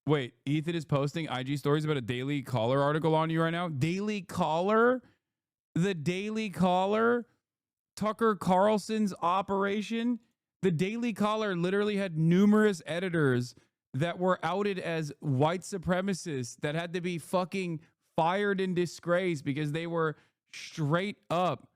Wait, Ethan is posting IG stories about a Daily Caller article on you right now. Daily Caller, the Daily Caller, Tucker Carlson's operation. The Daily Caller literally had numerous editors that were outed as white supremacists that had to be fucking fired and disgraced because they were straight up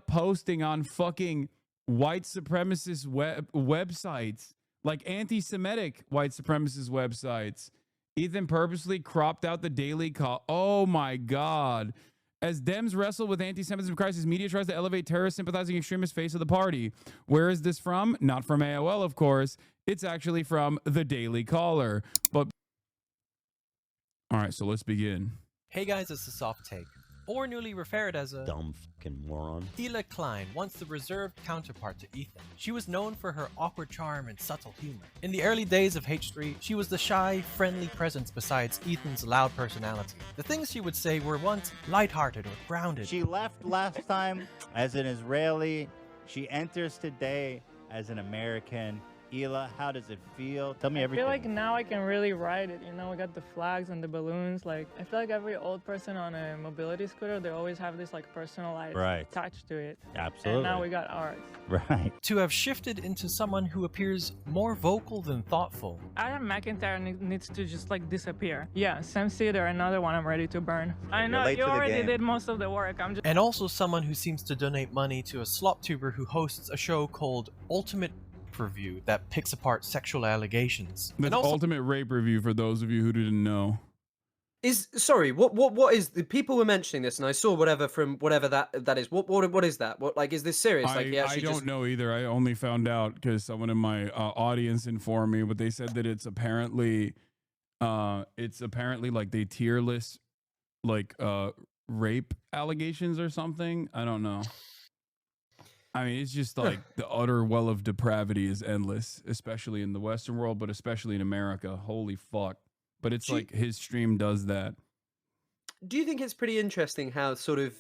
posting on fucking white supremacist websites, like anti-Semitic white supremacist websites. Ethan purposely cropped out the Daily Call. Oh my God. As Dems wrestle with anti-Semitism crisis, media tries to elevate terrorist sympathizing extremist face of the party. Where is this from? Not from AOL, of course. It's actually from the Daily Caller. But all right, so let's begin. Hey guys, it's a soft take, or newly referred as a dumb fucking moron. Hila Klein, once the reserved counterpart to Ethan. She was known for her awkward charm and subtle humor. In the early days of H3, she was the shy, friendly presence besides Ethan's loud personality. The things she would say were once lighthearted or grounded. She left last time as an Israeli. She enters today as an American. Hila, how does it feel? Tell me everything. I feel like now I can really ride it. You know, we got the flags and the balloons. Like, I feel like every old person on a mobility scooter, they always have this like personalized touch to it. Absolutely. And now we got ours. Right. To have shifted into someone who appears more vocal than thoughtful. Adam McIntyre needs to just like disappear. Yeah, Sam Cedar, another one I'm ready to burn. I know, you already did most of the work. And also someone who seems to donate money to a slop tuber who hosts a show called Ultimate Review that picks apart sexual allegations. The Ultimate Rape Review, for those of you who didn't know. What is the people were mentioning this, and I saw whatever that is. What is that? What, like, is this serious? I don't know either. I only found out because someone in my audience informed me, but they said that it's apparently like they tier list like rape allegations or something. I don't know. I mean, it's just like the utter well of depravity is endless, especially in the Western world, but especially in America. Holy fuck. But it's like his stream does that. Do you think it's pretty interesting how sort of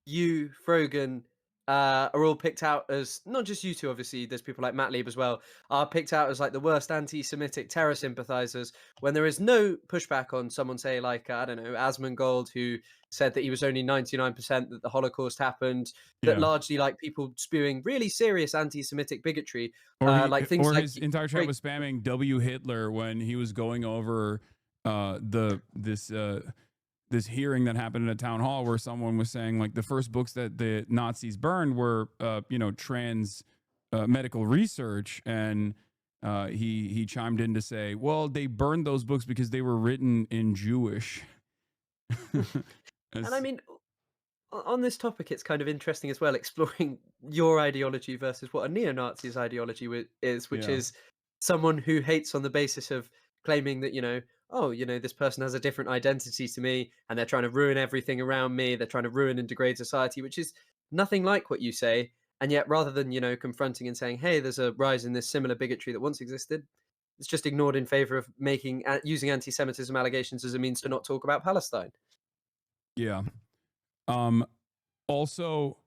you, Frogan, are all picked out as, not just you two, obviously, there's people like Matt Lieb as well, are picked out as like the worst anti-Semitic terror sympathizers when there is no pushback on someone, say, like, I don't know, Asmongold, who said that he was only 99% that the Holocaust happened, that largely like people spewing really serious anti-Semitic bigotry, like things like his entire chat was spamming W Hitler when he was going over this hearing that happened in a town hall where someone was saying like the first books that the Nazis burned were trans medical research, and he chimed in to say, well, they burned those books because they were written in Jewish. And I mean, on this topic, it's kind of interesting as well, exploring your ideology versus what a neo-Nazi's ideology is, which is someone who hates on the basis of claiming that, this person has a different identity to me and they're trying to ruin everything around me. They're trying to ruin and degrade society, which is nothing like what you say. And yet, rather than, confronting and saying, hey, there's a rise in this similar bigotry that once existed, it's just ignored in favor of using anti-Semitism allegations as a means to not talk about Palestine. Yeah. Also,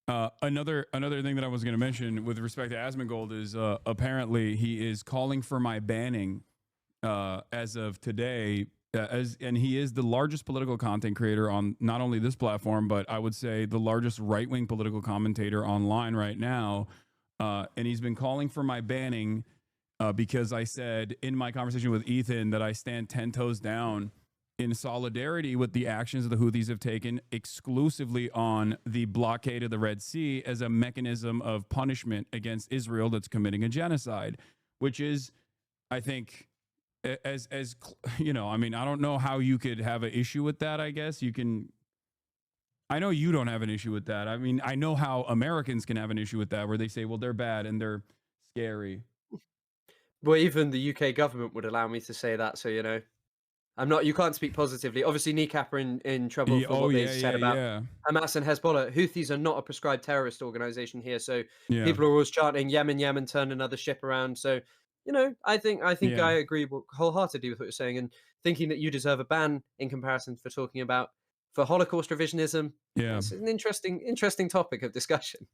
another thing that I was going to mention with respect to Asmongold is apparently he is calling for my banning as of today, and he is the largest political content creator on not only this platform, but I would say the largest right-wing political commentator online right now. And he's been calling for my banning because I said in my conversation with Ethan that I stand 10 toes down in solidarity with the actions the Houthis have taken exclusively on the blockade of the Red Sea as a mechanism of punishment against Israel that's committing a genocide, which is, I think, as I mean, I don't know how you could have an issue with that. I guess you can. I know you don't have an issue with that. I mean, I know how Americans can have an issue with that, where they say, well, they're bad and they're scary. Well, even the UK government would allow me to say that. So, you can't speak positively. Obviously, kneecap are in trouble for what they said about Hamas and Hezbollah. Houthis are not a prescribed terrorist organization here. So people are always chanting Yemen, turn another ship around. So, I think I agree wholeheartedly with what you're saying, and thinking that you deserve a ban in comparison for Holocaust revisionism. Yeah, it's an interesting topic of discussion.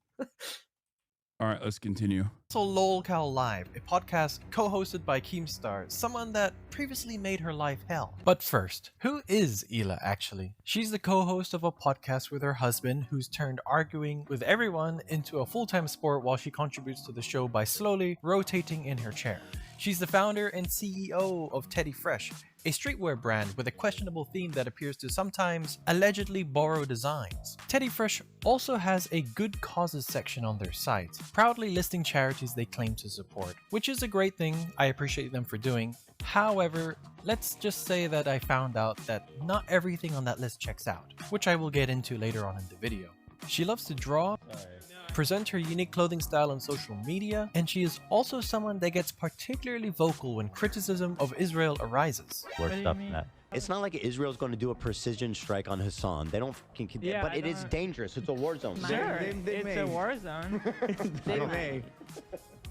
All right, let's continue. So LOLCal Live, a podcast co-hosted by Keemstar, someone that previously made her life hell. But first, who is Hila actually? She's the co-host of a podcast with her husband who's turned arguing with everyone into a full-time sport while she contributes to the show by slowly rotating in her chair. She's the founder and CEO of Teddy Fresh, a streetwear brand with a questionable theme that appears to sometimes allegedly borrow designs. Teddy Fresh also has a good causes section on their site, proudly listing charities they claim to support, which is a great thing. I appreciate them for doing. However, let's just say that I found out that not everything on that list checks out, which I will get into later on in the video. She loves to draw, present her unique clothing style on social media, and she is also someone that gets particularly vocal when criticism of Israel arises. Worse do you stuff mean? than that. It's not like Israel's going to do a precision strike on Hasan. They don't fucking, Yeah, but I it is don't- dangerous. It's a war zone. Sure, They it's may. a war zone. They may.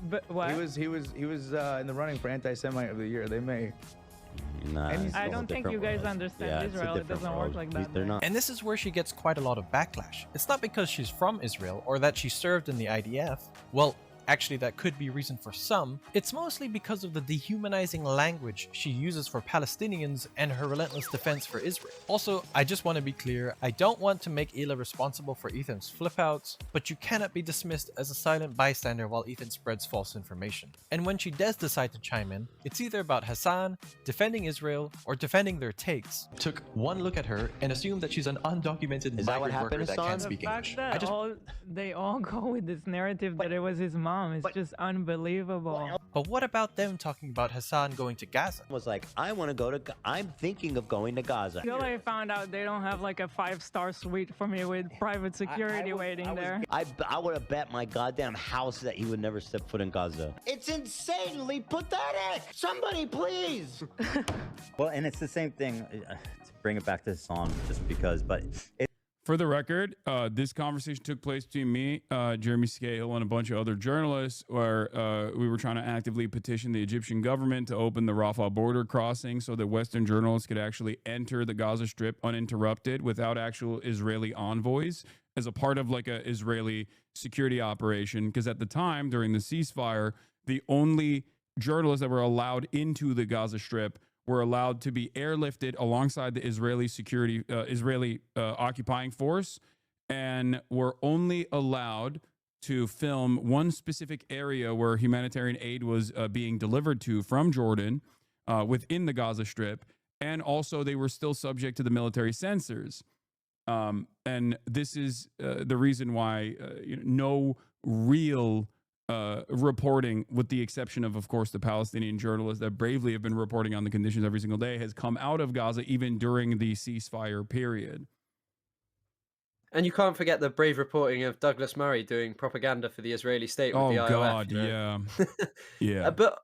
But what? He was in the running for anti-Semite of the year. They may. Nah, And it's I a don't think different you guys world. understand Yeah, it's a Israel. It different doesn't work world. like that They're there. not. And this is where she gets quite a lot of backlash. It's not because she's from Israel or that she served in the IDF. Well, actually that could be reason for some. It's mostly because of the dehumanizing language she uses for Palestinians and her relentless defense for Israel. Also, I just want to be clear, I don't want to make Hila responsible for Ethan's flip-outs, but you cannot be dismissed as a silent bystander while Ethan spreads false information. And when she does decide to chime in, it's either about Hasan, defending Israel, or defending their takes. Took one look at her and assumed that she's an undocumented Is that what migrant happened, worker that Hasan? can't The speak fact English. that they all go with this narrative that it was his mom is just unbelievable. But what about them talking about Hasan going to Gaza? Was like, I'm thinking of going to Gaza. Until I found out they don't have like a 5-star suite for me with private security waiting there. I would have bet my goddamn house that he would never step foot in Gaza. It's insanely pathetic. Somebody please. Well, and it's the same thing. To bring it back to the song, just because, but it, For the record, this conversation took place between me, Jeremy Scahill, and a bunch of other journalists where we were trying to actively petition the Egyptian government to open the Rafah border crossing so that Western journalists could actually enter the Gaza Strip uninterrupted without actual Israeli envoys as a part of like a Israeli security operation. Because at the time, during the ceasefire, the only journalists that were allowed into the Gaza Strip were allowed to be airlifted alongside the Israeli occupying force, and were only allowed to film one specific area where humanitarian aid was being delivered to from Jordan within the Gaza Strip. And also they were still subject to the military censors. And this is the reason why no real reporting, with the exception of course, the Palestinian journalists that bravely have been reporting on the conditions every single day, has come out of Gaza even during the ceasefire period. And you can't forget the brave reporting of Douglas Murray doing propaganda for the Israeli state with Oh the IOF. God, you know? yeah, yeah. But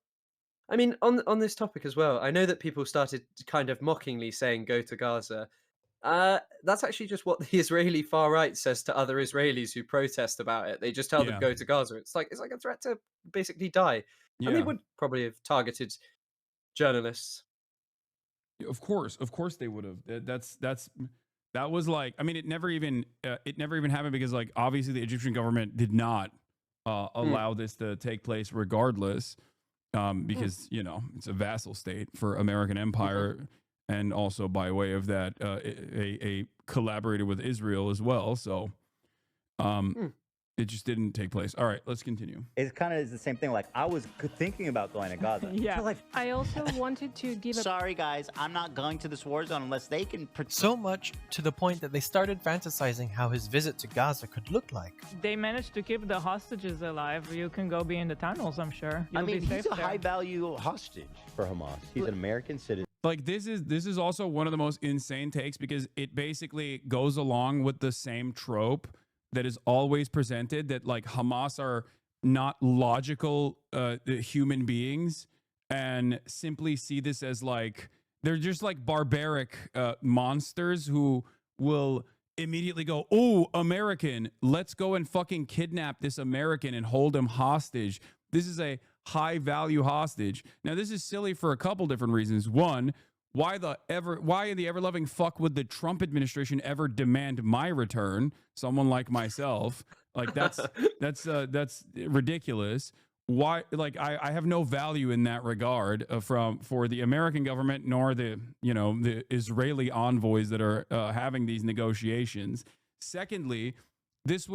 I mean, on this topic as well, I know that people started kind of mockingly saying "go to Gaza." That's actually just what the Israeli far right says to other Israelis who protest about it. They just tell them Yeah. go to Gaza. It's like a threat to basically die. Yeah. And they would probably have targeted journalists. Of course they would have. That was like, I mean, it never even happened because like obviously the Egyptian government did not allow this to take place regardless, because it's a vassal state for American empire, and also by way of that a collaborator with Israel as well. So it just didn't take place. All right, let's continue. it kind of is the same thing. Like I was thinking about going to Gaza. Yeah. I also wanted to give a Sorry guys, I'm not going to this war zone unless they can. So much to the point that they started fantasizing how his visit to Gaza could look like. They managed to keep the hostages alive. You can go be in the tunnels, I'm sure. I You'll mean, be safe he's a there. high-value hostage for Hamas. He's an American citizen. Like this is also one of the most insane takes because it basically goes along with the same trope that is always presented, that like Hamas are not logical human beings and simply see this as like they're just like barbaric monsters who will immediately go, "Oh, American, let's go and fucking kidnap this American and hold him hostage. This is a high value hostage." Now, this is silly for a couple different reasons. One, why in the ever-loving fuck would the Trump administration ever demand my return? Someone like myself, like that's ridiculous. Why? Like I have no value in that regard for the American government, nor the Israeli envoys that are having these negotiations. Secondly, this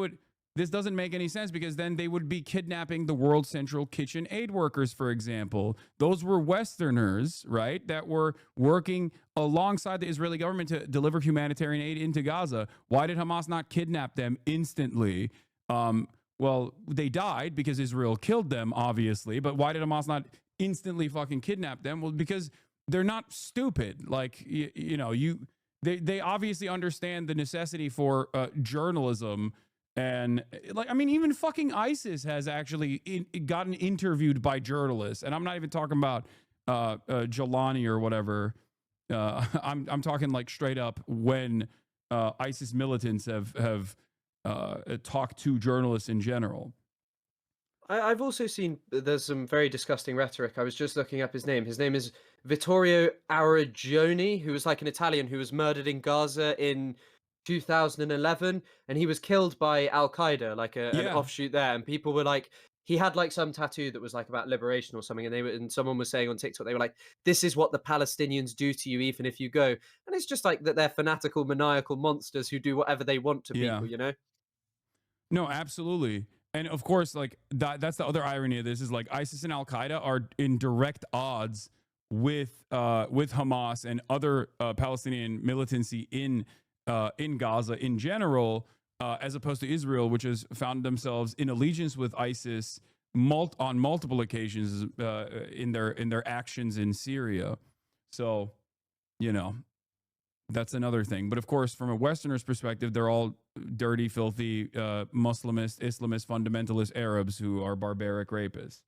doesn't make any sense because then they would be kidnapping the World Central Kitchen aid workers, for example. Those were Westerners, right, that were working alongside the Israeli government to deliver humanitarian aid into Gaza. Why did Hamas not kidnap them instantly? Well, they died because Israel killed them, obviously. But why did Hamas not instantly fucking kidnap them? Well, because they're not stupid. Like, they obviously understand the necessity for journalism. And like, I mean, even fucking ISIS has actually gotten interviewed by journalists. And I'm not even talking about Jelani or whatever. I'm talking like straight up when ISIS militants have talked to journalists in general. I've also seen there's some very disgusting rhetoric. I was just looking up his name. His name is Vittorio Aragioni, who was like an Italian who was murdered in Gaza in 2011, and he was killed by Al Qaeda, like an offshoot there. And people were like, he had like some tattoo that was like about liberation or something, and someone was saying on TikTok, they were like, "This is what the Palestinians do to you, even if you go." And it's just like that they're fanatical, maniacal monsters who do whatever they want to people, you know? No, absolutely. And of course, like that's the other irony of this is like ISIS and Al Qaeda are in direct odds with Hamas and other Palestinian militancy in Gaza in general, as opposed to Israel, which has found themselves in allegiance with ISIS on multiple occasions in their actions in Syria. So, that's another thing. But of course, from a Westerner's perspective, they're all dirty, filthy, Muslimist, Islamist, fundamentalist Arabs who are barbaric rapists.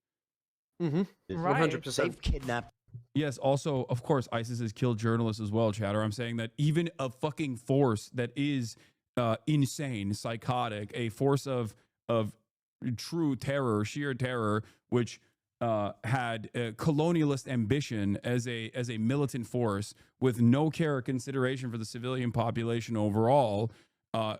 Mm-hmm. 100%. They've kidnapped. Yes, also, of course, ISIS has killed journalists as well, Chatter. I'm saying that even a fucking force that is insane, psychotic, a force of true terror, sheer terror, which had a colonialist ambition as a militant force with no care or consideration for the civilian population overall,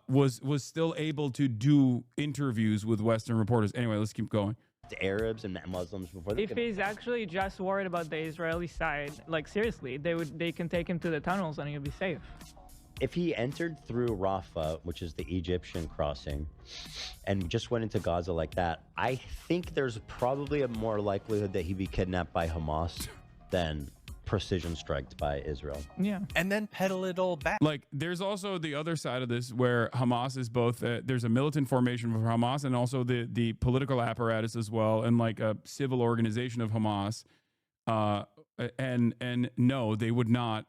was still able to do interviews with Western reporters. Anyway, let's keep going. Arabs and Muslims before they if he's actually just worried about the Israeli side, like seriously, they can take him to the tunnels and he'll be safe. If he entered through Rafah, which is the Egyptian crossing, and just went into Gaza like that, I think there's probably a more likelihood that he'd be kidnapped by Hamas than precision striked by Israel. Yeah. And then pedal it all back. Like, there's also the other side of this where Hamas is both, there's a militant formation for Hamas and also the political apparatus as well, and like a civil organization of Hamas. And no, they would not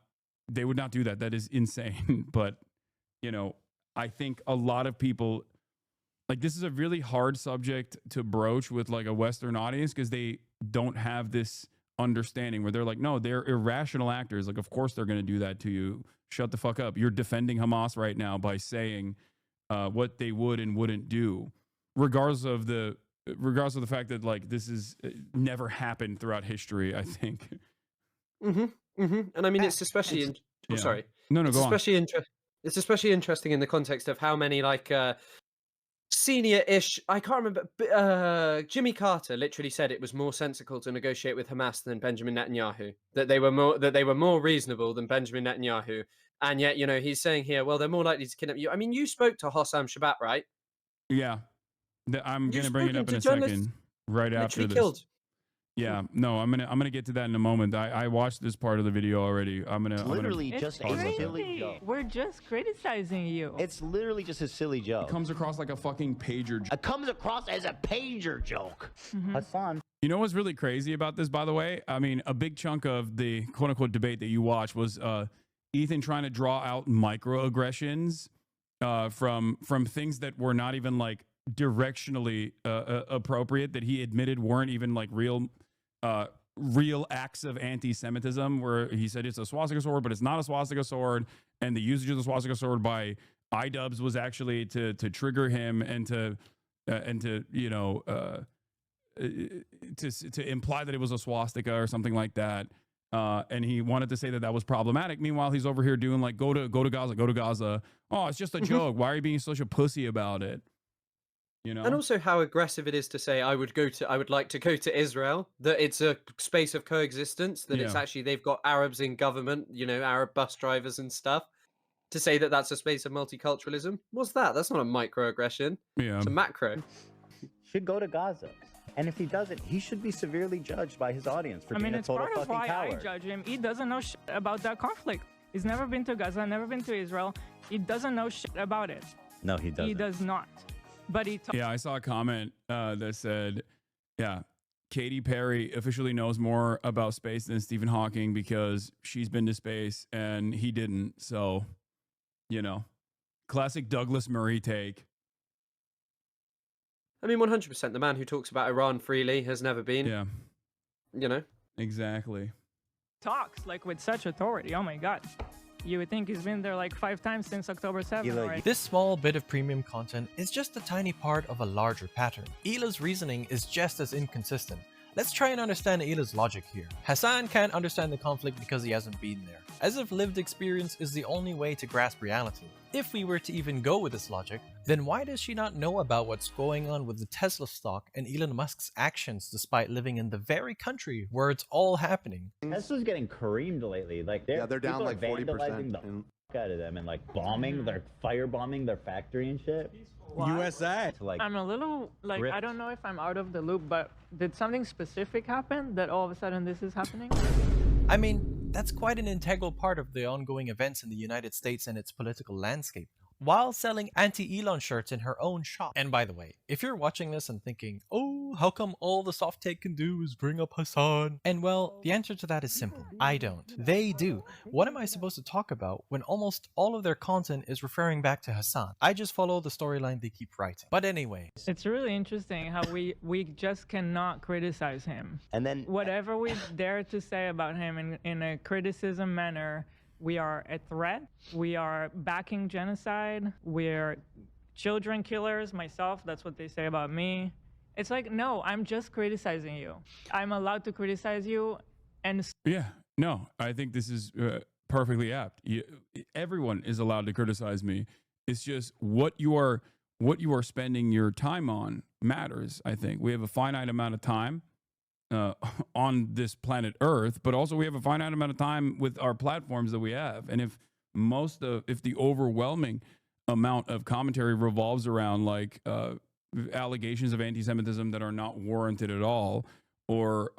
do that. That is insane. But, I think a lot of people, like, this is a really hard subject to broach with like a Western audience because they don't have this understanding where they're like, no, they're irrational actors. Like, of course they're going to do that to you. Shut the fuck up. You're defending Hamas right now by saying what they would and wouldn't do, regardless of the fact that like this is never happened throughout history, I think. Mm-hmm. Mm-hmm. And I mean, it's especially sorry. No, go on. It's especially interesting in the context of how many like senior-ish, I can't remember, Jimmy Carter literally said it was more sensible to negotiate with Hamas than Benjamin Netanyahu, that they were more reasonable than Benjamin Netanyahu. And yet, he's saying here, well, they're more likely to kidnap you. I mean, you spoke to Hossam Shabbat, right? Yeah. I'm going to bring it up in a second, right after this. Killed. Yeah, no, I'm gonna get to that in a moment. I watched this part of the video already. I'm gonna just a silly joke. We're just criticizing you. It's literally just a silly joke. It comes across like a fucking pager joke. It comes across as a pager joke. Mm-hmm. Hasan. You know what's really crazy about this, by the way? I mean, a big chunk of the quote unquote debate that you watched was Ethan trying to draw out microaggressions from things that were not even like directionally appropriate, that he admitted weren't even like real acts of anti-Semitism, where he said it's a swastika sword, but it's not a swastika sword, and the usage of the swastika sword by iDubbbz was actually to trigger him and to imply that it was a swastika or something like that. and he wanted to say that that was problematic. Meanwhile, he's over here doing like, go to Gaza, go to Gaza. Oh, it's just a joke. Why are you being such a pussy about it? You know? And also how aggressive it is to say I would like to go to Israel, that it's a space of coexistence, that it's actually they've got Arabs in government, you know, Arab bus drivers and stuff. To say that that's a space of multiculturalism, what's that? That's not a microaggression. Yeah. It's a macro. Should go to Gaza. And if he doesn't, he should be severely judged by his audience for being a it's total part of fucking why coward. I judge him. He doesn't know shit about that conflict. He's never been to Gaza, never been to Israel. He doesn't know shit about it. No, he doesn't. He does not. But he I saw a comment that said, yeah, Katy Perry officially knows more about space than Stephen Hawking because she's been to space and he didn't. So, you know, classic Douglas Murray take. I mean, 100%. The man who talks about Iran freely has never been. Yeah. You know? Exactly. talks like with such authority. Oh my God. You would think he's been there like 5 times since October 7th already. This small bit of premium content is just a tiny part of a larger pattern. Hila's reasoning is just as inconsistent. Let's try and understand Hila's logic here. Hasan can't understand the conflict because he hasn't been there, as if lived experience is the only way to grasp reality. If we were to even go with this logic, then why does she not know about what's going on with the Tesla stock and Elon Musk's actions despite living in the very country where it's all happening? Tesla's getting creamed lately. Like they're down like 40%. Out of them and like bombing, they're firebombing their factory and shit. USA. Like, I'm a little like I don't know if I'm out of the loop, but did something specific happen that all of a sudden this is happening? I mean, that's quite an integral part of the ongoing events in the United States and its political landscape, while selling anti-Elon shirts in her own shop. And by the way, if you're watching this and thinking, oh, how come all the soft take can do is bring up Hasan? And well, the answer to that is simple. I don't. They do. What am I supposed to talk about when almost all of their content is referring back to Hasan? I just follow the storyline they keep writing. But anyway. It's really interesting how we just cannot criticize him. And then whatever we dare to say about him in a criticism manner, we are a threat. We are backing genocide. We're children killers. Myself, that's what they say about me. It's like, no, I'm just criticizing you. I'm allowed to criticize you. And yeah, no, I think this is perfectly apt. Everyone is allowed to criticize me. It's just what you are spending your time on matters. I think we have a finite amount of time on this planet Earth, but also we have a finite amount of time with our platforms that we have. And if the overwhelming amount of commentary revolves around like allegations of anti-Semitism that are not warranted at all, or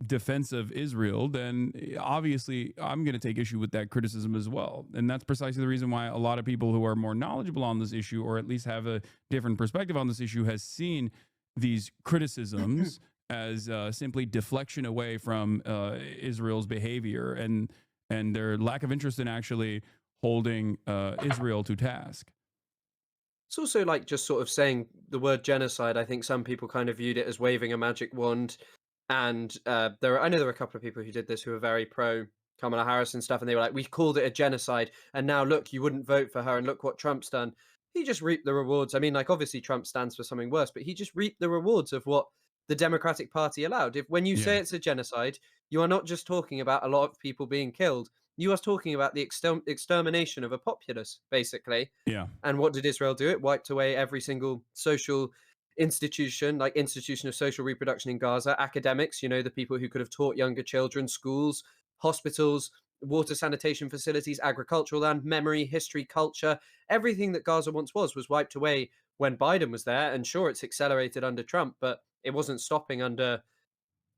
defense of Israel, then obviously I'm going to take issue with that criticism as well. And that's precisely the reason why a lot of people who are more knowledgeable on this issue, or at least have a different perspective on this issue, has seen these criticisms as simply deflection away from Israel's behavior and their lack of interest in actually holding Israel to task. It's also like just sort of saying the word genocide. I think some people kind of viewed it as waving a magic wand. And I know there were a couple of people who did this who were very pro Kamala Harris and stuff. And they were like, we called it a genocide. And now look, you wouldn't vote for her. And look what Trump's done. He just reaped the rewards. I mean, like, obviously Trump stands for something worse, but he just reaped the rewards of what the Democratic Party allowed. When you say it's a genocide, you are not just talking about a lot of people being killed. You are talking about the extermination of a populace, basically. Yeah. And what did Israel do? It wiped away every single social institution, like institution of social reproduction in Gaza, academics, the people who could have taught younger children, schools, hospitals, water sanitation facilities, agricultural land, memory, history, culture. Everything that Gaza once was wiped away when Biden was there. And sure, it's accelerated under Trump, but it wasn't stopping under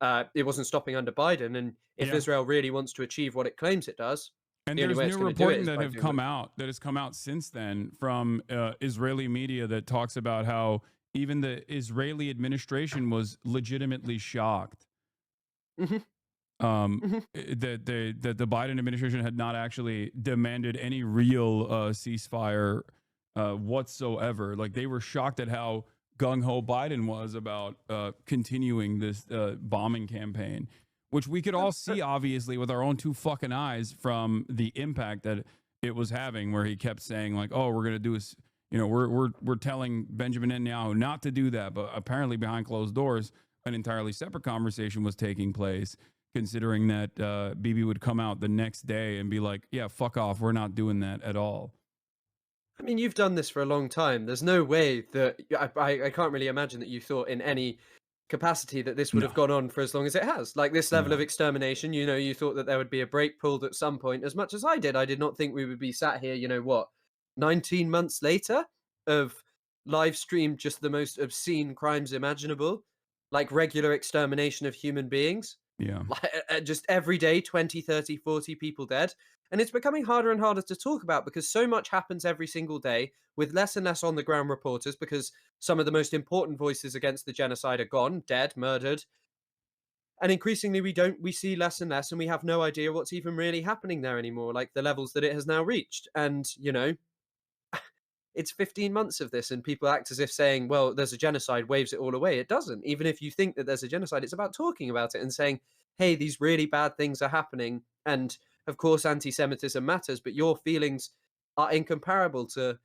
Biden. And if Israel really wants to achieve what it claims it does, and there's new reporting that has come out since then from Israeli media that talks about how even the Israeli administration was legitimately shocked. Mm-hmm. That the Biden administration had not actually demanded any real ceasefire whatsoever. Like, they were shocked at how gung-ho Biden was about continuing this bombing campaign, which we could all see obviously with our own 2 fucking eyes from the impact that it was having, where he kept saying like, oh, we're going to do this, we're telling Benjamin Netanyahu not to do that, but apparently behind closed doors an entirely separate conversation was taking place, considering that Bibi would come out the next day and be like, yeah, fuck off, we're not doing that at all. I mean, you've done this for a long time. There's no way that I can't really imagine that you thought in any capacity that this would have gone on for as long as it has. Like this level of extermination, you know, you thought that there would be a break pulled at some point, as much as I did. I did not think we would be sat here, you know what, 19 months later of live stream just the most obscene crimes imaginable, like regular extermination of human beings. Yeah. Like, just every day, 20, 30, 40 people dead. And it's becoming harder and harder to talk about because so much happens every single day with less and less on the ground reporters because some of the most important voices against the genocide are gone, dead, murdered. And increasingly we see less and less and we have no idea what's even really happening there anymore, like the levels that it has now reached. And, you know, it's 15 months of this and people act as if saying, well, there's a genocide waves it all away. It doesn't. Even if you think that there's a genocide, it's about talking about it and saying, hey, these really bad things are happening. And of course, anti-Semitism matters, but your feelings are incomparable to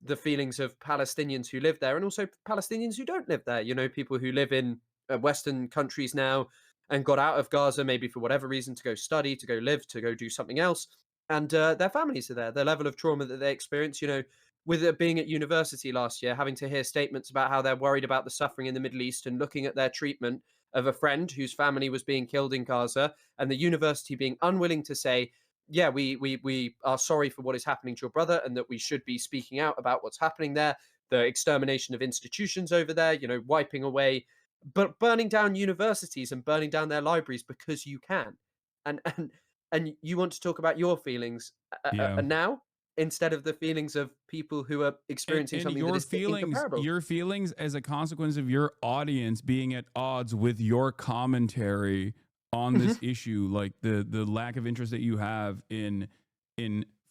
the feelings of Palestinians who live there and also Palestinians who don't live there. You know, people who live in Western countries now and got out of Gaza, maybe for whatever reason, to go study, to go live, to go do something else. And their families are there. Their level of trauma that they experience, you know, with it being at university last year, having to hear statements about how they're worried about the suffering in the Middle East and looking at their treatment of a friend whose family was being killed in Gaza, and the university being unwilling to say, yeah, we are sorry for what is happening to your brother and that we should be speaking out about what's happening there, the extermination of institutions over there, you know, wiping away, but burning down universities and burning down their libraries because you can. And you want to talk about your feelings now instead of the feelings of people who are experiencing something that is incomparable. Your feelings as a consequence of your audience being at odds with your commentary on this issue, like the lack of interest that you have in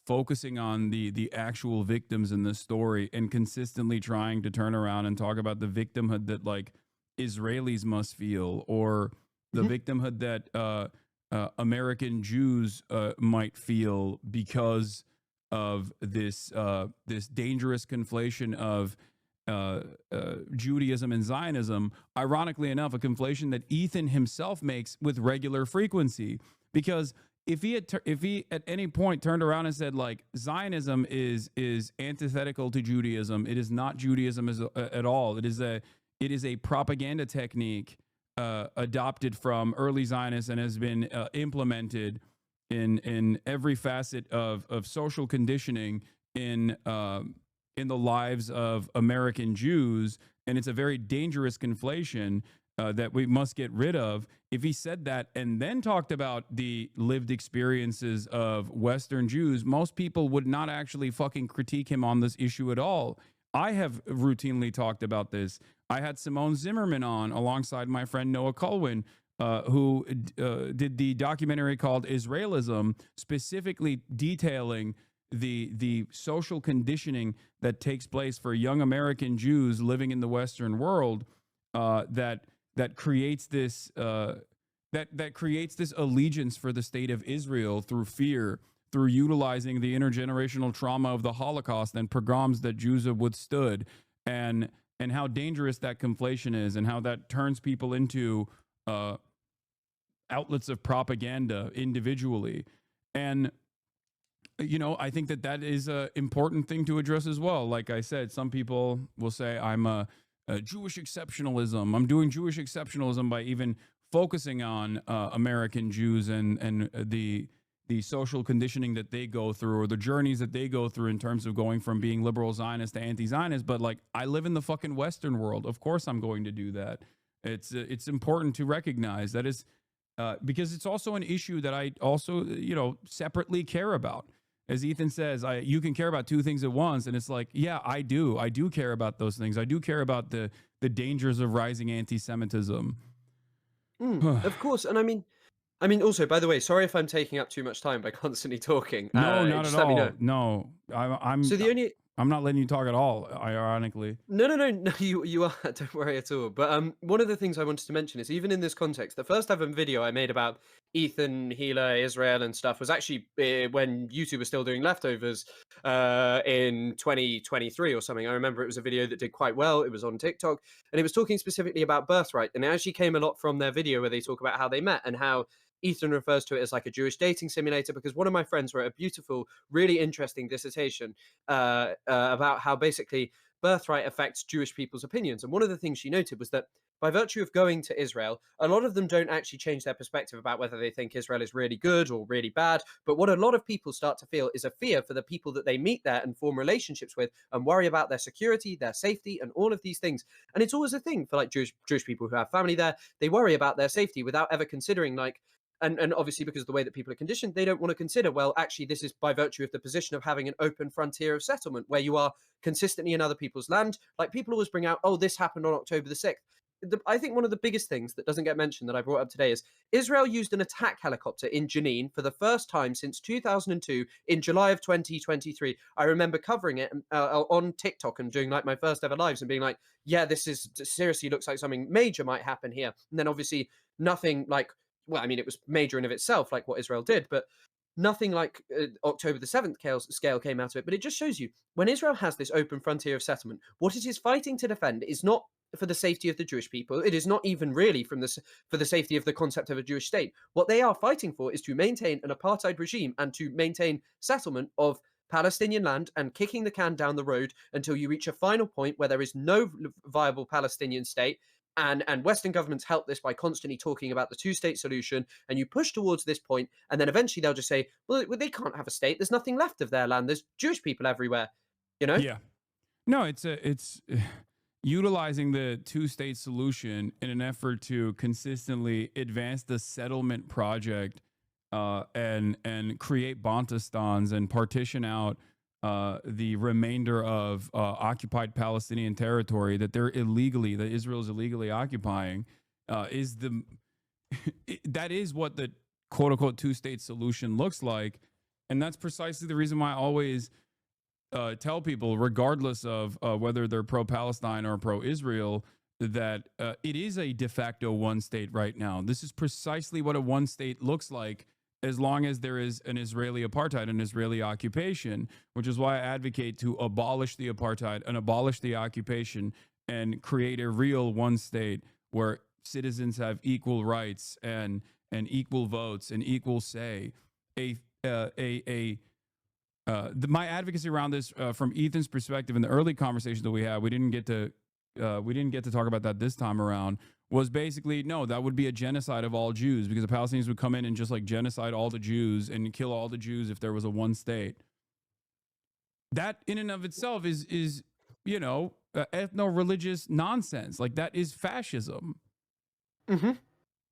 focusing on the actual victims in the story and consistently trying to turn around and talk about the victimhood that like Israelis must feel or the victimhood that American Jews might feel because of this this dangerous conflation of Judaism and Zionism. Ironically enough, a conflation that Ethan himself makes with regular frequency. Because if he at any point turned around and said like Zionism is antithetical to Judaism, it is not Judaism at all. It is a propaganda technique adopted from early Zionists and has been implemented in every facet of social conditioning in the lives of American Jews, and it's a very dangerous conflation that we must get rid of. If he said that and then talked about the lived experiences of Western Jews, most people would not actually fucking critique him on this issue at all. I have routinely talked about this. I had Simone Zimmerman on alongside my friend Noah Colwyn, who did the documentary called Israelism, specifically detailing the social conditioning that takes place for young American Jews living in the Western world, that creates this that creates this allegiance for the state of Israel through fear, through utilizing the intergenerational trauma of the Holocaust and pogroms that Jews have withstood, and how dangerous that conflation is, and how that turns people into outlets of propaganda individually. And you know, I think that is an important thing to address as well. Like I said, some people will say I'm a Jewish exceptionalism. I'm doing Jewish exceptionalism by even focusing on American Jews and the social conditioning that they go through, or the journeys that they go through in terms of going from being liberal Zionist to anti-Zionist. But like, I live in the fucking Western world. Of course I'm going to do that. It's important to recognize that is because it's also an issue that I also, you know, separately care about. As Ethan says, you can care about two things at once. And it's like, yeah, I do care about those things. I do care about the dangers of rising anti-Semitism. Of course. And I mean, also, by the way, sorry if I'm taking up too much time by constantly talking. No, not just at let me all. know. No, I'm. So the I'm not letting you talk at all, ironically. No, you are. Don't worry at all. But one of the things I wanted to mention is even in this context, the first ever video I made about Ethan, Hila, Israel, and stuff was actually when YouTube was still doing leftovers in 2023 or something. I remember it was a video that did quite well. It was on TikTok, and it was talking specifically about birthright, and it actually came a lot from their video where they talk about how they met and how Ethan refers to it as like a Jewish dating simulator, because one of my friends wrote a beautiful, really interesting dissertation about how basically birthright affects Jewish people's opinions. And one of the things she noted was that by virtue of going to Israel, a lot of them don't actually change their perspective about whether they think Israel is really good or really bad. But what a lot of people start to feel is a fear for the people that they meet there and form relationships with, and worry about their security, their safety, and all of these things. And it's always a thing for like Jewish people who have family there. They worry about their safety without ever considering like, and obviously because of the way that people are conditioned, they don't want to consider, well, actually, this is by virtue of the position of having an open frontier of settlement where you are consistently in other people's land. Like people always bring out, oh, this happened on October the 6th. I think one of the biggest things that doesn't get mentioned that I brought up today is Israel used an attack helicopter in Jenin for the first time since 2002 in July of 2023. I remember covering it on TikTok and doing like my first ever lives and being like, yeah, this is seriously looks like something major might happen here. And then obviously nothing like, well, I mean, it was major in of itself, like what Israel did, but nothing like October the 7th scale came out of it. But it just shows you when Israel has this open frontier of settlement, what it is fighting to defend is not for the safety of the Jewish people. It is not even really for the safety of the concept of a Jewish state. What they are fighting for is to maintain an apartheid regime and to maintain settlement of Palestinian land and kicking the can down the road until you reach a final point where there is no viable Palestinian state. And Western governments help this by constantly talking about the two-state solution, and you push towards this point, and then eventually they'll just say, well, they can't have a state. There's nothing left of their land. There's Jewish people everywhere, you know? Yeah. No, it's utilizing the two-state solution in an effort to consistently advance the settlement project and create Bantustans and partition out the remainder of occupied Palestinian territory that that Israel is illegally occupying, that is what the quote unquote two-state solution looks like. And that's precisely the reason why I always tell people, regardless of whether they're pro-Palestine or pro-Israel, that it is a de facto one state right now. This is precisely what a one state looks like, as long as there is an Israeli apartheid, an Israeli occupation, which is why I advocate to abolish the apartheid and abolish the occupation and create a real one state where citizens have equal rights and equal votes and equal say. My advocacy around this from Ethan's perspective in the early conversation that we had, we didn't get to talk about that this time around, was basically, no, that would be a genocide of all Jews, because the Palestinians would come in and just like genocide all the Jews and kill all the Jews if there was a one state. That in and of itself is ethno-religious nonsense. Like, that is fascism. Mm-hmm.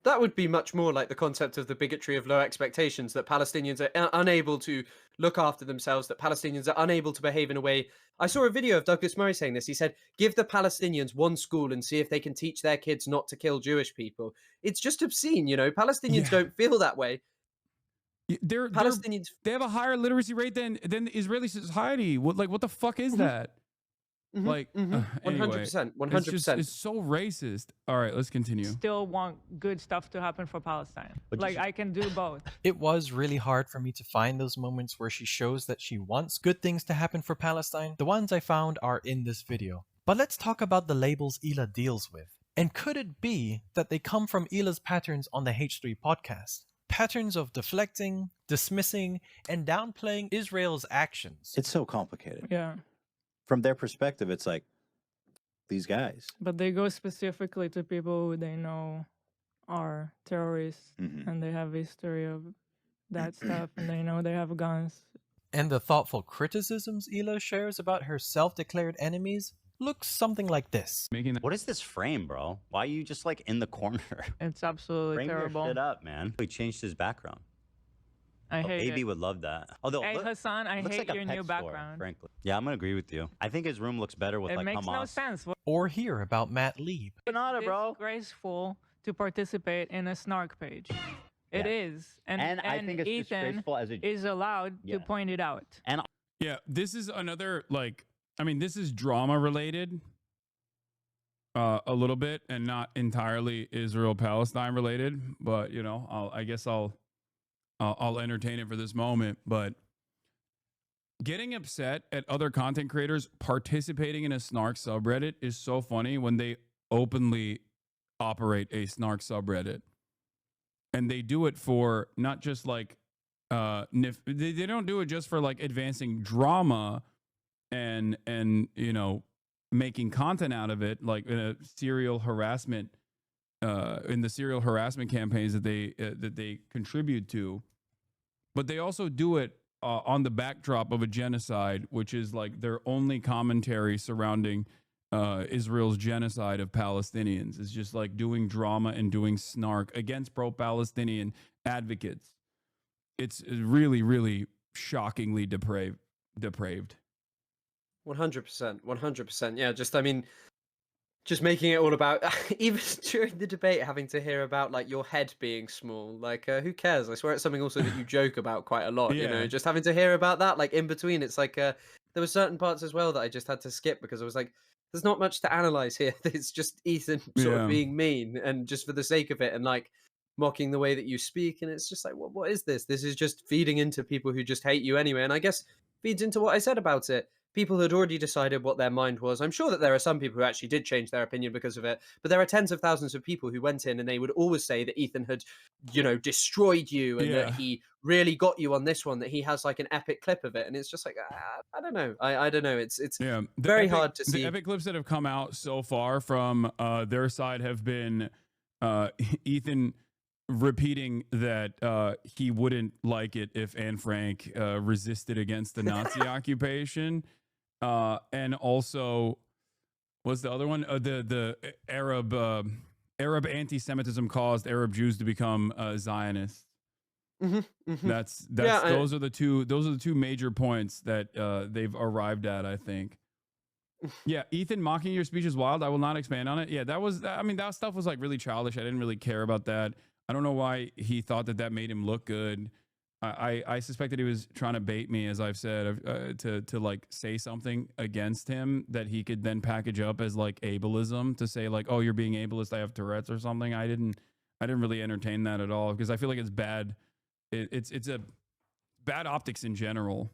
That would be much more like the concept of the bigotry of low expectations, that Palestinians are unable to look after themselves, that Palestinians are unable to behave in a way. I saw a video of Douglas Murray saying this. He said, give the Palestinians one school and see if they can teach their kids not to kill Jewish people. It's just obscene, you know? Palestinians don't feel that way. Palestinians, they have a higher literacy rate than the Israeli society. What the fuck is that? Mm-hmm, like, 100%, 100%. It's so racist. All right, let's continue. Still want good stuff to happen for Palestine. Like, I can do both. It was really hard for me to find those moments where she shows that she wants good things to happen for Palestine. The ones I found are in this video. But let's talk about the labels Hila deals with. And could it be that they come from Hila's patterns on the H3 podcast? Patterns of deflecting, dismissing, and downplaying Israel's actions. It's so complicated. Yeah. From their perspective, it's like, these guys. But they go specifically to people who they know are terrorists, and they have a history of that stuff, and they know they have guns. And the thoughtful criticisms Hila shares about her self-declared enemies looks something like this. What is this frame, bro? Why are you just like in the corner? It's absolutely Frame terrible. Your shit up, man. He changed his background. I hate Baby it. would love that. Although, hey, Hasan, I hate like your new background. Frankly. Yeah, I'm going to agree with you. I think his room looks better with It like makes Hamas. no sense. Or hear about Matt Lieb. It's disgraceful to participate in a snark page. It is. And I think it's Ethan disgraceful as a... is allowed to point it out. Yeah, this is another, like, I mean, this is drama related a little bit and not entirely Israel-Palestine related, but you know, I guess I'll entertain it for this moment. But getting upset at other content creators participating in a snark subreddit is so funny when they openly operate a snark subreddit. And they do it for not just like, they don't do it just for like advancing drama and you know, making content out of it, like in a serial harassment, in the serial harassment campaigns that they contribute to. But they also do it on the backdrop of a genocide, which is like their only commentary surrounding Israel's genocide of Palestinians. It's just like doing drama and doing snark against pro-Palestinian advocates. It's really, really shockingly depraved. 100%. 100%. Yeah, just, I mean, just making it all about, even during the debate, having to hear about like your head being small. Like, who cares? I swear it's something also that you joke about quite a lot, you know, just having to hear about that, like in between. It's like, there were certain parts as well that I just had to skip because I was like, there's not much to analyze here. It's just Ethan sort of being mean and just for the sake of it and like mocking the way that you speak. And it's just like, what is this? This is just feeding into people who just hate you anyway. And I guess feeds into what I said about it. People had already decided what their mind was. I'm sure that there are some people who actually did change their opinion because of it, but there are tens of thousands of people who went in and they would always say that Ethan had, you know, destroyed you and that he really got you on this one, that he has like an epic clip of it. And it's just like, I don't know. I don't know. It's very hard to see. The epic clips that have come out so far from their side have been Ethan repeating that he wouldn't like it if Anne Frank resisted against the Nazi occupation. And also, what's the other one? The Arab anti-Semitism caused Arab Jews to become Zionists. That's those are the two major points that they've arrived at, I think. Yeah, Ethan, mocking your speech is wild. I will not expand on it. Yeah, that was, I mean, that stuff was like really childish. I didn't really care about that. I don't know why he thought that made him look good. I suspected he was trying to bait me, as I've said, to like say something against him that he could then package up as like ableism, to say like, oh, you're being ableist, I have Tourette's or something. I didn't really entertain that at all because I feel like it's bad. It's a bad optics in general.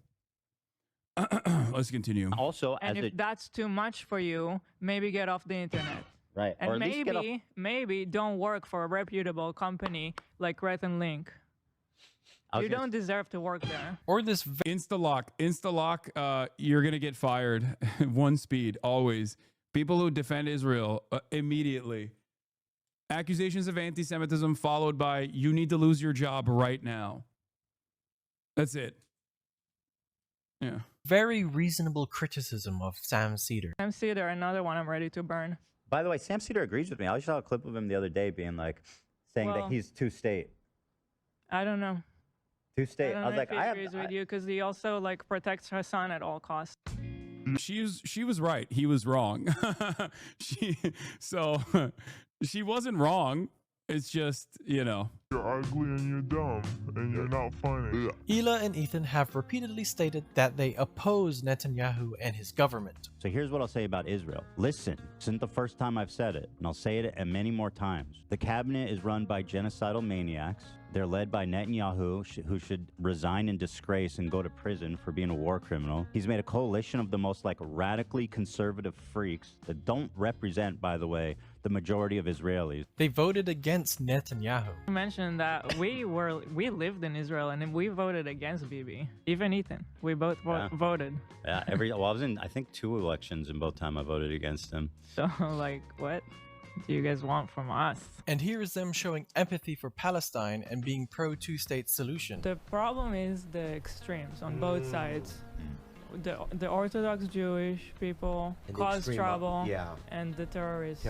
Let's continue. Also, and if that's too much for you, maybe get off the internet. Right. And maybe don't work for a reputable company like Red and Link. You don't deserve to work there. Or this Instalock, you're going to get fired. One speed, always. People who defend Israel, immediately. Accusations of anti-Semitism followed by, you need to lose your job right now. That's it. Yeah. Very reasonable criticism of Sam Cedar. Sam Cedar, another one I'm ready to burn. By the way, Sam Cedar agrees with me. I saw a clip of him the other day being like, saying that he's too state. I don't know. Too state. I was like, I agrees with you because he also like protects Hasan at all costs. She was right. He was wrong. She wasn't wrong. It's just, you know. You're ugly and you're dumb and you're not funny. Hila and Ethan have repeatedly stated that they oppose Netanyahu and his government. So here's what I'll say about Israel. Listen, this isn't the first time I've said it, and I'll say it many more times. The cabinet is run by genocidal maniacs. They're led by Netanyahu, who should resign in disgrace and go to prison for being a war criminal. He's made a coalition of the most like radically conservative freaks that don't represent, by the way, the majority of Israelis. They voted against Netanyahu. You mentioned that we lived in Israel and we voted against Bibi. Even Ethan, we both voted. Yeah, I was in, I think, 2 elections, and both time I voted against him. So like, what do you guys want from us? And here is them showing empathy for Palestine and being pro two-state solution. The problem is the extremes on both sides. The Orthodox Jewish people cause trouble, and the terrorists.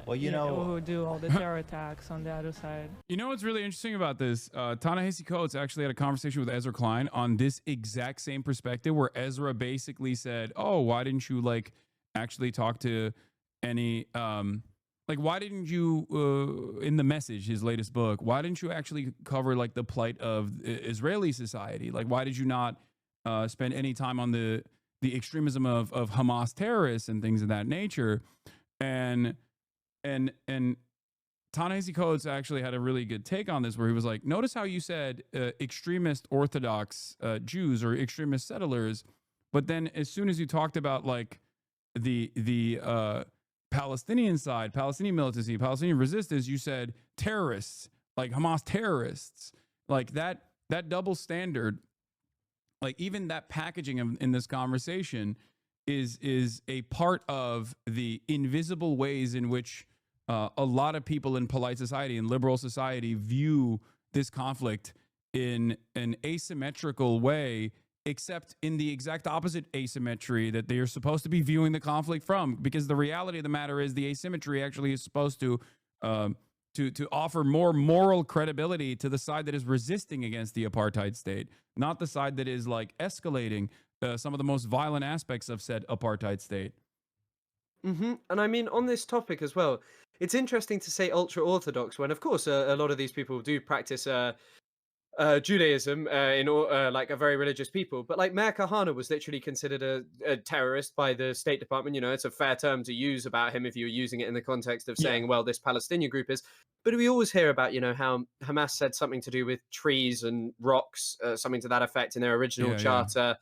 Well, you know, who do all the terror attacks on the other side. You know what's really interesting about this? Ta-Nehisi Coates actually had a conversation with Ezra Klein on this exact same perspective, where Ezra basically said, "Oh, why didn't you like actually talk to any like why didn't you in the Message, his latest book, why didn't you actually cover like the plight of Israeli society? Like why did you not spend any time on the the extremism of Hamas terrorists and things of that nature. And Ta-Nehisi Coates actually had a really good take on this, where he was like, notice how you said extremist Orthodox Jews or extremist settlers, but then as soon as you talked about like the Palestinian side, Palestinian militancy, Palestinian resistance, you said terrorists, like Hamas terrorists. Like that double standard, like even that packaging in this conversation is a part of the invisible ways in which a lot of people in polite society and liberal society view this conflict in an asymmetrical way, except in the exact opposite asymmetry that they are supposed to be viewing the conflict from. Because the reality of the matter is the asymmetry actually is supposed to offer more moral credibility to the side that is resisting against the apartheid state, not the side that is like escalating some of the most violent aspects of said apartheid state. And I mean, on this topic as well, it's interesting to say ultra-Orthodox when, of course, a lot of these people do practice Judaism like a very religious people. But like Meir Kahane was literally considered a terrorist by the State Department. You know, it's a fair term to use about him if you're using it in the context of saying, well, this Palestinian group is. But we always hear about, you know, how Hamas said something to do with trees and rocks, something to that effect in their original charter.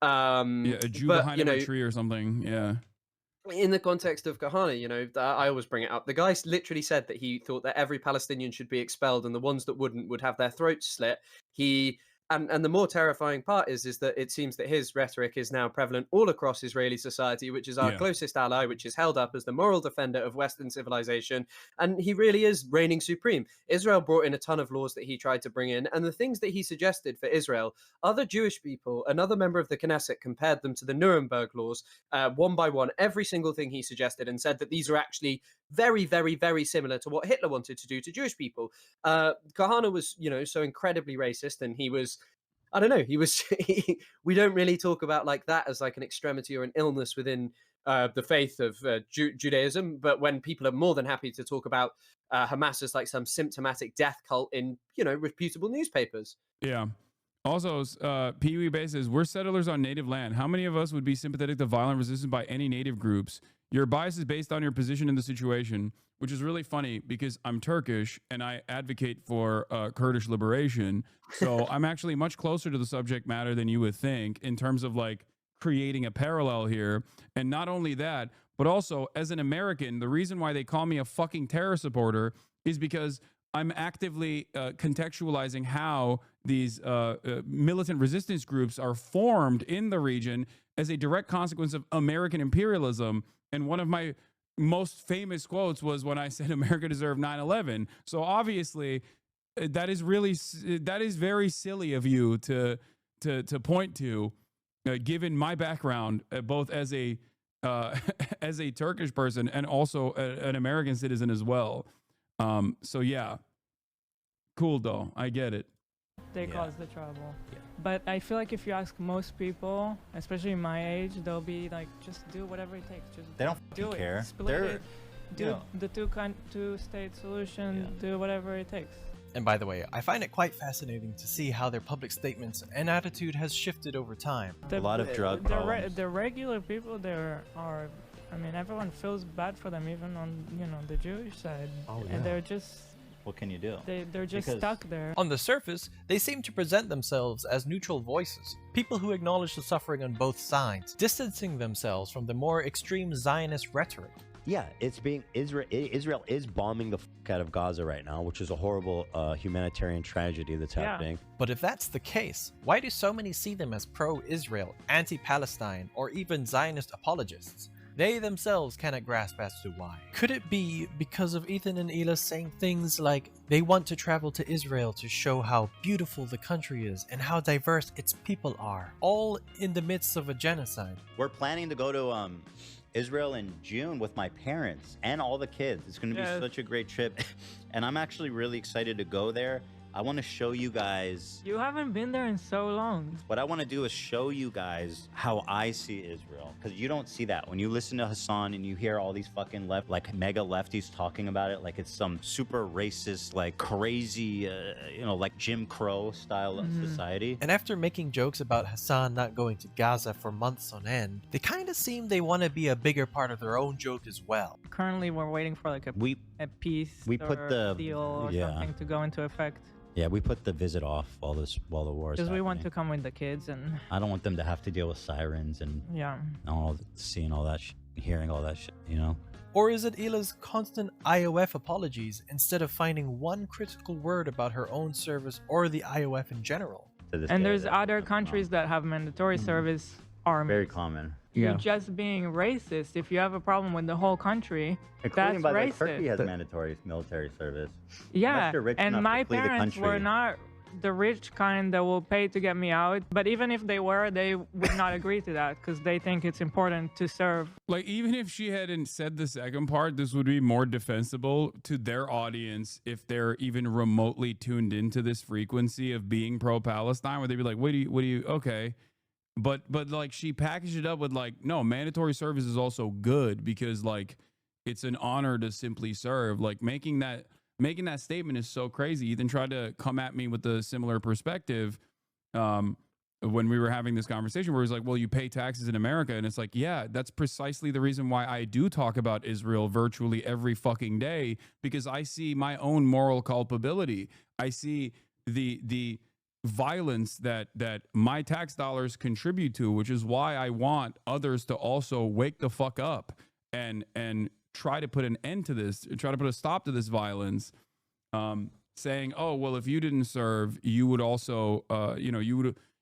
A Jew behind a tree or something. Yeah. In the context of Kahane, you know, I always bring it up. The guy literally said that he thought that every Palestinian should be expelled and the ones that wouldn't would have their throats slit. And the more terrifying part is that it seems that his rhetoric is now prevalent all across Israeli society, which is our closest ally, which is held up as the moral defender of Western civilization. And he really is reigning supreme. Israel brought in a ton of laws that he tried to bring in. And the things that he suggested for Israel, other Jewish people, another member of the Knesset compared them to the Nuremberg laws, one by one, every single thing he suggested, and said that these are actually very, very, very similar to what Hitler wanted to do to Jewish people. Kahane was, you know, so incredibly racist, and he was, I don't know, we don't really talk about like that as like an extremity or an illness within the faith of Judaism. But when people are more than happy to talk about Hamas as like some symptomatic death cult in, you know, reputable newspapers. Yeah. Also, Pee Wee Bay says, we're settlers on native land. How many of us would be sympathetic to violent resistance by any native groups? Your bias is based on your position in the situation, which is really funny because I'm Turkish and I advocate for Kurdish liberation. So I'm actually much closer to the subject matter than you would think in terms of like creating a parallel here. And not only that, but also as an American, the reason why they call me a fucking terror supporter is because I'm actively contextualizing how these militant resistance groups are formed in the region as a direct consequence of American imperialism. And one of my most famous quotes was when I said America deserved 9/11. So obviously, that is very silly of you to point to, given my background, both as a as a Turkish person and also an American citizen as well. So yeah, cool though. I get it. They cause the trouble. Yeah. But I feel like if you ask most people, especially my age, they'll be like, just do whatever it takes. Just they don't do care. It. Split it. Do the two-state solution. Yeah. Do whatever it takes. And by the way, I find it quite fascinating to see how their public statements and attitude has shifted over time. A lot of drug problems. The regular people there are, I mean, everyone feels bad for them, even on, you know, the Jewish side. Oh, yeah. And they're just... What can you do? They're just stuck there. On the surface, they seem to present themselves as neutral voices, people who acknowledge the suffering on both sides, distancing themselves from the more extreme Zionist rhetoric. Yeah, Israel is bombing the fuck out of Gaza right now, which is a horrible humanitarian tragedy that's happening. But if that's the case, why do so many see them as pro-Israel, anti-Palestine, or even Zionist apologists? They themselves cannot grasp as to why. Could it be because of Ethan and Hila saying things like they want to travel to Israel to show how beautiful the country is and how diverse its people are, all in the midst of a genocide? We're planning to go to Israel in June with my parents and all the kids. It's going to be such a great trip. And I'm actually really excited to go there I want to show you guys. You haven't been there in so long. What I want to do is show you guys how I see Israel, because you don't see that when you listen to Hasan and you hear all these fucking mega lefties talking about it like it's some super racist, like crazy, like Jim Crow style of society. And after making jokes about Hasan not going to Gaza for months on end, they kind of seem they want to be a bigger part of their own joke as well. Currently, we're waiting for like a peace deal or something to go into effect. Yeah, we put the visit off while the war is because we want to come with the kids, and I don't want them to have to deal with sirens and seeing all that, hearing all that shit, you know. Or is it Hila's constant IOF apologies instead of finding one critical word about her own service or the IOF in general? And there's other countries that have mandatory service armies. Very common. You're just being racist. If you have a problem with the whole country, including, that's by racist. Turkey has mandatory military service. Yeah, and my parents were not the rich kind that will pay to get me out. But even if they were, they would not agree to that because they think it's important to serve. Like, even if she hadn't said the second part, this would be more defensible to their audience if they're even remotely tuned into this frequency of being pro-Palestine, where they'd be like, what do you, okay. But like, she packaged it up with like, no, mandatory service is also good because like it's an honor to simply serve. Like making that statement is so crazy. Ethan tried to come at me with a similar perspective when we were having this conversation where he's like, well, you pay taxes in America. And it's like, yeah, that's precisely the reason why I do talk about Israel virtually every fucking day, because I see my own moral culpability. I see the violence that my tax dollars contribute to, which is why I want others to also wake the fuck up and try to put an end to this, try to put a stop to this violence, saying, oh, well, if you didn't serve, you would also,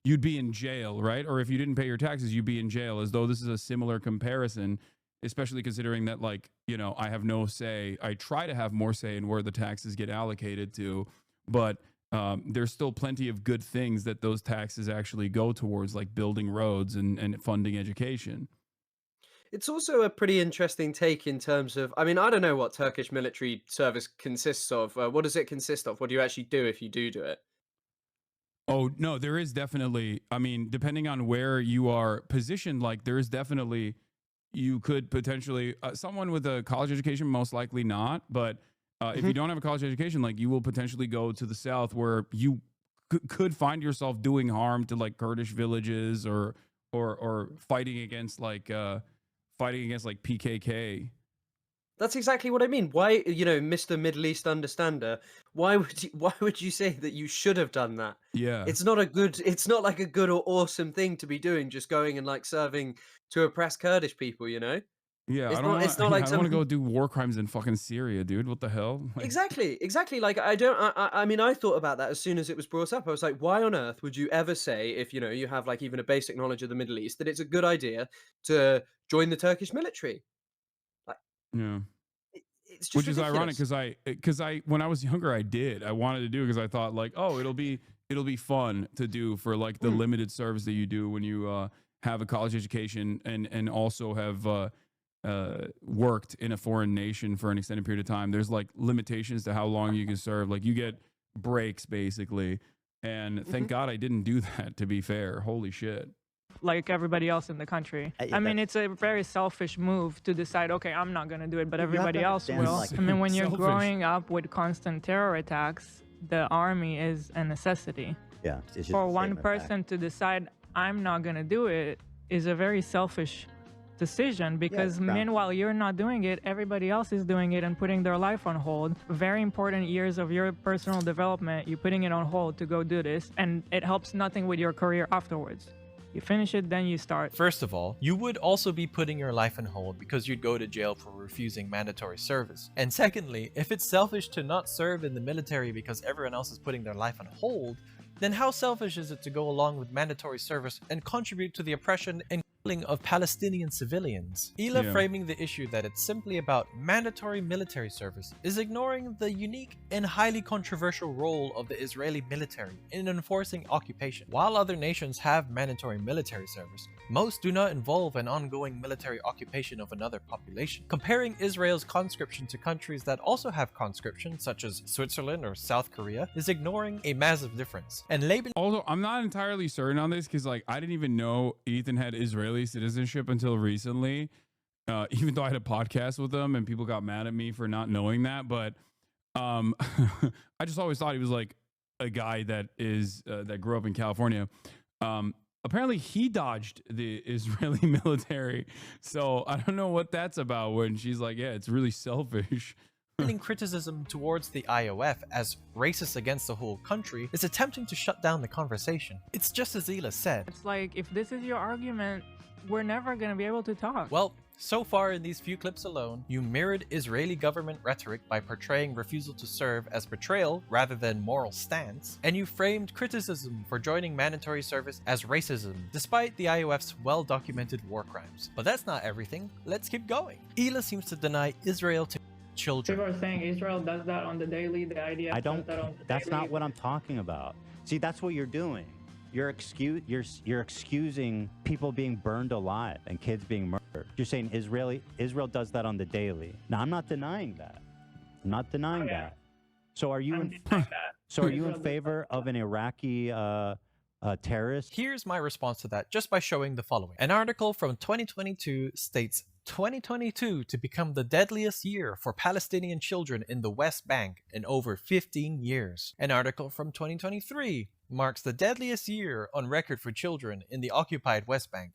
you'd be in jail, right? Or if you didn't pay your taxes, you'd be in jail, as though this is a similar comparison, especially considering that, like, I have no say. I try to have more say in where the taxes get allocated to, but there's still plenty of good things that those taxes actually go towards, like building roads and funding education. It's also a pretty interesting take in terms of, I mean, I don't know what Turkish military service consists of. What does it consist of? What do you actually do if you do it? Oh, no, there is definitely, I mean, depending on where you are positioned, like there is definitely, you could potentially, someone with a college education, most likely not, but if you don't have a college education, like you will potentially go to the South where you could find yourself doing harm to like Kurdish villages or fighting against like PKK. That's exactly what I mean. Why, Mr. Middle East understander, why would you say that you should have done that? Yeah. It's not like a good or awesome thing to be doing, just going and like serving to oppress Kurdish people, Yeah, I don't want to go do war crimes in fucking Syria, dude. What the hell? Like, exactly. Like, I mean, I thought about that as soon as it was brought up. I was like, why on earth would you ever say, if, you have like even a basic knowledge of the Middle East, that it's a good idea to join the Turkish military? Like, yeah. It's just which ridiculous. is ironic because I when I was younger, I wanted to do it because I thought like, oh, it'll be fun to do for like the limited service that you do when you have a college education and also have worked in a foreign nation for an extended period of time. There's like limitations to how long you can serve. Like you get breaks basically. And thank God I didn't do that, to be fair. Holy shit. Like everybody else in the country. I mean, it's a very selfish move to decide, okay, I'm not going to do it, but everybody else will. Like, I mean, when you're growing up with constant terror attacks, the army is a necessity. Yeah. It's just for one person to decide, I'm not going to do it, is a very selfish decision, because meanwhile you're not doing it, everybody else is doing it and putting their life on hold. Very important years of your personal development, you're putting it on hold to go do this, and it helps nothing with your career afterwards. You finish it, then you start. First of all, you would also be putting your life on hold because you'd go to jail for refusing mandatory service. And secondly, if it's selfish to not serve in the military because everyone else is putting their life on hold, then how selfish is it to go along with mandatory service and contribute to the oppression and killing of Palestinian civilians? Hila framing the issue that it's simply about mandatory military service is ignoring the unique and highly controversial role of the Israeli military in enforcing occupation. While other nations have mandatory military service, Most do not involve an ongoing military occupation of another population. Comparing Israel's conscription to countries that also have conscription, such as Switzerland or South Korea, is ignoring a massive difference. And labeling... Also, I'm not entirely certain on this because, like, I didn't even know Ethan had Israeli citizenship until recently, even though I had a podcast with him and people got mad at me for not knowing that. But I just always thought he was like a guy that is that grew up in California. Apparently he dodged the Israeli military. So I don't know what that's about when she's like, yeah, it's really selfish. criticism towards the IOF as racist against the whole country is attempting to shut down the conversation. It's just as Hila said. It's like, if this is your argument, we're never going to be able to talk. Well, so far in these few clips alone, you mirrored Israeli government rhetoric by portraying refusal to serve as betrayal rather than moral stance, and you framed criticism for joining mandatory service as racism, despite the IOF's well-documented war crimes. But that's not everything. Let's keep going. Hila seems to deny Israel to children. People are saying Israel does that on the daily, the idea does that on the that's daily. not what I'm talking about. See, that's what you're doing. You're excusing people being burned alive and kids being murdered. You're saying Israel does that on the daily. Now, I'm not denying that. I'm not denying that. So are you in favor of an Iraqi terrorist? Here's my response to that just by showing the following. An article from 2022 states 2022 to become the deadliest year for Palestinian children in the West Bank in over 15 years. An article from 2023 marks the deadliest year on record for children in the occupied West Bank.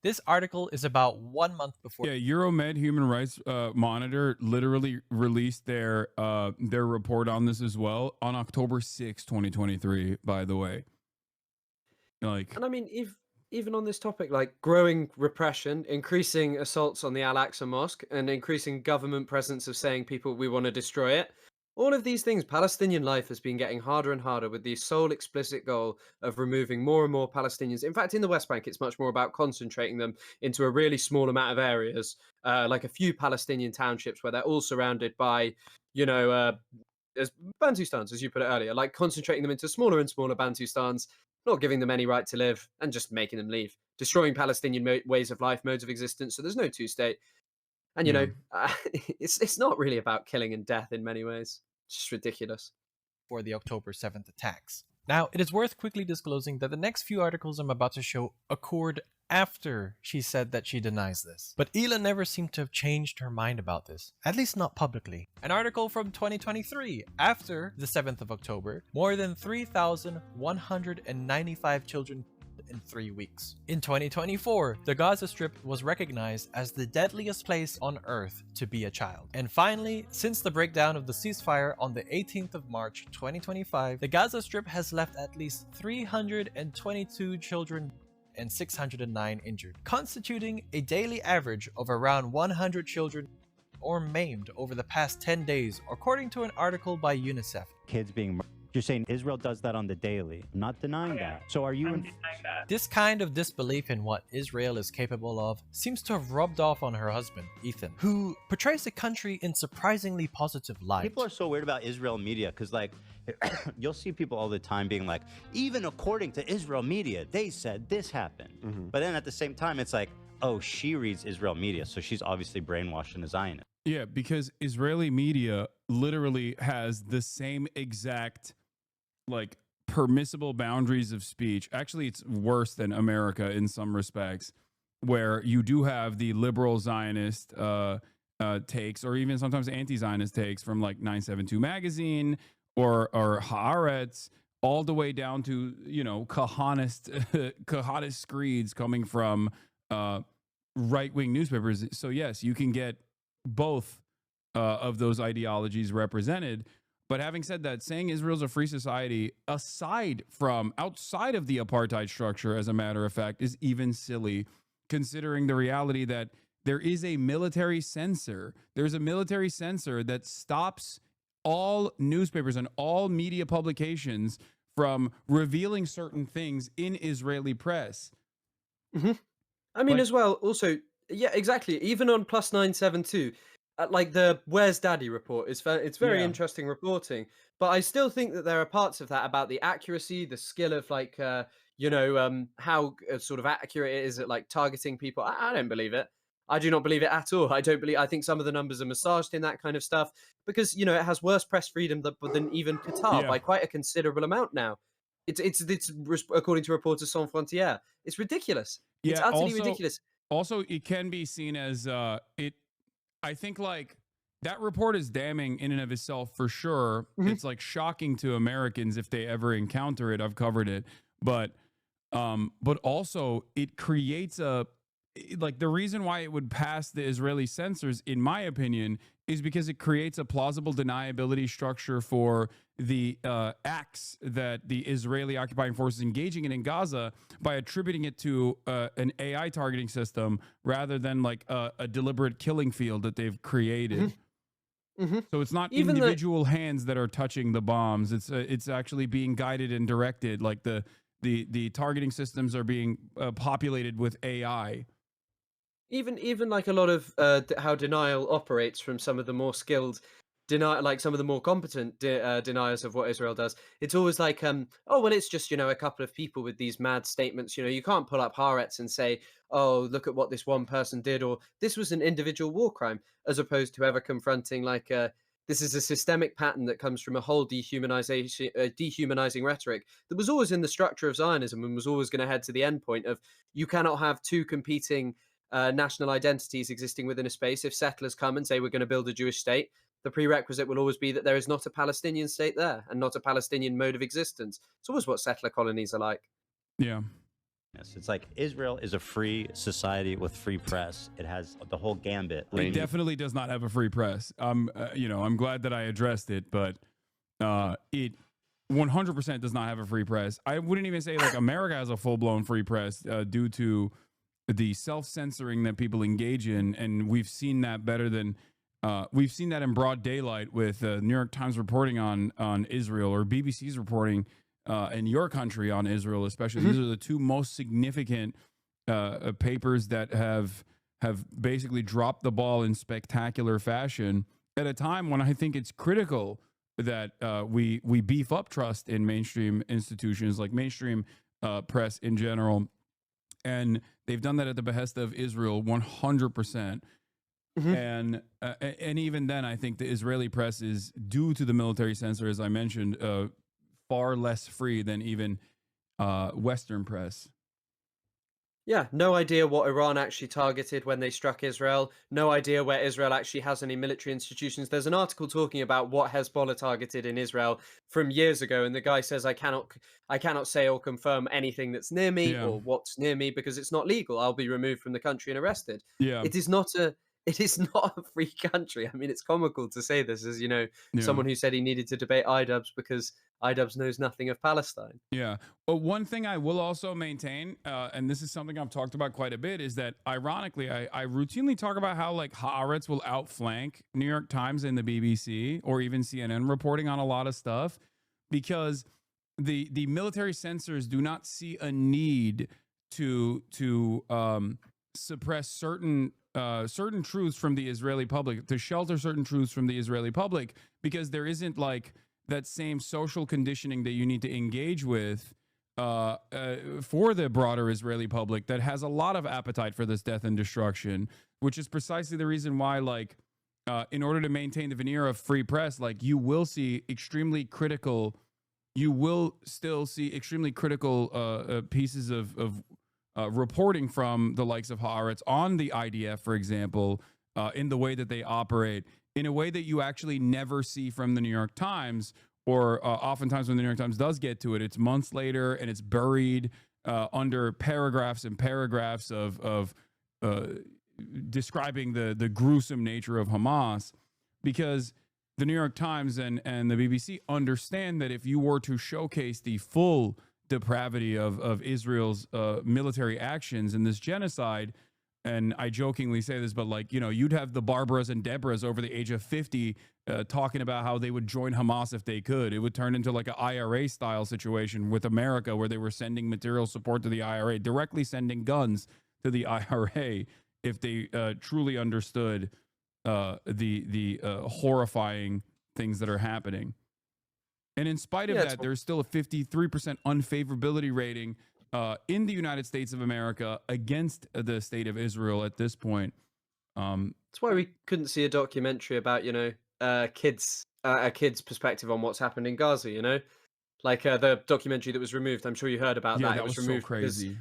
This article is about 1 month before. Yeah, Euromed Human Rights Monitor literally released their report on this as well on October 6, 2023, by the way. Like, and I mean, even on this topic, like growing repression, increasing assaults on the Al-Aqsa Mosque, and increasing government presence of saying people, we want to destroy it. All of these things, Palestinian life has been getting harder and harder with the sole explicit goal of removing more and more Palestinians. In fact, in the West Bank, it's much more about concentrating them into a really small amount of areas, like a few Palestinian townships where they're all surrounded by, as Bantustans, as you put it earlier, like concentrating them into smaller and smaller Bantustans, not giving them any right to live and just making them leave, destroying Palestinian ways of life, modes of existence. So there's no two-state. And, it's not really about killing and death in many ways. It's just ridiculous. For the October 7th attacks. Now, it is worth quickly disclosing that the next few articles I'm about to show occurred after she said that she denies this. But Hila never seemed to have changed her mind about this, at least not publicly. An article from 2023, after the 7th of October, more than 3,195 children in 3 weeks. In 2024, the Gaza Strip was recognized as the deadliest place on earth to be a child. And finally, since the breakdown of the ceasefire on the 18th of March 2025, the Gaza Strip has left at least 322 children and 609 injured, constituting a daily average of around 100 children or maimed over the past 10 days, according to an article by UNICEF. Kids being murdered. You're saying Israel does that on the daily. I'm not denying that. So are you This kind of disbelief in what Israel is capable of seems to have rubbed off on her husband, Ethan, who portrays the country in surprisingly positive light. People are so weird about Israel media because, like, you'll see people all the time being like, even according to Israel media, they said this happened. But then at the same time, it's like, oh, she reads Israel media, so she's obviously brainwashed and a Zionist. yeah, because Israeli media literally has the same exact, like, permissible boundaries of speech. Actually, it's worse than America in some respects, where you do have the liberal Zionist takes, or even sometimes anti-Zionist takes from like 972 magazine or Haaretz, all the way down to, Kahanist screeds coming from right-wing newspapers. So yes, you can get both of those ideologies represented. But having said that, saying Israel's a free society, outside of the apartheid structure, as a matter of fact, is even silly, considering the reality that there is a military censor. There's a military censor that stops all newspapers and all media publications from revealing certain things in Israeli press. I mean, as well, also, yeah, exactly. Even on plus 972, like the Where's Daddy report, it's very interesting reporting. But I still think that there are parts of that about the accuracy, the skill of, like, how sort of accurate it is at like targeting people. I don't believe it. I do not believe it at all. I think some of the numbers are massaged in that kind of stuff because it has worse press freedom than even Qatar Yeah. by quite a considerable amount now. It's according to Reporters Sans Frontières. It's ridiculous. It's Yeah. utterly ridiculous. Also, it can be seen as I think like that report is damning in and of itself for sure. It's like shocking to Americans if they ever encounter it. I've covered it, but also it creates like the reason why it would pass the Israeli censors, in my opinion, is because it creates a plausible deniability structure for the acts that the Israeli occupying forces engaging in Gaza by attributing it to an AI targeting system rather than like a deliberate killing field that they've created. So it's not Even individual hands that are touching the bombs. It's actually being guided and directed. Like the targeting systems are being populated with AI. Even like a lot of how denial operates from some of the more skilled like some of the more competent deniers of what Israel does. It's always like, oh well, it's just a couple of people with these mad statements. You can't pull up Haaretz and say, oh, look at what this one person did, or this was an individual war crime, as opposed to ever confronting like this is a systemic pattern that comes from a whole dehumanizing rhetoric that was always in the structure of Zionism and was always going to head to the end point of you cannot have two competing national identities existing within a space. If settlers come and say we're going to build a Jewish state, the prerequisite will always be that there is not a Palestinian state there and not a Palestinian mode of existence. It's always what settler colonies are like. Yeah. Yes, it's like Israel is a free society with free press. It has the whole gambit. It definitely does not have a free press. I'm glad that I addressed it, but it 100% does not have a free press. I wouldn't even say like America has a full-blown free press due to the self-censoring that people engage in, and we've seen that we've seen that in broad daylight with New York Times reporting on Israel, or BBC's reporting in your country on Israel, especially. These are the two most significant papers that have basically dropped the ball in spectacular fashion at a time when I think it's critical that we beef up trust in mainstream institutions, like mainstream press in general. And they've done that at the behest of Israel 100%. And even then, I think the Israeli press is, due to the military censor, as I mentioned, far less free than even Western press. Yeah, no idea what Iran actually targeted when they struck Israel. No idea where Israel actually has any military institutions. There's an article talking about what Hezbollah targeted in Israel from years ago, and the guy says, I cannot say or confirm anything that's near me or what's near me because it's not legal. I'll be removed from the country and arrested. Yeah. It is not a free country. I mean, it's comical to say this as, someone who said he needed to debate IDubbbs because IDubbbs knows nothing of Palestine. Yeah. But one thing I will also maintain, and this is something I've talked about quite a bit, is that ironically, I routinely talk about how like Haaretz will outflank New York Times and the BBC or even CNN reporting on a lot of stuff because the military censors do not see a need to suppress certain truths from the Israeli public, to shelter certain truths from the Israeli public, because there isn't like that same social conditioning that you need to engage with for the broader Israeli public that has a lot of appetite for this death and destruction, which is precisely the reason why, like, in order to maintain the veneer of free press, like, you will still see extremely critical pieces of reporting from the likes of Haaretz on the IDF, for example, in the way that they operate, in a way that you actually never see from the New York Times, or oftentimes when the New York Times does get to it, it's months later and it's buried under paragraphs and paragraphs of describing the gruesome nature of Hamas, because the New York Times and the BBC understand that if you were to showcase the full depravity of Israel's military actions in this genocide, and I jokingly say this, but like, you'd have the Barbaras and Deborahs over the age of 50 talking about how they would join Hamas if they could. It would turn into like an IRA style situation with America, where they were sending material support to the IRA, directly sending guns to the IRA, if they truly understood the horrifying things that are happening. And in spite of that, there's still a 53% unfavorability rating in the United States of America against the state of Israel at this point. That's why we couldn't see a documentary about, you know, a kid's perspective on what's happened in Gaza, you know? Like the documentary that was removed. I'm sure you heard about Yeah, that. that It was was so removed because crazy.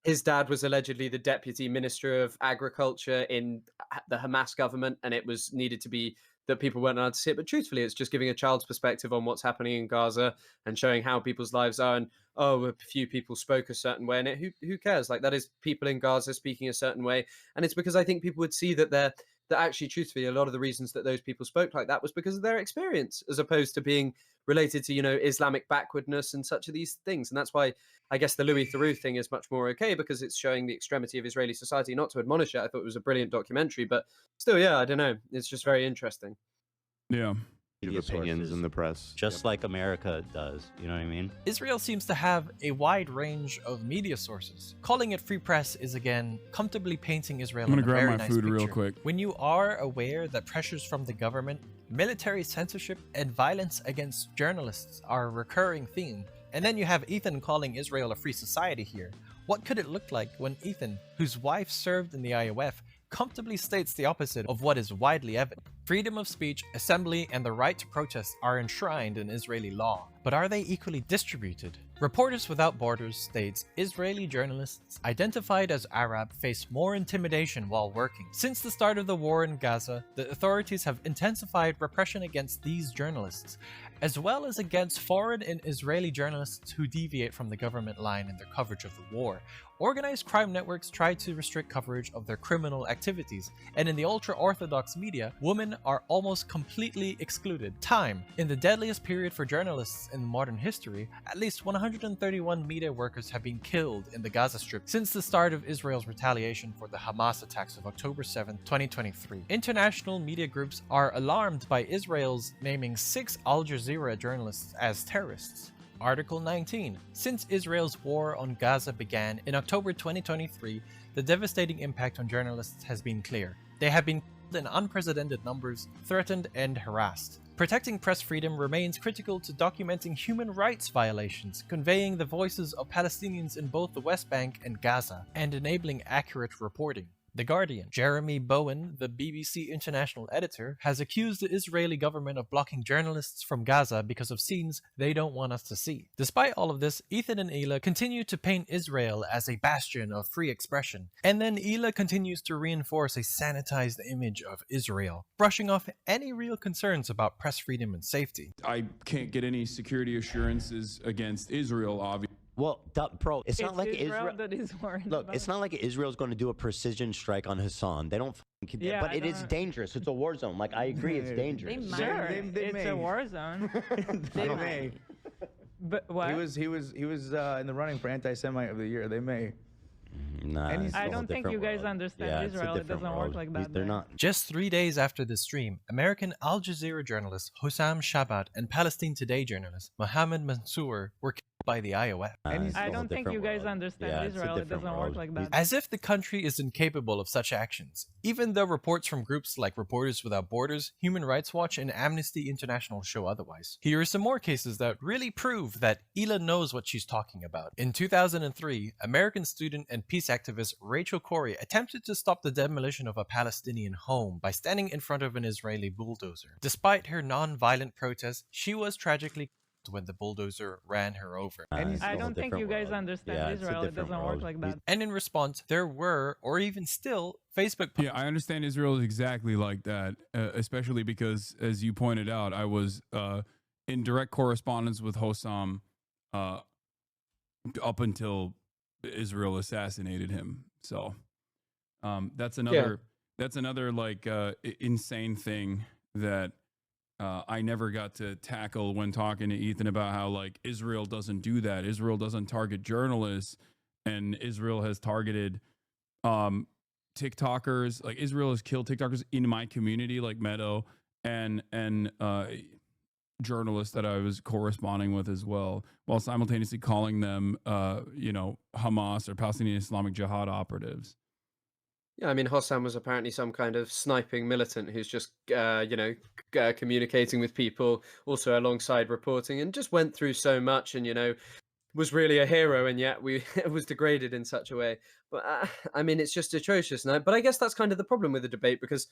his dad was allegedly the deputy minister of agriculture in the Hamas government, and it was needed to be that people weren't allowed to see it. But truthfully, it's just giving a child's perspective on what's happening in Gaza and showing how people's lives are. And oh, a few people spoke a certain way, and who cares? Like that is people in Gaza speaking a certain way, and it's because I think people would see that that actually, truthfully, a lot of the reasons that those people spoke like that was because of their experience, as opposed to being related to, you know, Islamic backwardness and such of these things. And that's why I guess the Louis Theroux thing is much more okay, because it's showing the extremity of Israeli society. Not to admonish it, I thought it was a brilliant documentary, but still, yeah, I don't know. It's just very interesting. Yeah. Opinions in the press. Just like America does. You know what I mean? Israel seems to have a wide range of media sources. Calling it free press is again comfortably painting Israel I'm gonna in a grab very my nice food picture. real quick. When you are aware that pressures from the government, military censorship, and violence against journalists are a recurring theme, and then you have Ethan calling Israel a free society here, what could it look like when Ethan, whose wife served in the IOF, comfortably states the opposite of what is widely evident? Freedom of speech, assembly, and the right to protest are enshrined in Israeli law, but are they equally distributed? Reporters Without Borders states Israeli journalists identified as Arab face more intimidation while working. Since the start of the war in Gaza, the authorities have intensified repression against these journalists, as well as against foreign and Israeli journalists who deviate from the government line in their coverage of the war. Organized crime networks try to restrict coverage of their criminal activities, and in the ultra-orthodox media, women are almost completely excluded. Time. In the deadliest period for journalists in modern history, at least 131 media workers have been killed in the Gaza Strip since the start of Israel's retaliation for the Hamas attacks of October 7, 2023. International media groups are alarmed by Israel's naming 6 Al Jazeera journalists as terrorists. Article 19. Since Israel's war on Gaza began in October 2023, the devastating impact on journalists has been clear. They have been killed in unprecedented numbers, threatened, and harassed. Protecting press freedom remains critical to documenting human rights violations, conveying the voices of Palestinians in both the West Bank and Gaza, and enabling accurate reporting. The Guardian. Jeremy Bowen, the BBC international editor, has accused the Israeli government of blocking journalists from Gaza because of scenes they don't want us to see. Despite all of this, Ethan and Hila continue to paint Israel as a bastion of free expression, and then Hila continues to reinforce a sanitized image of Israel, brushing off any real concerns about press freedom and safety. I can't get any security assurances against Israel, obviously. Well, bro, it's not like Israel that is worried Look, about it's not like Israel's going to do a precision strike on Hassan. They don't. Yeah, but I it don't is know. dangerous. It's a war zone. Like I agree, it's dangerous. They might. Sure, They it's may. a war zone. They may. But what? He was in the running for anti-Semite of the year. They may. Nah, And he's- it's a I whole don't think different you guys world. understand Yeah, it's a Israel. It different doesn't world. work like that. They're there. not. Just 3 days after the stream, American Al Jazeera journalist Hussam Shabat and Palestine Today journalist Mohammed Mansour were killed by the IOF. And he's- I It's a don't think different you guys world. understand Yeah, it's a Israel. It different doesn't world. work like that. As if the country is incapable of such actions, even though reports from groups like Reporters Without Borders, Human Rights Watch, and Amnesty International show otherwise. Here are some more cases that really prove that Hila knows what she's talking about. In 2003, American student and peace activist Rachel Corrie attempted to stop the demolition of a Palestinian home by standing in front of an Israeli bulldozer. Despite her non-violent protest, she was tragically killed when the bulldozer ran her over. It's a I whole don't think you different guys world. understand Yeah, it's a Israel. It different doesn't work world. like that. And in response, there were, or even still, Facebook posts. Yeah, I understand Israel is exactly like that, especially because, as you pointed out, I was in direct correspondence with Hossam up until Israel assassinated him. So that's another like insane thing that I never got to tackle when talking to Ethan about how like Israel doesn't do that. Israel doesn't target journalists, and Israel has targeted TikTokers. Like Israel has killed TikTokers in my community, like Meadow, and journalists that I was corresponding with as well, while simultaneously calling them Hamas or Palestinian Islamic Jihad operatives. Yeah, I mean, Hossam was apparently some kind of sniping militant who's just, communicating with people, also alongside reporting, and just went through so much. And, was really a hero, and yet we was degraded in such a way. But I mean, it's just atrocious. But I guess that's kind of the problem with the debate, because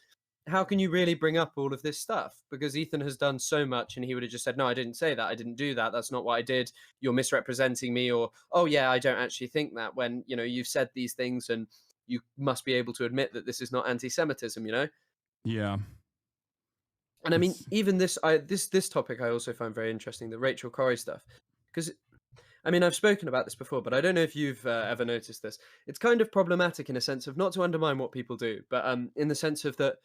how can you really bring up all of this stuff? Because Ethan has done so much, and he would have just said, "No, I didn't say that. I didn't do that. That's not what I did. You're misrepresenting me." Or, "Oh yeah, I don't actually think that." When you've said these things, and you must be able to admit that this is not anti-Semitism. Yeah. And I mean, It's- even this topic I also find very interesting, the Rachel Corrie stuff, because I mean, I've spoken about this before, but I don't know if you've ever noticed this. It's kind of problematic in a sense of, not to undermine what people do, but in the sense of that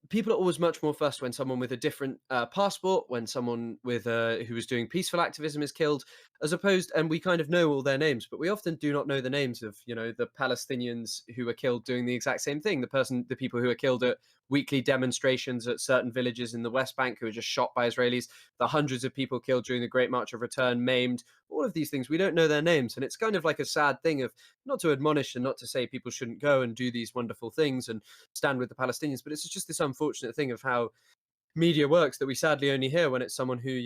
people are always much more fussed when someone with a different passport, when someone with who is doing peaceful activism is killed, as opposed, and we kind of know all their names, but we often do not know the names of the Palestinians who were killed doing the exact same thing. The people who are killed at weekly demonstrations at certain villages in the West Bank who are just shot by Israelis, the hundreds of people killed during the Great March of Return, maimed, all of these things, we don't know their names. And it's kind of like a sad thing of, not to admonish and not to say people shouldn't go and do these wonderful things and stand with the Palestinians, but it's just this unfortunate thing of how media works, that we sadly only hear when it's someone who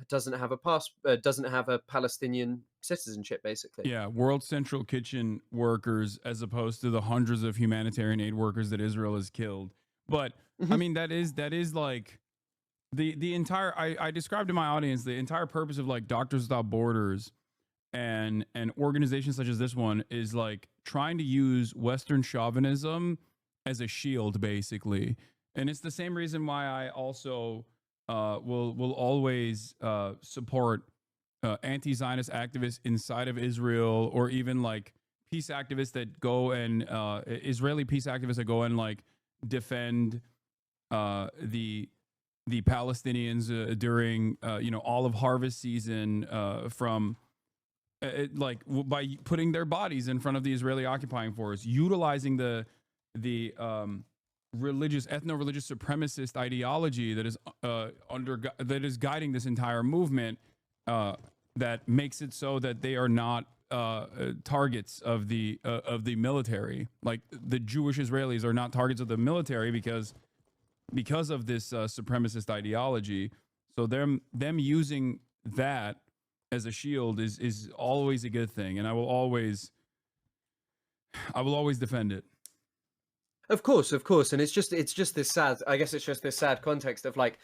doesn't have a Palestinian citizenship, basically. Yeah, World Central Kitchen workers as opposed to the hundreds of humanitarian aid workers that Israel has killed. But I mean, that is like the entire, I described to my audience the entire purpose of like Doctors Without Borders and organizations such as this one is like trying to use Western chauvinism as a shield, basically. And it's the same reason why I also will always support anti-Zionist activists inside of Israel, or even like peace activists that go and Israeli peace activists that go and like defend the Palestinians during olive harvest season from by putting their bodies in front of the Israeli occupying force, utilizing the religious, ethno-religious supremacist ideology that is guiding this entire movement, that makes it so that they are not targets of the military. Like the Jewish Israelis are not targets of the military because of this supremacist ideology. So them using that as a shield is always a good thing, and I will always defend it. Of course, and it's just this sad. I guess it's just this sad context of like,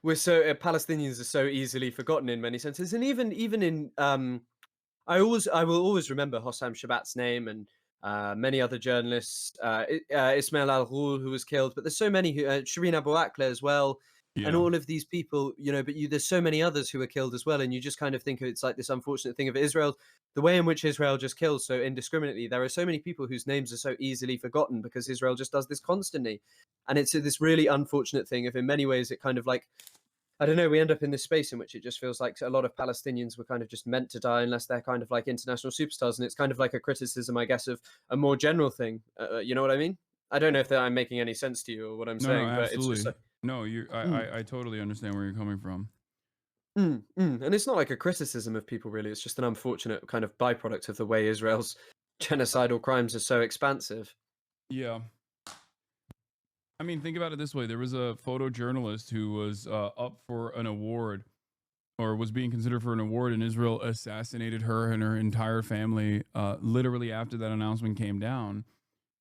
we're so Palestinians are so easily forgotten in many senses, and even in I will always remember Hossam Shabbat's name, and many other journalists, Ismail Al-Ghul, who was killed, but there's so many Shireen Abu Akleh as well. Yeah. And all of these people, but there's so many others who were killed as well, and you just kind of think it's like this unfortunate thing of Israel, the way in which Israel just kills so indiscriminately. There are so many people whose names are so easily forgotten because Israel just does this constantly, and it's this really unfortunate thing of, in many ways, it kind of like, I don't know, we end up in this space in which it just feels like a lot of Palestinians were kind of just meant to die unless they're kind of like international superstars, and it's kind of like a criticism, I guess, of a more general thing. You know what I mean? I don't know if I'm making any sense to you or what I'm saying, but it's just like, no, I totally understand where you're coming from. And it's not like a criticism of people, really. It's just an unfortunate kind of byproduct of the way Israel's genocidal crimes are so expansive. Yeah. I mean, think about it this way. There was a photojournalist who was up for an award, or was being considered for an award, and Israel assassinated her and her entire family literally after that announcement came down.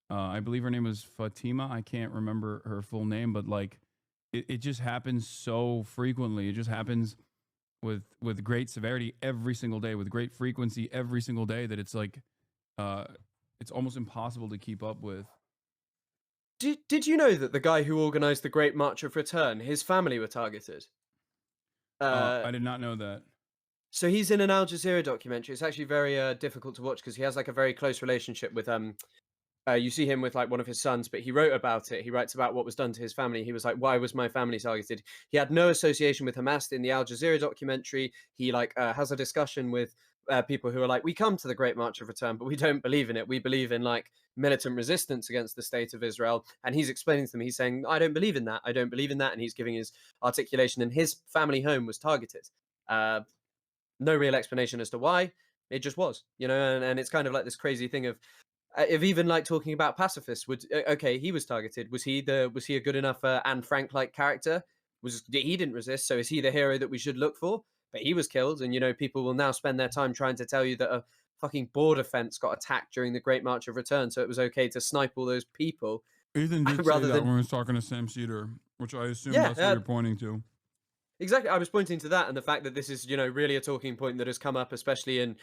I believe her name was Fatima. I can't remember her full name, but like it just happens so frequently. It just happens with great severity every single day, with great frequency every single day, that it's like it's almost impossible to keep up with. Did you know that the guy who organized the Great March of Return, his family were targeted? I did not know that. So he's in an Al Jazeera documentary. It's actually very difficult to watch because he has like a very close relationship with you see him with like one of his sons, but he wrote about it. He writes about what was done to his family. He was like, why was my family targeted? He had no association with Hamas in the Al Jazeera documentary. He has a discussion with people who are like, we come to the Great March of Return, but we don't believe in it. We believe in like militant resistance against the state of Israel. And he's explaining to them, he's saying, I don't believe in that. I don't believe in that. And he's giving his articulation, and his family home was targeted. No real explanation as to why. It just was, and it's kind of like this crazy thing of, if even like talking about pacifists, okay, he was targeted. Was he a good enough Anne Frank like character? He didn't resist, so is he the hero that we should look for? but he was killed. And, you know, people will now spend their time trying to tell you that a fucking border fence got attacked during the Great March of Return, so it was okay to snipe all those people. Ethan did say rather that than when he was talking to Sam Cedar, which I assume Yeah, that's what you're pointing to. Exactly. I was pointing to that and the fact that this is, you know, really a talking point that has come up, especially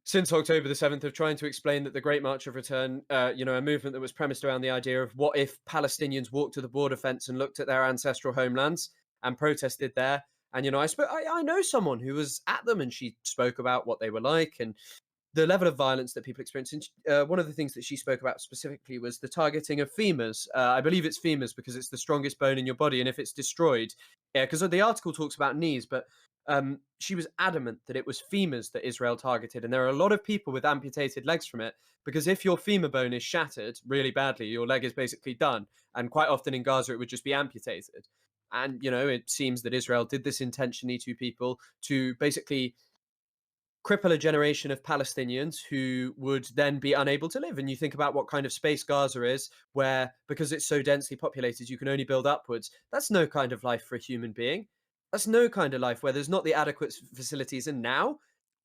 since October the 7th, of trying to explain that the Great March of Return, you know, a movement that was premised around the idea of what if Palestinians walked to the border fence and looked at their ancestral homelands and protested there. And, you know, I know someone who was at them, and she spoke about what they were like and the level of violence that people experience. And one of the things that she spoke about specifically was the targeting of femurs. I believe it's femurs because it's the strongest bone in your body, and if it's destroyed, yeah, because the article talks about knees, but she was adamant that it was femurs that Israel targeted, and there are a lot of people with amputated legs from it, because if your femur bone is shattered really badly, your leg is basically done, and quite often in Gaza it would just be amputated. And, you know, it seems that Israel did this intentionally to people to basically cripple a generation of Palestinians who would then be unable to live. And you think about what kind of space Gaza is, where because it's so densely populated, you can only build upwards. That's no kind of life for a human being. That's no kind of life where there's not the adequate facilities. And now,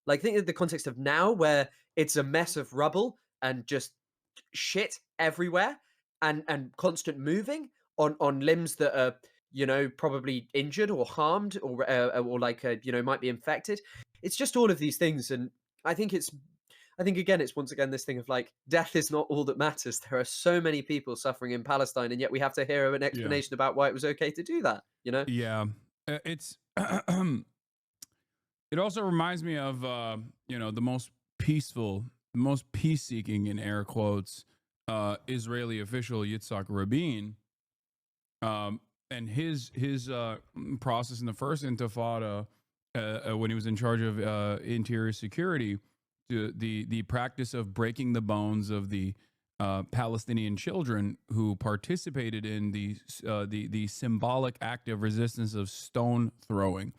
like, think of the context of now, where it's a mess of rubble and just shit everywhere, and constant moving on limbs that are, you know, probably injured or harmed or like you know, might be infected. It's just all of these things, and I think again it's once again this thing of like, death is not all that matters. There are so many people suffering in Palestine, and yet we have to hear an explanation about why it was okay to do that, you know? Yeah, it's it also reminds me of you know, the most peaceful, most peace-seeking, in air quotes, Israeli official Yitzhak Rabin, and his process in the first Intifada, when he was in charge of interior security, the practice of breaking the bones of the Palestinian children who participated in the symbolic act of resistance of stone throwing.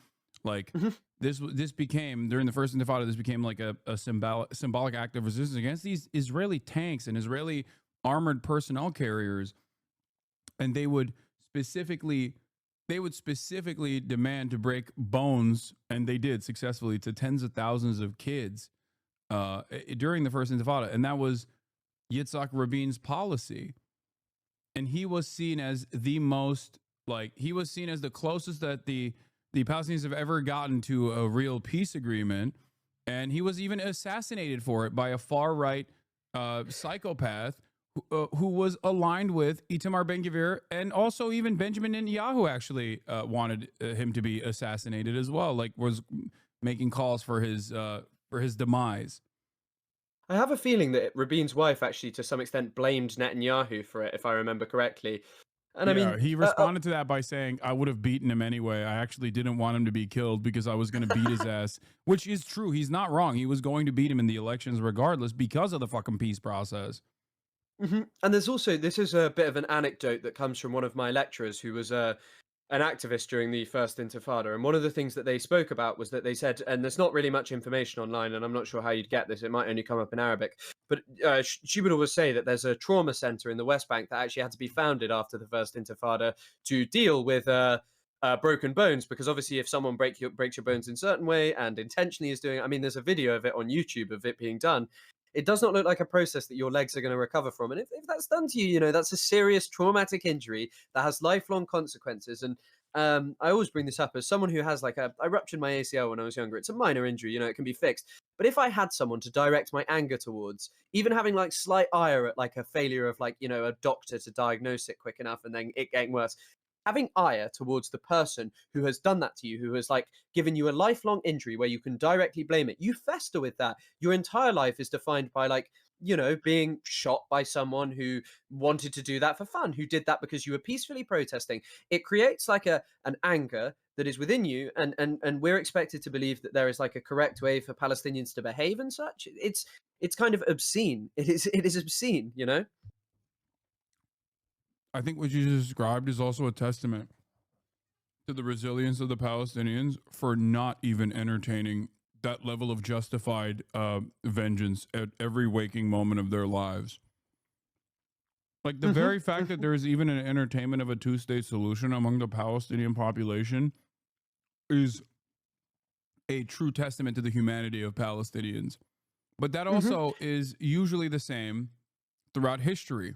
Like, this became, during the first Intifada, this became like a symbolic act of resistance against these Israeli tanks and Israeli armored personnel carriers, and they would specifically demand to break bones, and they did successfully, to tens of thousands of kids during the first Intifada. And that was Yitzhak Rabin's policy. And he was seen as the most, like, he was seen as the closest that the Palestinians have ever gotten to a real peace agreement. And he was even assassinated for it by a far-right psychopath who was aligned with Itamar Ben-Gvir, and also even Benjamin Netanyahu actually wanted him to be assassinated as well, like was making calls for his demise. I have a feeling that Rabin's wife actually, to some extent, blamed Netanyahu for it, if I remember correctly. And yeah, I mean, he responded to that by saying, I would have beaten him anyway. I actually didn't want him to be killed because I was going to beat his ass, which is true. He's not wrong. He was going to beat him in the elections regardless because of the fucking peace process. And there's also, this is a bit of an anecdote that comes from one of my lecturers who was an activist during the first Intifada. And one of the things that they spoke about was that they said, and there's not really much information online, and I'm not sure how you'd get this, it might only come up in Arabic, but she would always say that there's a trauma center in the West Bank that actually had to be founded after the first Intifada to deal with broken bones, because obviously if someone breaks your bones in a certain way and intentionally is doing, I mean, there's a video of it on YouTube of it being done. It does not look like a process that your legs are going to recover from. And if that's done to you, you know, that's a serious traumatic injury that has lifelong consequences. And I always bring this up as someone who has I ruptured my ACL when I was younger. It's a minor injury, you know, it can be fixed. But if I had someone to direct my anger towards, even having like slight ire at like a failure of like, you know, a doctor to diagnose it quick enough and then it getting worse, having ire towards the person who has done that to you, who has like given you a lifelong injury where you can directly blame it, you fester with that. Your entire life is defined by like, you know, being shot by someone who wanted to do that for fun, who did that because you were peacefully protesting. It creates like an anger that is within you, and we're expected to believe that there is like a correct way for Palestinians to behave and such. It's kind of obscene. It is obscene, you know? I think what you just described is also a testament to the resilience of the Palestinians for not even entertaining that level of justified vengeance at every waking moment of their lives. Like the very fact that there is even an entertainment of a two-state solution among the Palestinian population is a true testament to the humanity of Palestinians. But that also is usually the same throughout history.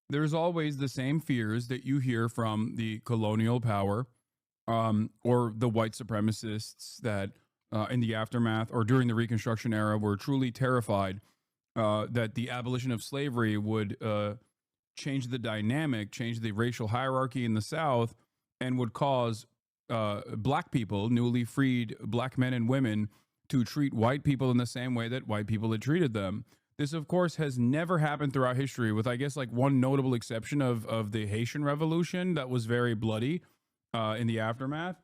There's always the same fears that you hear from the colonial power or the white supremacists that in the aftermath or during the Reconstruction era were truly terrified that the abolition of slavery would change the dynamic, change the racial hierarchy in the South, and would cause black people, newly freed black men and women, to treat white people in the same way that white people had treated them. This, of course, has never happened throughout history, with, I guess, like one notable exception of the Haitian Revolution that was very bloody in the aftermath.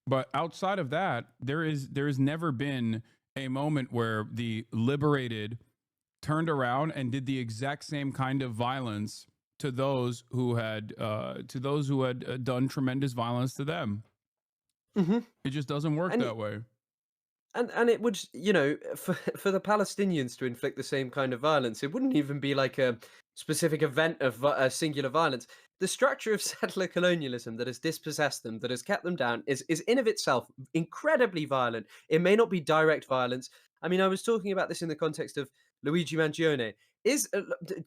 But outside of that, there has never been a moment where the liberated turned around and did the exact same kind of violence to those who had done tremendous violence to them. It just doesn't work that way. And it would, you know, for the Palestinians to inflict the same kind of violence, it wouldn't even be like a specific event of a singular violence. The structure of settler colonialism that has dispossessed them, that has kept them down, is in of itself incredibly violent. It may not be direct violence. I mean, I was talking about this in the context of Luigi Mangione. Is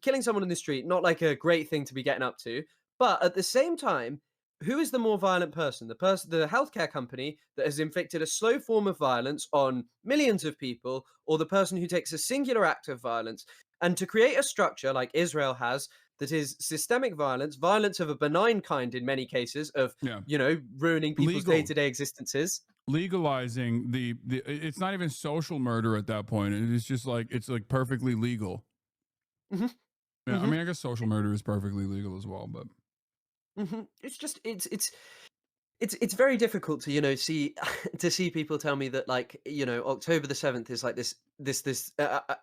killing someone in the street not like a great thing to be getting up to? But at the same time, who is the more violent person? The healthcare company that has inflicted a slow form of violence on millions of people, or the person who takes a singular act of violence? And to create a structure like Israel has, that is systemic violence, violence of a benign kind in many cases, of you know, ruining people's day-to-day existences. Legalizing the it's not even social murder at that point. It's just like it's like perfectly legal. Yeah, I mean, I guess social murder is perfectly legal as well, but it's just it's very difficult to, you know, see to see people tell me that, like, you know, October the 7th is like this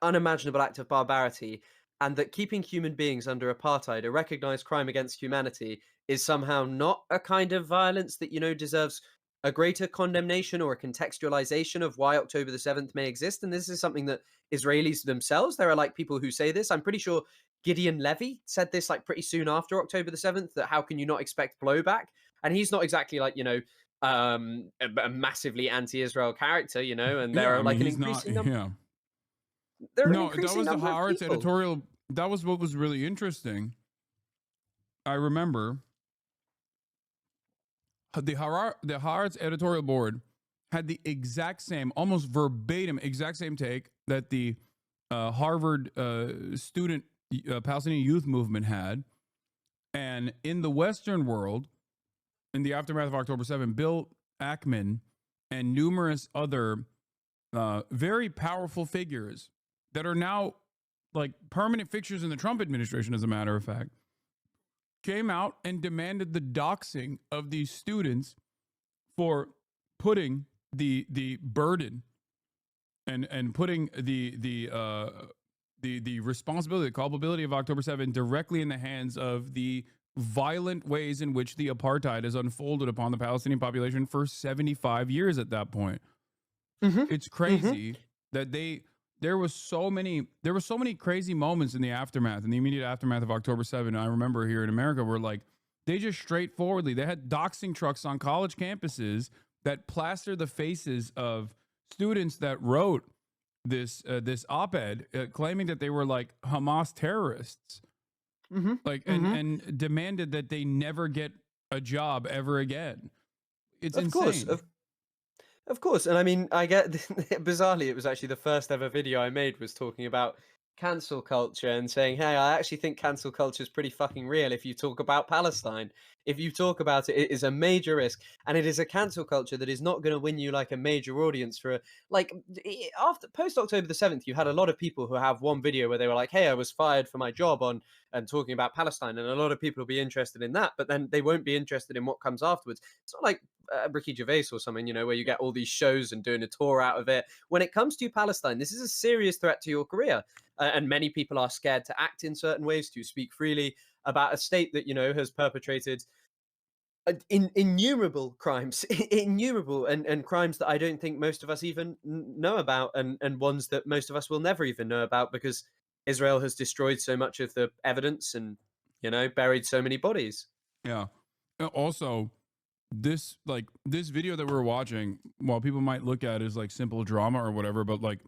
unimaginable act of barbarity, and that keeping human beings under apartheid, a recognized crime against humanity, is somehow not a kind of violence that, you know, deserves a greater condemnation or a contextualization of why October the 7th may exist. And this is something that Israelis themselves, there are like people who say this. I'm pretty sure Gideon Levy said this like pretty soon after October the 7th, that how can you not expect blowback? And he's not exactly like, you know, a massively anti-Israel character, you know, and there are like an increasing number. There are an increasing number of Haaretz people. editorial. That was what was really interesting. I remember the Haaretz editorial board had the exact same, almost verbatim, exact same take that the Harvard student Palestinian youth movement had. And in the Western world, in the aftermath of October 7, Bill Ackman and numerous other very powerful figures that are now like permanent fixtures in the Trump administration, as a matter of fact, came out and demanded the doxing of these students for putting the burden and putting the responsibility, the culpability of October 7 directly in the hands of the violent ways in which the apartheid has unfolded upon the Palestinian population for 75 years at that point. It's crazy that there were so many crazy moments in the aftermath, in the immediate aftermath of October 7. I remember here in America where like they just straightforwardly, they had doxing trucks on college campuses that plaster the faces of students that wrote this op-ed claiming that they were like Hamas terrorists, like and demanded that they never get a job ever again. It's insane. Of course, and I mean, I get bizarrely, it was actually the first ever video I made was talking about cancel culture and saying, hey, I actually think cancel culture is pretty fucking real if you talk about Palestine. If you talk about it, it is a major risk, and it is a cancel culture that is not going to win you like a major audience for like after post October the 7th. You had a lot of people who have one video where they were like, hey, I was fired for my job on and talking about Palestine, and a lot of people will be interested in that, but then they won't be interested in what comes afterwards. It's not like Ricky Gervais or something, you know, where you get all these shows and doing a tour out of it. When it comes to Palestine, this is a serious threat to your career, and many people are scared to act in certain ways, to speak freely about a state that, you know, has perpetrated innumerable crimes, innumerable and crimes that I don't think most of us even know about, and ones that most of us will never even know about, because Israel has destroyed so much of the evidence and, you know, buried so many bodies. Yeah. Also, this video that we're watching, while people might look at it as like simple drama or whatever, but like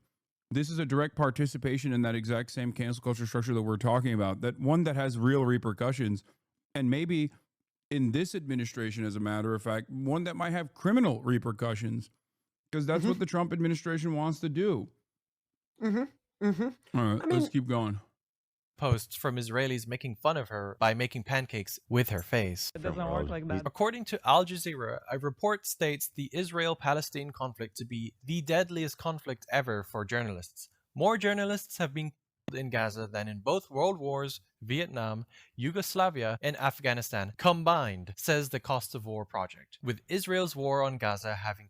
this is a direct participation in that exact same cancel culture structure that we're talking about, that one that has real repercussions, and maybe in this administration, as a matter of fact, one that might have criminal repercussions, because that's what the Trump administration wants to do. All right, let's keep going. Posts from Israelis making fun of her by making pancakes with her face. It doesn't work like that. According to Al Jazeera, a report states the Israel-Palestine conflict to be the deadliest conflict ever for journalists. More journalists have been killed in Gaza than in both World Wars, Vietnam, Yugoslavia, and Afghanistan combined, says the Cost of War Project, with Israel's war on Gaza having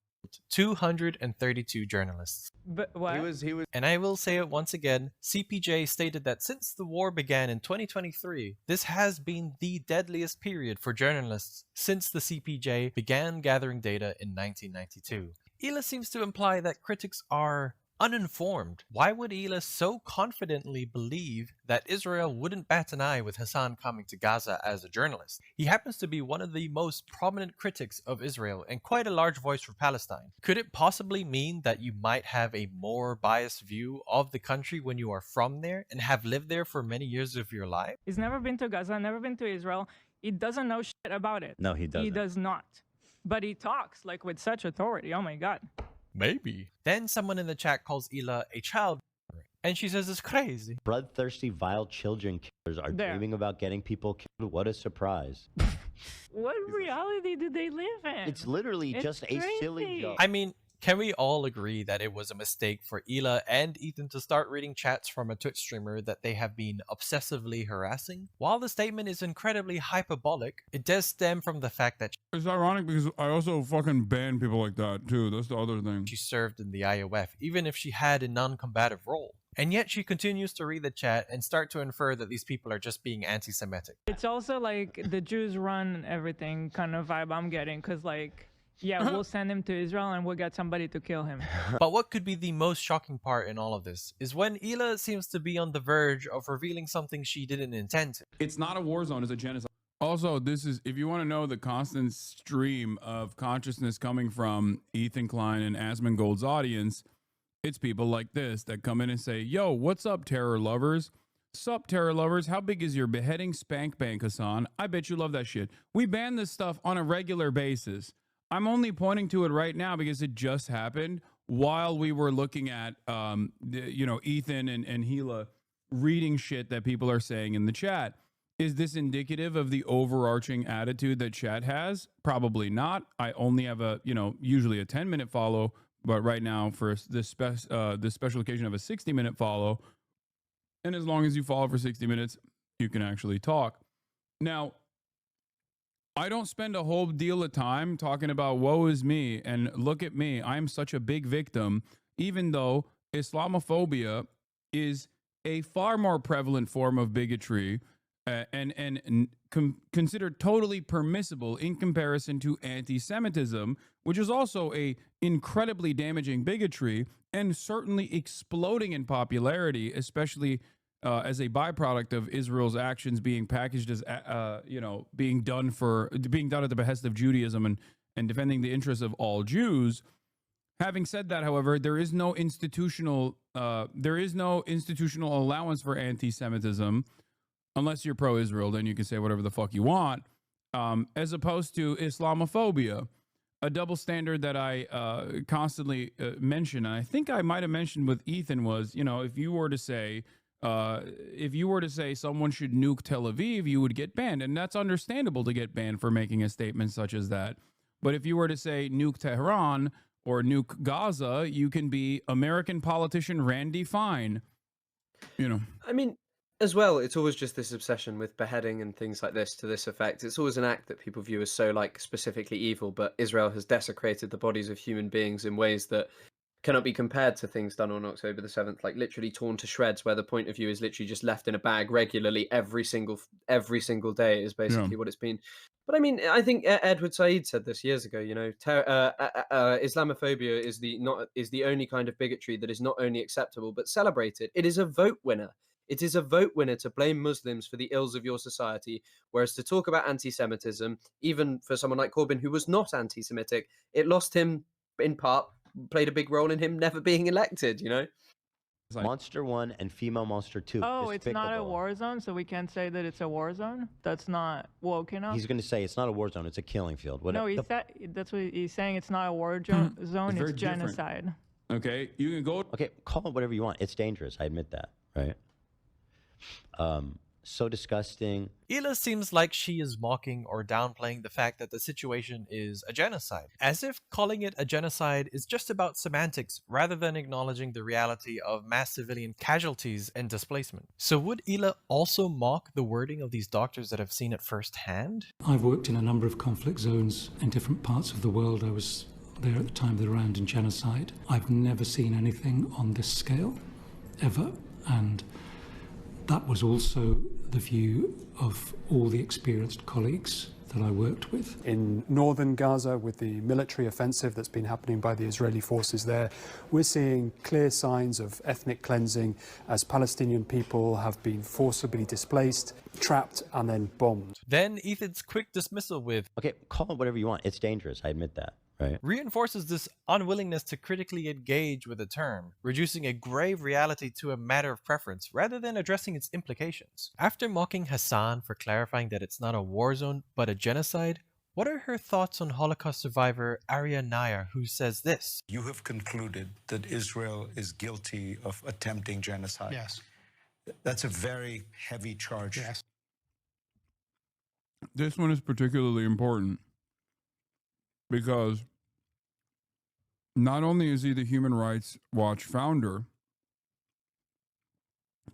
232 journalists. But what? He was. And I will say it once again, CPJ stated that since the war began in 2023, this has been the deadliest period for journalists since the CPJ began gathering data in 1992. Hila seems to imply that critics are uninformed. Why would Hila so confidently believe that Israel wouldn't bat an eye with Hasan coming to Gaza as a journalist? He happens to be one of the most prominent critics of Israel and quite a large voice for Palestine. Could it possibly mean that you might have a more biased view of the country when you are from there and have lived there for many years of your life? He's never been to Gaza, never been to Israel. He doesn't know shit about it. No, he doesn't. He does not. But he talks like with such authority. Oh my God. Maybe. Then someone in the chat calls Hila a child, and she says it's crazy. Bloodthirsty, vile children killers are There. dreaming about getting people killed. What a surprise. What reality do they live in? It's literally It's just a silly crazy. joke. I mean, can we all agree that it was a mistake for Hila and Ethan to start reading chats from a Twitch streamer that they have been obsessively harassing? While the statement is incredibly hyperbolic, it does stem from the fact that It's ironic because I also fucking ban people like that too. That's the other thing. she served in the IOF, even if she had a non-combative role. And yet she continues to read the chat and start to infer that these people are just being anti-Semitic. It's also like the Jews run everything kind of vibe I'm getting, because like, yeah, we'll send him to Israel and we'll get somebody to kill him. But what could be the most shocking part in all of this is when Hila seems to be on the verge of revealing something she didn't intend to. It's not a war zone, it's a genocide. Also, this is, if you want to know the constant stream of consciousness coming from Ethan Klein and Asmongold's audience, it's people like this that come in and say, yo, what's up, terror lovers? Sup, terror lovers? How big is your beheading spank bank, Hasan? I bet you love that shit. We ban this stuff on a regular basis. I'm only pointing to it right now because it just happened while we were looking at, Ethan and Hila reading shit that people are saying in the chat. Is this indicative of the overarching attitude that chat has? Probably not. I only have usually a 10-minute follow, but right now for this special occasion of a 60-minute follow. And as long as you follow for 60 minutes, you can actually talk. Now, I don't spend a whole deal of time talking about woe is me and look at me, I'm such a big victim, even though Islamophobia is a far more prevalent form of bigotry and considered totally permissible in comparison to anti-Semitism, which is also a incredibly damaging bigotry and certainly exploding in popularity, especially as a byproduct of Israel's actions being packaged as, being done at the behest of Judaism and defending the interests of all Jews. Having said that, however, there is no institutional allowance for anti-Semitism unless you're pro-Israel. Then you can say whatever the fuck you want, as opposed to Islamophobia, a double standard that I constantly mention. And I think I might have mentioned with Ethan was, if you were to say someone should nuke Tel Aviv, you would get banned. And that's understandable to get banned for making a statement such as that. But if you were to say nuke Tehran or nuke Gaza, you can be American politician Randy Fine. I mean, as well, it's always just this obsession with beheading and things like this to this effect. It's always an act that people view as so like specifically evil, but Israel has desecrated the bodies of human beings in ways that cannot be compared to things done on October the 7th, like literally torn to shreds, where the point of view is literally just left in a bag regularly every single day is basically what it's been. But I mean, I think Edward Said said this years ago. Islamophobia is the only kind of bigotry that is not only acceptable but celebrated. It is a vote winner. It is a vote winner to blame Muslims for the ills of your society, whereas to talk about anti-Semitism, even for someone like Corbyn who was not anti-Semitic, it lost him in part, played a big role in him never being elected, you know? Monster 1 and Female Monster 2. Oh, it's not a despicable. war zone, so we can't say that it's a war zone? That's not woke enough? He's going to say it's not a war zone, it's a killing field. What No, that's what he's saying. It's not a war zone, It's it's very genocide. Okay, you can go. Okay, call it whatever you want. It's dangerous. I admit that, right? So disgusting. Hila seems like she is mocking or downplaying the fact that the situation is a genocide, as if calling it a genocide is just about semantics rather than acknowledging the reality of mass civilian casualties and displacement. So would Hila also mock the wording of these doctors that have seen it firsthand? I've worked in a number of conflict zones in different parts of the world. I was there at the time of the Rwandan genocide. I've never seen anything on this scale, ever, and that was also the view of all the experienced colleagues that I worked with. In northern Gaza, with the military offensive that's been happening by the Israeli forces there, we're seeing clear signs of ethnic cleansing as Palestinian people have been forcibly displaced, trapped, and then bombed. Then Ethan's quick dismissal with, Okay, call it whatever you want. It's dangerous. I admit that, right? reinforces this unwillingness to critically engage with a term, reducing a grave reality to a matter of preference rather than addressing its implications. After mocking Hasan for clarifying that it's not a war zone but a genocide, what are her thoughts on Holocaust survivor Arya Nair, who says this? You have concluded that Israel is guilty of attempting genocide. Yes. That's a very heavy charge. Yes. This one is particularly important because not only is he the Human Rights Watch founder,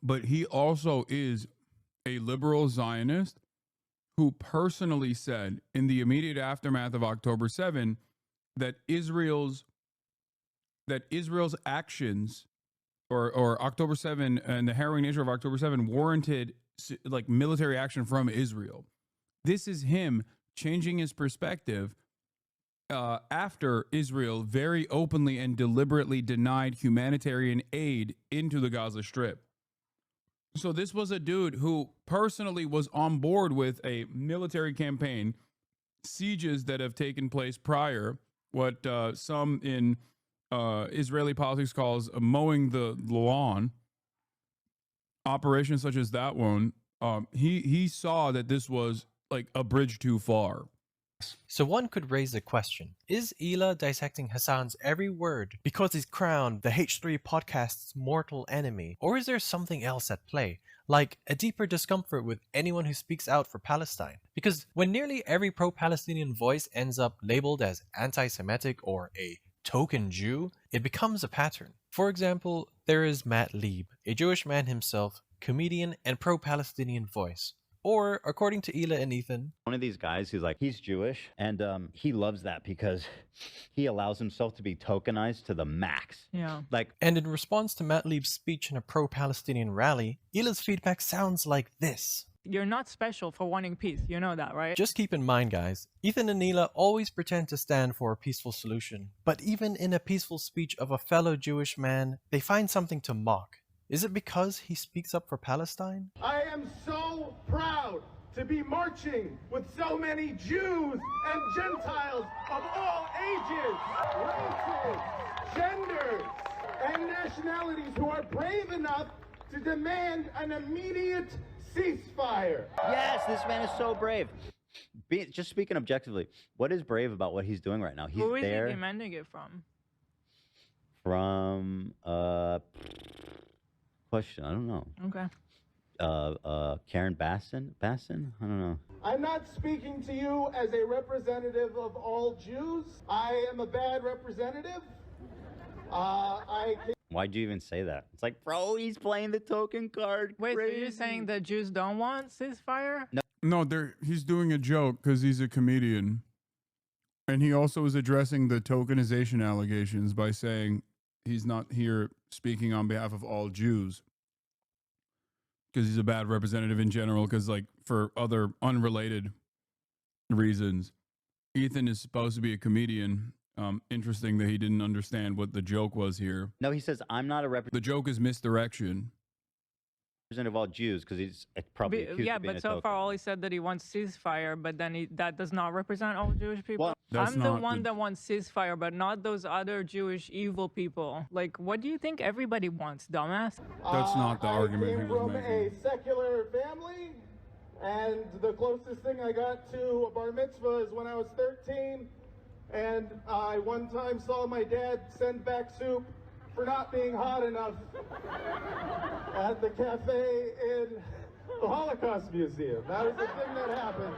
but he also is a liberal Zionist who personally said in the immediate aftermath of October 7 that Israel's actions or October 7 and the harrowing nature of October 7 warranted like military action from Israel. This is him changing his perspective after Israel very openly and deliberately denied humanitarian aid into the Gaza Strip. So this was a dude who personally was on board with a military campaign, sieges that have taken place prior, what some in Israeli politics calls mowing the lawn, operations such as that one. He saw that this was like a bridge too far. So one could raise the question, is Hila dissecting Hasan's every word because he's crowned the H3 podcast's mortal enemy? Or is there something else at play, like a deeper discomfort with anyone who speaks out for Palestine? Because when nearly every pro-Palestinian voice ends up labeled as anti-Semitic or a token Jew, it becomes a pattern. For example, there is Matt Lieb, a Jewish man himself, comedian and pro-Palestinian voice. Or, according to Hila and Ethan, one of these guys who's like, he's Jewish, and he loves that because he allows himself to be tokenized to the max. Yeah. And in response to Matt Lieb's speech in a pro-Palestinian rally, Hila's feedback sounds like this. You're not special for wanting peace. You know that, right? Just keep in mind, guys, Ethan and Hila always pretend to stand for a peaceful solution. But even in a peaceful speech of a fellow Jewish man, they find something to mock. Is it because he speaks up for Palestine? I am so proud to be marching with so many Jews and Gentiles of all ages, races, genders, and nationalities who are brave enough to demand an immediate ceasefire. Yes, this man is so brave. Just speaking objectively, what is brave about what he's doing right now? He's Who is there he demanding it from? From question. I don't know. Okay. Karen Bassin? I don't know. I'm not speaking to you as a representative of all Jews. I am a bad representative. Why'd you even say that? It's like, bro, he's playing the token card. Wait, Crazy. so you're saying that Jews don't want ceasefire? No, he's doing a joke because he's a comedian. And he also is addressing the tokenization allegations by saying he's not here speaking on behalf of all Jews because he's a bad representative in general, because like for other unrelated reasons. Ethan is supposed to be a comedian. Interesting that he didn't understand what the joke was here. No, he says, I'm not a representative. The joke is misdirection. of all Jews because he's probably accused Yeah, of being but a so token. far all he said that he wants ceasefire, but then that does not represent all Jewish people. Well, That's I'm the not one the- that wants ceasefire, but not those other Jewish evil people. Like, what do you think everybody wants, dumbass? That's not the argument I he came was from making. a secular family, and the closest thing I got to a bar mitzvah is when I was 13, and I one time saw my dad send back soup for not being hot enough at the cafe in the Holocaust Museum. That was the thing that happened.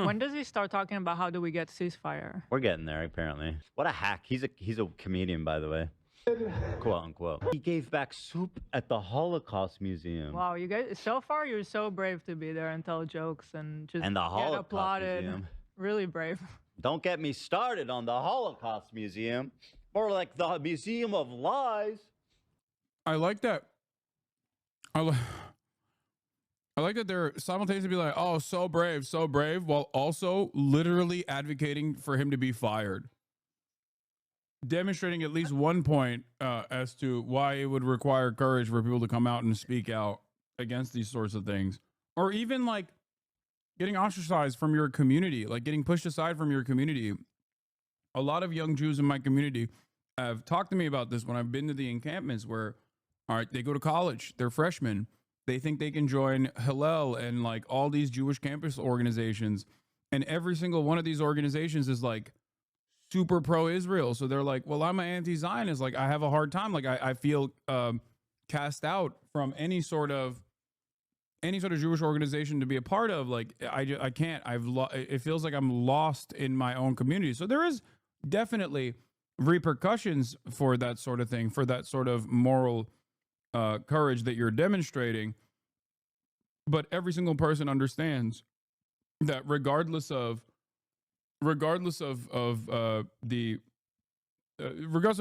When does he start talking about how do we get ceasefire? We're getting there, apparently. What a hack. He's a comedian, by the way. Quote unquote. He gave back soup at the Holocaust Museum. Wow, you guys, so far you're so brave to be there and tell jokes and just And the get Holocaust applauded. Museum. Really brave. Don't get me started on the Holocaust Museum. More like the Museum of Lies. I like that. I like that they're simultaneously be like, oh, so brave, while also literally advocating for him to be fired. Demonstrating at least one point as to why it would require courage for people to come out and speak out against these sorts of things. Or even like getting ostracized from your community, like getting pushed aside from your community. A lot of young Jews in my community have talked to me about this when I've been to the encampments where, all right, they go to college, they're freshmen. They think they can join Hillel and like all these Jewish campus organizations. And every single one of these organizations is like super pro-Israel. So they're like, well, I'm an anti-Zionist. Like I have a hard time. Like I feel cast out from any sort of Jewish organization to be a part of. Like I can't. It feels like I'm lost in my own community. So there is definitely repercussions for that sort of thing, for that sort of moral courage that you're demonstrating. But every single person understands that regardless of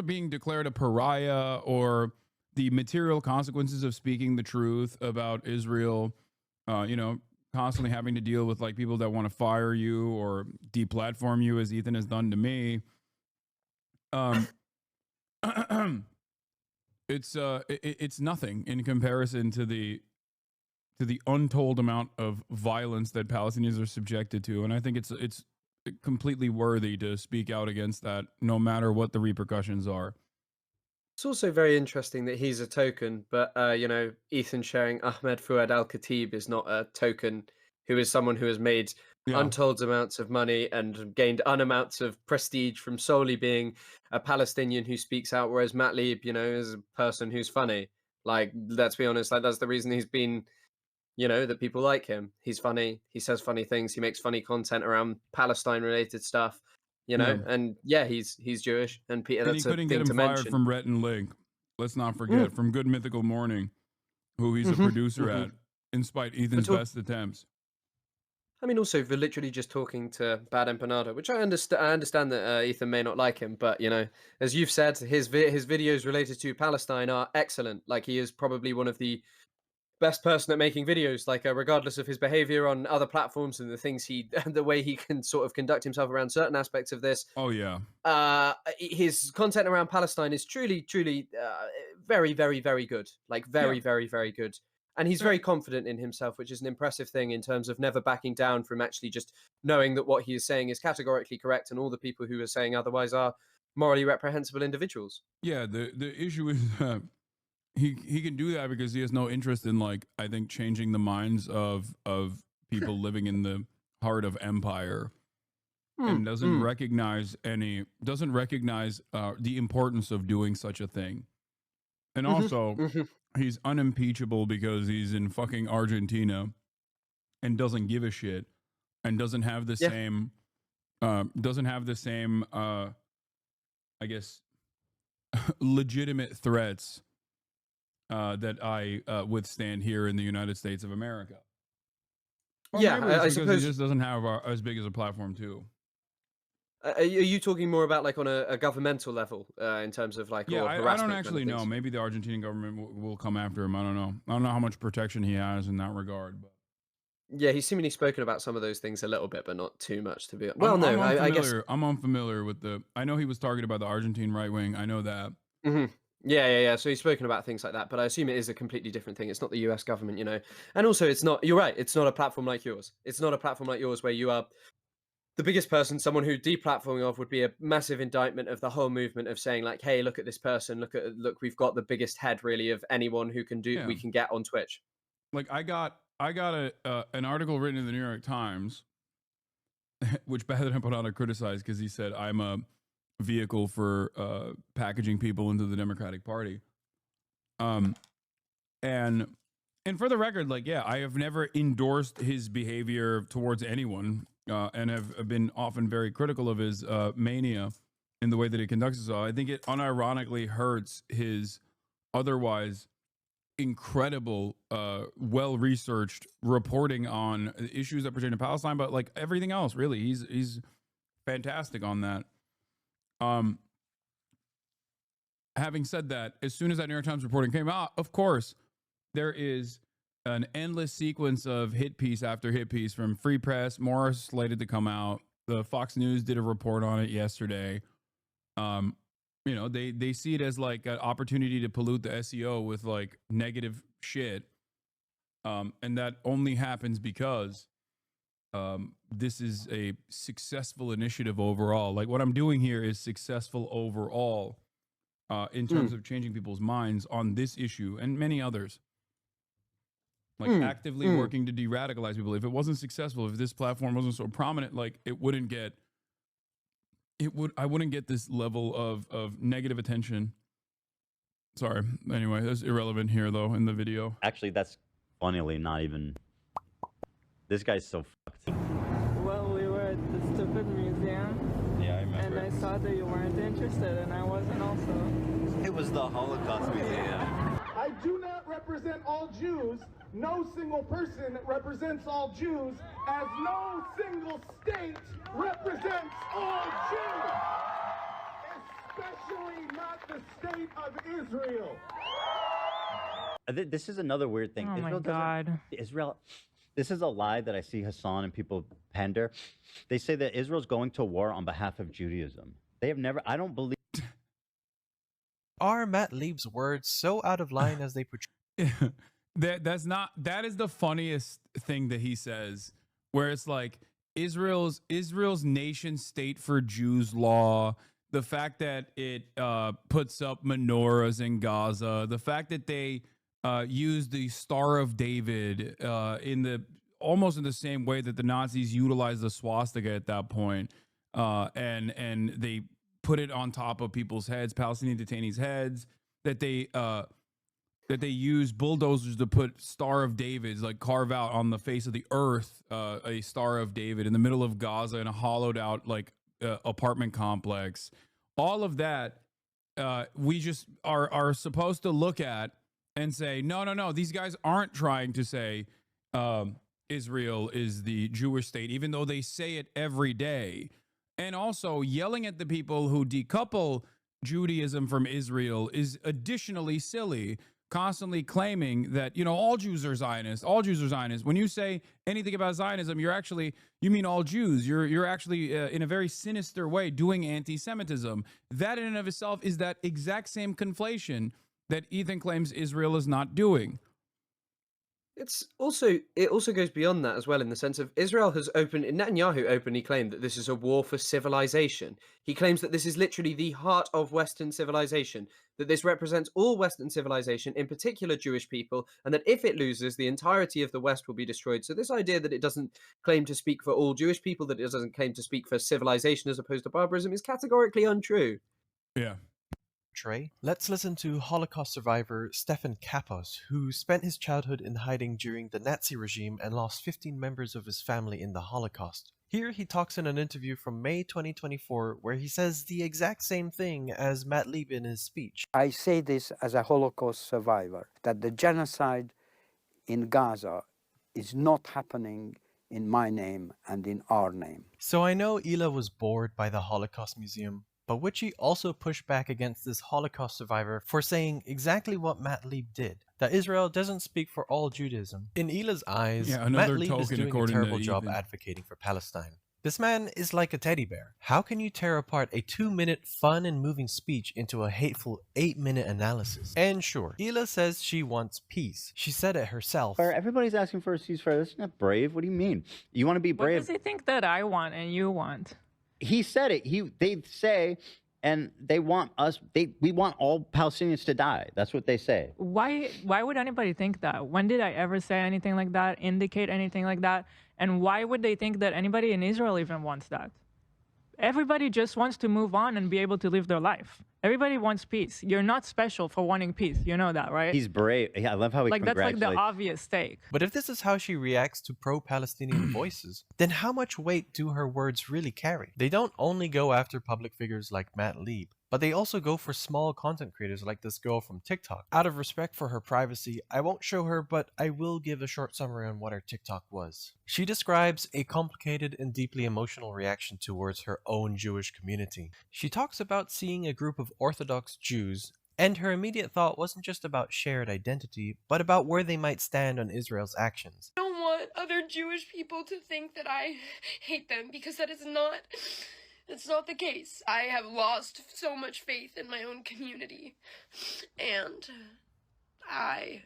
being declared a pariah or the material consequences of speaking the truth about Israel, constantly having to deal with like people that want to fire you or deplatform you, as Ethan has done to me. It's nothing in comparison to the untold amount of violence that Palestinians are subjected to, and I think it's completely worthy to speak out against that, no matter what the repercussions are. It's also very interesting that he's a token, but Ethan sharing Ahmed Fuad al-Khatib is not a token, who is someone who has made untold amounts of money and gained unamounts of prestige from solely being a Palestinian who speaks out, whereas Matt Lieb, is a person who's funny. Like, let's be honest, like that's the reason he's been, that people like him. He's funny, he says funny things, he makes funny content around Palestine-related stuff. And he's Jewish, and Peter. And That's he couldn't a get thing him to fired mention. from Rhett and Link. Let's not forget from Good Mythical Morning, who he's a producer at, in spite Ethan's best attempts. I mean, also for literally just talking to Bad Empanada, which I understand that Ethan may not like him, but as you've said, his videos related to Palestine are excellent. Like he is probably one of the best person at making videos, like regardless of his behavior on other platforms and the way he can sort of conduct himself around certain aspects of this. Oh yeah. His content around Palestine is truly very, very, very good. Like very, very, very good. And he's very confident in himself, which is an impressive thing in terms of never backing down from actually just knowing that what he is saying is categorically correct, and all the people who are saying otherwise are morally reprehensible individuals. Yeah, the issue is he can do that because he has no interest in, like, I think, changing the minds of people living in the heart of empire, and doesn't recognize the importance of doing such a thing. And also he's unimpeachable because he's in fucking Argentina and doesn't give a shit and doesn't have the same I guess legitimate threats that I withstand here in the United States of America. Or Yeah, maybe it's I because suppose he just doesn't have as big as a platform too. Are you talking more about like on a governmental level in terms of like Yeah, or I harassment don't kind of actually know. things? Maybe the Argentinian government will come after him. I don't know. I don't know how much protection he has in that regard. But Yeah, he's seemingly spoken about some of those things a little bit, but not too much to be. Well, I guess I'm unfamiliar with the. I know he was targeted by the Argentine right wing. I know that. Yeah. So he's spoken about things like that, but I assume it is a completely different thing. It's not the US government, you know. And also, it's not, you're right, it's not a platform like yours. It's not a platform like yours where you are the biggest person. Someone who deplatforming of would be a massive indictment of the whole movement of saying, like, hey, look at this person, look, we've got the biggest head, really, of anyone who can do, we can get on Twitch. Like, I got an article written in the New York Times, which Badr put on to criticize because he said I'm a vehicle for packaging people into the Democratic Party. And for the record, like, yeah, I have never endorsed his behavior towards anyone, and have been often very critical of his mania in the way that he conducts himself. I think it unironically hurts his otherwise incredible, well-researched reporting on issues that pertain to Palestine, but like everything else, really, he's fantastic on that. Having said that, as soon as that New York Times reporting came out, of course, there is an endless sequence of hit piece after hit piece from Free Press, more slated to come out. The Fox News did a report on it yesterday. You know, they see it as like an opportunity to pollute the SEO with like negative shit. And that only happens because this is a successful initiative overall. Like, what I'm doing here is successful overall in terms of changing people's minds on this issue and many others. Like actively working to de-radicalize people. If it wasn't successful, if this platform wasn't so prominent, like I wouldn't get this level of negative attention. Sorry. Anyway, that's irrelevant here though in the video. Actually, that's funnily not even. This guy's so fucked. Well, we were at the stupid museum. Yeah, I remember. And I saw that you weren't interested, and I wasn't also. It was the Holocaust Museum. I do not represent all Jews. No single person represents all Jews, as no single state represents all Jews, especially not the state of Israel. This is another weird thing. Oh Israel my God. Israel. This is a lie that I see Hasan and people pander. They say that Israel's going to war on behalf of Judaism. They have never. I don't believe. Are Matt Lieb's words so out of line as they portray? That is the funniest thing that he says, where it's like Israel's nation state for Jews law, the fact that it puts up menorahs in Gaza, the fact that they use the Star of David almost in the same way that the Nazis utilized the swastika at that point, and they put it on top of people's heads, Palestinian detainees' heads, that they use bulldozers to put Star of David's, like carve out on the face of the earth a Star of David in the middle of Gaza in a hollowed out like apartment complex. All of that we just are supposed to look at and say, no, these guys aren't trying to say Israel is the Jewish state, even though they say it every day. And also yelling at the people who decouple Judaism from Israel is additionally silly. Constantly claiming that, you know, all Jews are Zionists, all Jews are Zionists. When you say anything about Zionism, you mean all Jews. You're actually in a very sinister way doing anti-Semitism. That in and of itself is that exact same conflation that Ethan claims Israel is not doing. It also goes beyond that as well, in the sense of Netanyahu openly claimed that this is a war for civilization. He claims that this is literally the heart of Western civilization, that this represents all Western civilization, in particular Jewish people, and that if it loses, the entirety of the West will be destroyed. So this idea that it doesn't claim to speak for all Jewish people, that it doesn't claim to speak for civilization as opposed to barbarism, is categorically untrue. Yeah. Let's listen to Holocaust survivor Stefan Kapos, who spent his childhood in hiding during the Nazi regime and lost 15 members of his family in the Holocaust. Here he talks in an interview from May 2024 where he says the exact same thing as Matt Lieb in his speech. I say this as a Holocaust survivor, that the genocide in Gaza is not happening in my name and in our name. So I know Hila was bored by the Holocaust Museum, but would she also push back against this Holocaust survivor for saying exactly what Matt Lieb did? That Israel doesn't speak for all Judaism. In Hila's eyes, Matt Lieb is doing a terrible job advocating for Palestine. This man is like a teddy bear. How can you tear apart a 2-minute fun and moving speech into a hateful 8-minute analysis? And sure, Hila says she wants peace. She said it herself. Everybody's asking for a ceasefire. That's not brave. What do you mean? You want to be brave? What does he think that I want and you want? He said it. They say, and they want us. We want all Palestinians to die. That's what they say. Why would anybody think that? When did I ever say anything like that? Indicate anything like that? And why would they think that anybody in Israel even wants that? Everybody just wants to move on and be able to live their life. Everybody wants peace. You're not special for wanting peace. You know that, right? He's brave. Yeah, I love how he like that's like congratulates. the obvious take. But if this is how she reacts to pro-Palestinian voices, then how much weight do her words really carry? They don't only go after public figures like Matt Lieb, but they also go for small content creators like this girl from TikTok. Out of respect for her privacy, I won't show her, but I will give a short summary on what her TikTok was. She describes a complicated and deeply emotional reaction towards her own Jewish community. She talks about seeing a group of Orthodox Jews, and her immediate thought wasn't just about shared identity, but about where they might stand on Israel's actions. I don't want other Jewish people to think that I hate them, because that is not... It's not the case. I have lost so much faith in my own community, and I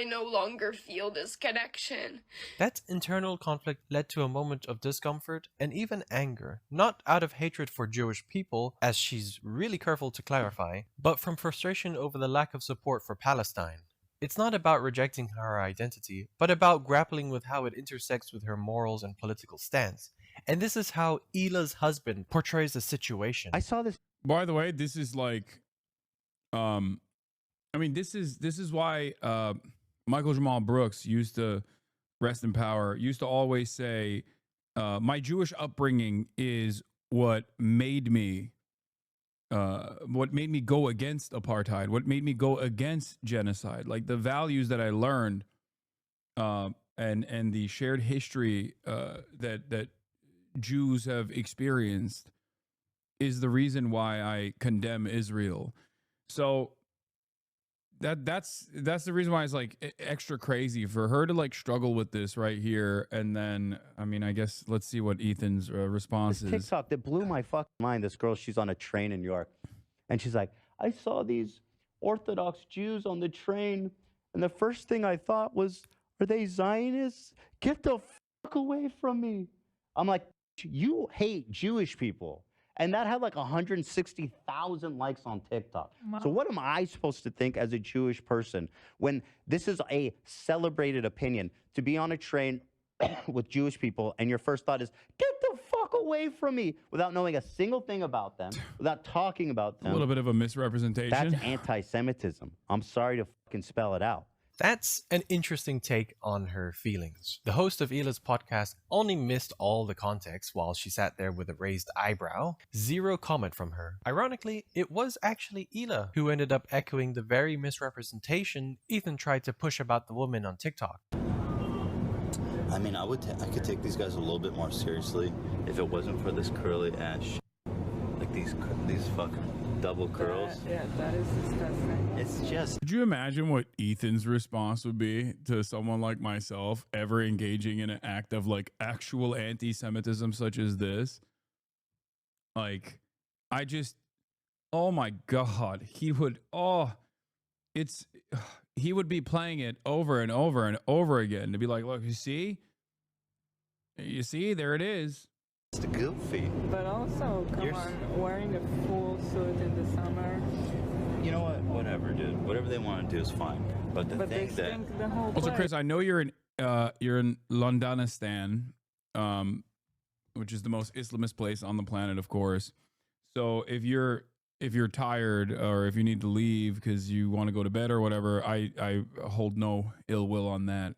no longer feel this connection. That internal conflict led to a moment of discomfort and even anger, not out of hatred for Jewish people, as she's really careful to clarify, but from frustration over the lack of support for Palestine. It's not about rejecting her identity, but about grappling with how it intersects with her morals and political stance. And this is how Hila's husband portrays the situation. I saw this. By the way, this is like, I mean, this is why Michael Jamal Brooks used to, rest in power, used to always say, my Jewish upbringing is what made me go against apartheid, what made me go against genocide. Like the values that I learned, and the shared history that Jews have experienced is the reason why I condemn Israel. So that's the reason why it's like extra crazy for her to like struggle with this right here. And then, I mean, I guess let's see what Ethan's response is. TikTok that blew my fucking mind. This girl, she's on a train in New York, and she's like, I saw these Orthodox Jews on the train, and the first thing I thought was, are they Zionists? Get the fuck away from me. I'm like, you hate Jewish people. And that had like 160,000 likes on TikTok. Wow. So what am I supposed to think as a Jewish person when this is a celebrated opinion, to be on a train with Jewish people and your first thought is, get the fuck away from me, without knowing a single thing about them, without talking about them? A little bit of a misrepresentation. That's anti-Semitism. I'm sorry to fucking spell it out. That's an interesting take on her feelings. The host of Hila's podcast only missed all the context while she sat there with a raised eyebrow. Zero comment from her. Ironically, it was actually Hila who ended up echoing the very misrepresentation Ethan tried to push about the woman on TikTok. I mean, I could take these guys a little bit more seriously if it wasn't for this curly ass shit. Like these fucking double curls. Yeah, that is disgusting. It's just... Could you imagine what Ethan's response would be to someone like myself ever engaging in an act of like actual anti-Semitism such as this? Like, oh my God, he would be playing it over and over and over again to be like, look, you see, there it is. It's goofy. But also, come on, wearing a full suit in the summer. You know what? Whatever, dude. Whatever they want to do is fine. But the thing that... the whole Also, place. Chris, I know you're in Londonistan, which is the most Islamist place on the planet, of course. So if you're tired or if you need to leave because you want to go to bed or whatever, I hold no ill will on that.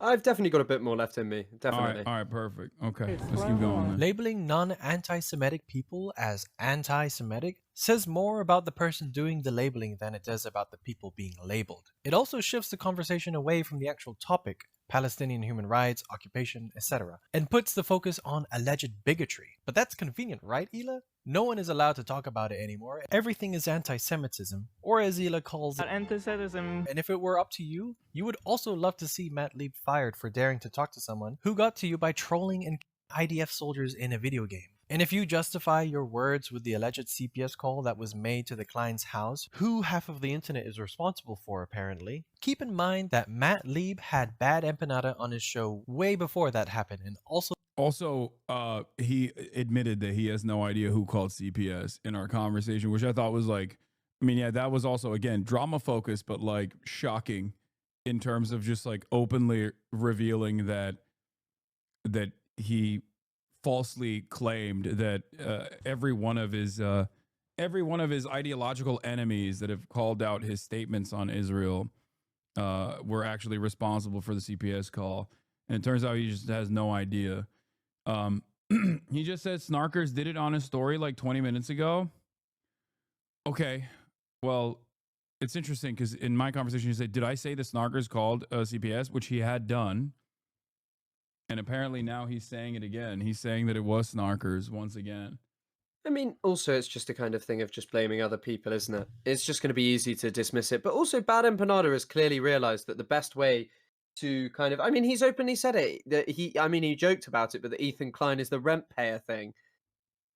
I've definitely got a bit more left in me. Definitely. All right, perfect. Okay, let's keep going then. Labeling non-anti-Semitic people as anti-Semitic says more about the person doing the labeling than it does about the people being labeled. It also shifts the conversation away from the actual topic, Palestinian human rights, occupation, etc., and puts the focus on alleged bigotry. But that's convenient, right, Hila? No one is allowed to talk about it anymore. Everything is anti-Semitism, or as Hila calls it, anti-Semitism. And if it were up to you, you would also love to see Matt Lieb fired for daring to talk to someone who got to you by trolling and IDF soldiers in a video game. And if you justify your words with the alleged CPS call that was made to the Klein's house, who half of the internet is responsible for apparently, keep in mind that Matt Lieb had bad empanada on his show way before that happened, and Also, he admitted that he has no idea who called CPS in our conversation, which I thought was like, I mean, yeah, that was also, again, drama focused, but like shocking in terms of just like openly revealing that he falsely claimed that every one of his ideological enemies that have called out his statements on Israel were actually responsible for the CPS call. And it turns out he just has no idea. He just said Snarkers did it on his story like 20 minutes ago. Okay, well, it's interesting because in my conversation, he said, did I say the Snarkers called CPS, which he had done? And apparently now he's saying it again. He's saying that it was Snarkers once again. I mean, also, it's just a kind of thing of just blaming other people, isn't it? It's just going to be easy to dismiss it. But also, Bad Empanada has clearly realized that the best way to kind of, I mean, he's openly said it, that he joked about it, but that Ethan Klein is the rent payer thing.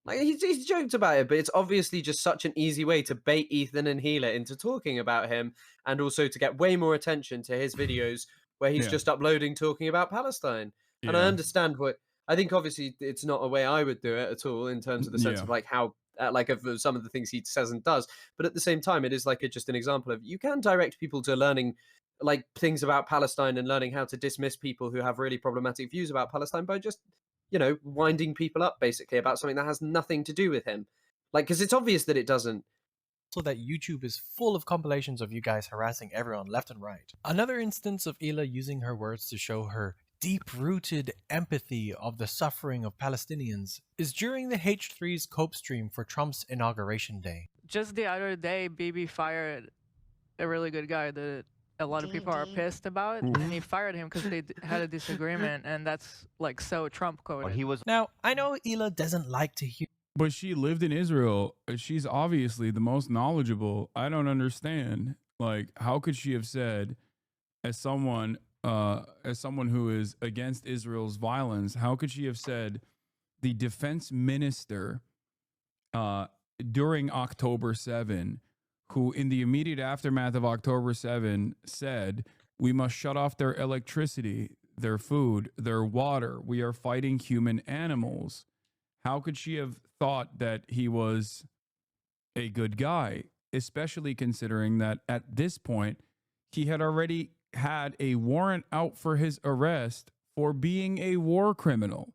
Like, he's joked about it, but it's obviously just such an easy way to bait Ethan and Hila into talking about him, and also to get way more attention to his videos where he's just uploading talking about Palestine. And I understand I think obviously it's not a way I would do it at all in terms of the sense of like how, like of some of the things he says and does. But at the same time, it is like just an example of you can direct people to learning like things about Palestine and learning how to dismiss people who have really problematic views about Palestine by just, winding people up basically about something that has nothing to do with him. Like, because it's obvious that it doesn't. So that YouTube is full of compilations of you guys harassing everyone left and right. Another instance of Hila using her words to show her deep-rooted empathy of the suffering of Palestinians is during the H3's Cope stream for Trump's inauguration day. Just the other day, Bibi fired a really good guy that a lot of people are pissed about, and he fired him because they had a disagreement, and that's like so Trump coded. Now, I know Hila doesn't like to hear. But she lived in Israel. She's obviously the most knowledgeable. I don't understand. Like, how could she have said, as someone who is against Israel's violence, how could she have said the defense minister during October 7, who in the immediate aftermath of October 7 said, we must shut off their electricity, their food, their water. We are fighting human animals. How could she have thought that he was a good guy, especially considering that at this point, he had already had a warrant out for his arrest for being a war criminal?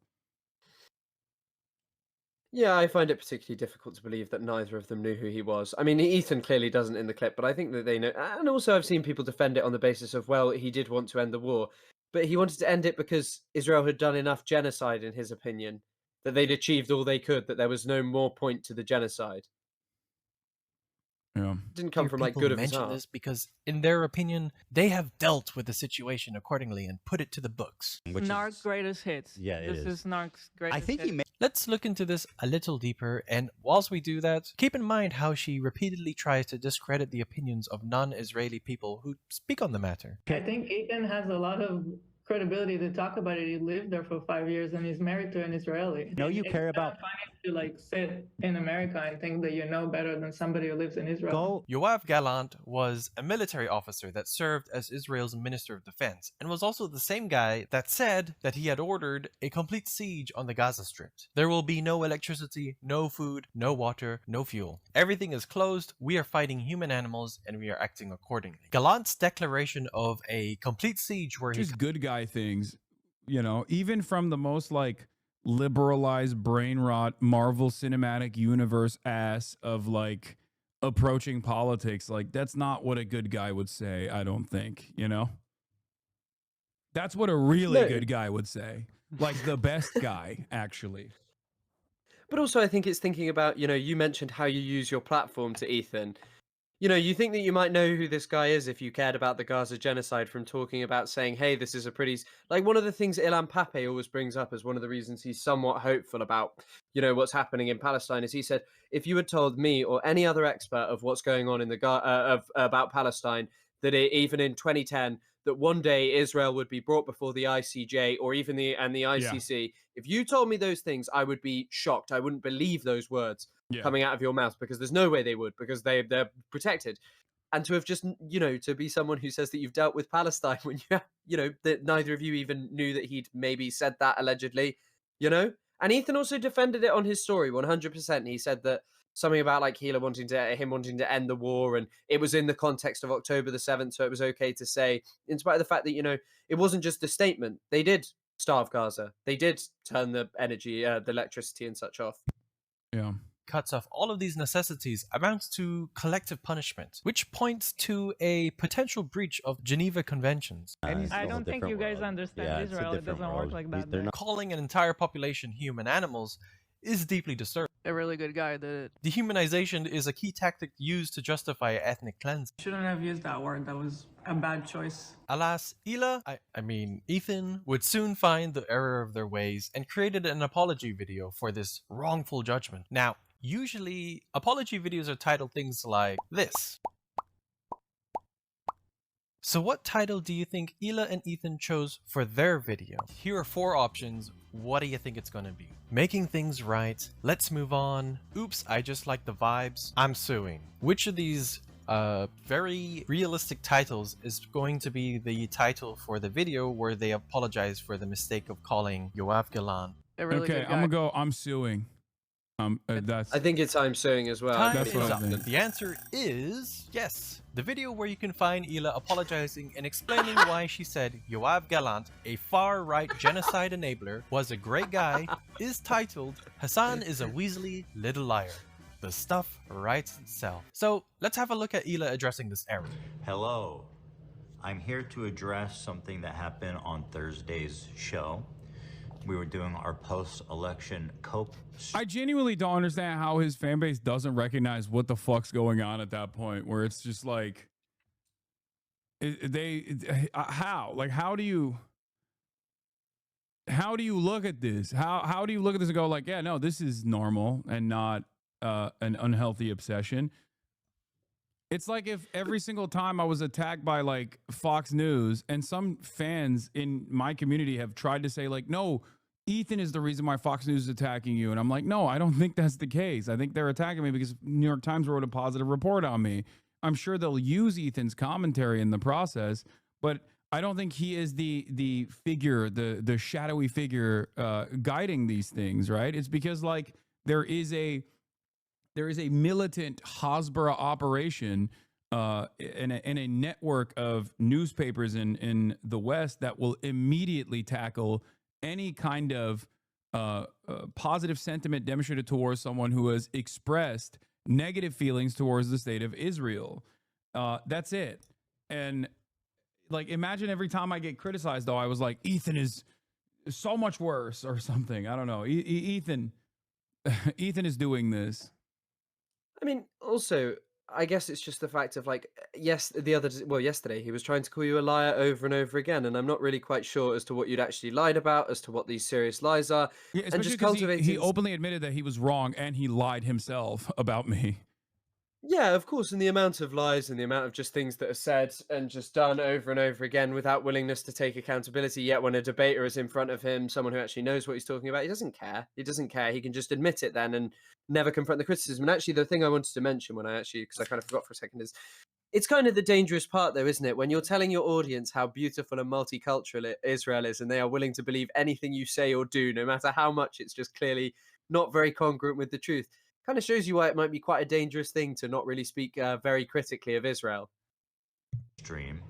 Yeah, I find it particularly difficult to believe that neither of them knew who he was. I mean, Ethan clearly doesn't in the clip, but I think that they know. And also, I've seen people defend it on the basis of, well, he did want to end the war, but he wanted to end it because Israel had done enough genocide, in his opinion, that they'd achieved all they could, that there was no more point to the genocide. Yeah. It didn't come from like good of his mention heart. this because, in their opinion, they have dealt with the situation accordingly and put it to the books. Narc's greatest hits. Yeah, it this is Narc's greatest hits. Let's look into this a little deeper, and whilst we do that, keep in mind how she repeatedly tries to discredit the opinions of non-Israeli people who speak on the matter. I think Ethan has a lot of credibility to talk about it. He lived there for 5 years and he's married to an Israeli. No, you care about. It's funny to like sit in America and think that you know better than somebody who lives in Israel. Yoav Gallant was a military officer that served as Israel's Minister of Defense, and was also the same guy that said that he had ordered a complete siege on the Gaza Strip. There will be no electricity, no food, no water, no fuel. Everything is closed, we are fighting human animals, and we are acting accordingly. Gallant's declaration of a complete siege where Just good guy things, even from the most like liberalized brain rot Marvel Cinematic Universe ass of like approaching politics, like that's not what a good guy would say. I don't think, that's what a really good guy would say, like the best guy actually. But also I think it's thinking about, you mentioned how you use your platform to Ethan. You think that you might know who this guy is if you cared about the Gaza genocide from talking about saying, hey, this is a pretty... Like, one of the things Ilan Pape always brings up as one of the reasons he's somewhat hopeful about, what's happening in Palestine is he said, if you had told me or any other expert of what's going on in the about Palestine, that even in 2010, that one day Israel would be brought before the ICJ or even the ICC. If you told me those things, I would be shocked. I wouldn't believe those words coming out of your mouth, because there's no way they would, because they're protected. And to have just, to be someone who says that you've dealt with Palestine when that neither of you even knew that he'd maybe said that allegedly, And Ethan also defended it on his story 100%. He said that something about like Hila wanting to end the war, and it was in the context of October the 7th, so it was okay to say, in spite of the fact that, it wasn't just a statement. They did starve Gaza. They did turn the energy, the electricity and such off. Yeah. Cuts off all of these necessities amounts to collective punishment, which points to a potential breach of Geneva Conventions. I don't think you guys understand Israel. It doesn't work like that. Calling an entire population human animals is deeply disturbing. A really good guy did it. Dehumanization is a key tactic used to justify ethnic cleansing. Shouldn't have used that word. That was a bad choice. Alas, Hila, I mean Ethan, would soon find the error of their ways and created an apology video for this wrongful judgment. Now, usually, apology videos are titled things like this. So what title do you think Hila and Ethan chose for their video? Here are 4 options. What do you think it's gonna be? Making things right, let's move on, oops, I just like the vibes, I'm suing. Which of these very realistic titles is going to be the title for the video where they apologize for the mistake of calling Yoav Galan? Okay, I'm gonna go, I'm suing. I think it's I'm suing as well. That's what I think. The answer is yes. The video where you can find Hila apologizing and explaining why she said Yoav Galant, a far-right genocide enabler, was a great guy, is titled Hasan is a Weasley Little Liar. The stuff writes itself. So let's have a look at Hila addressing this error. Hello. I'm here to address something that happened on Thursday's show. We were doing our post-election cope. I genuinely don't understand how his fan base doesn't recognize what the fuck's going on at that point, where it's just like, how do you look at this? How do you look at this and go like, yeah, no, this is normal and not an unhealthy obsession? It's like if every single time I was attacked by like Fox News, and some fans in my community have tried to say like, no, Ethan is the reason why Fox News is attacking you. And I'm like, no, I don't think that's the case. I think they're attacking me because New York Times wrote a positive report on me. I'm sure they'll use Ethan's commentary in the process, but I don't think he is the figure, the shadowy figure guiding these things, right? It's because like there is a militant Hasbara operation in a network of newspapers in the West that will immediately tackle any kind of positive sentiment demonstrated towards someone who has expressed negative feelings towards the state of Israel. That's it. And like, imagine every time I get criticized, though, I was like, Ethan is so much worse or something. I don't know. Ethan is doing this. I mean, also, I guess it's just the fact of like, yesterday he was trying to call you a liar over and over again, and I'm not really quite sure as to what you'd actually lied about, as to what these serious lies are. Yeah, and just cultivating. He openly admitted that he was wrong, and he lied himself about me. Yeah, of course, and the amount of lies and the amount of just things that are said and just done over and over again without willingness to take accountability. Yet when a debater is in front of him, someone who actually knows what he's talking about, he doesn't care. He doesn't care. He can just admit it then and never confront the criticism. And actually, the thing I wanted to mention because I kind of forgot for a second, is it's kind of the dangerous part, though, isn't it? When you're telling your audience how beautiful and multicultural Israel is, and they are willing to believe anything you say or do, no matter how much it's just clearly not very congruent with the truth. Kind of shows you why it might be quite a dangerous thing to not really speak very critically of Israel. Stream.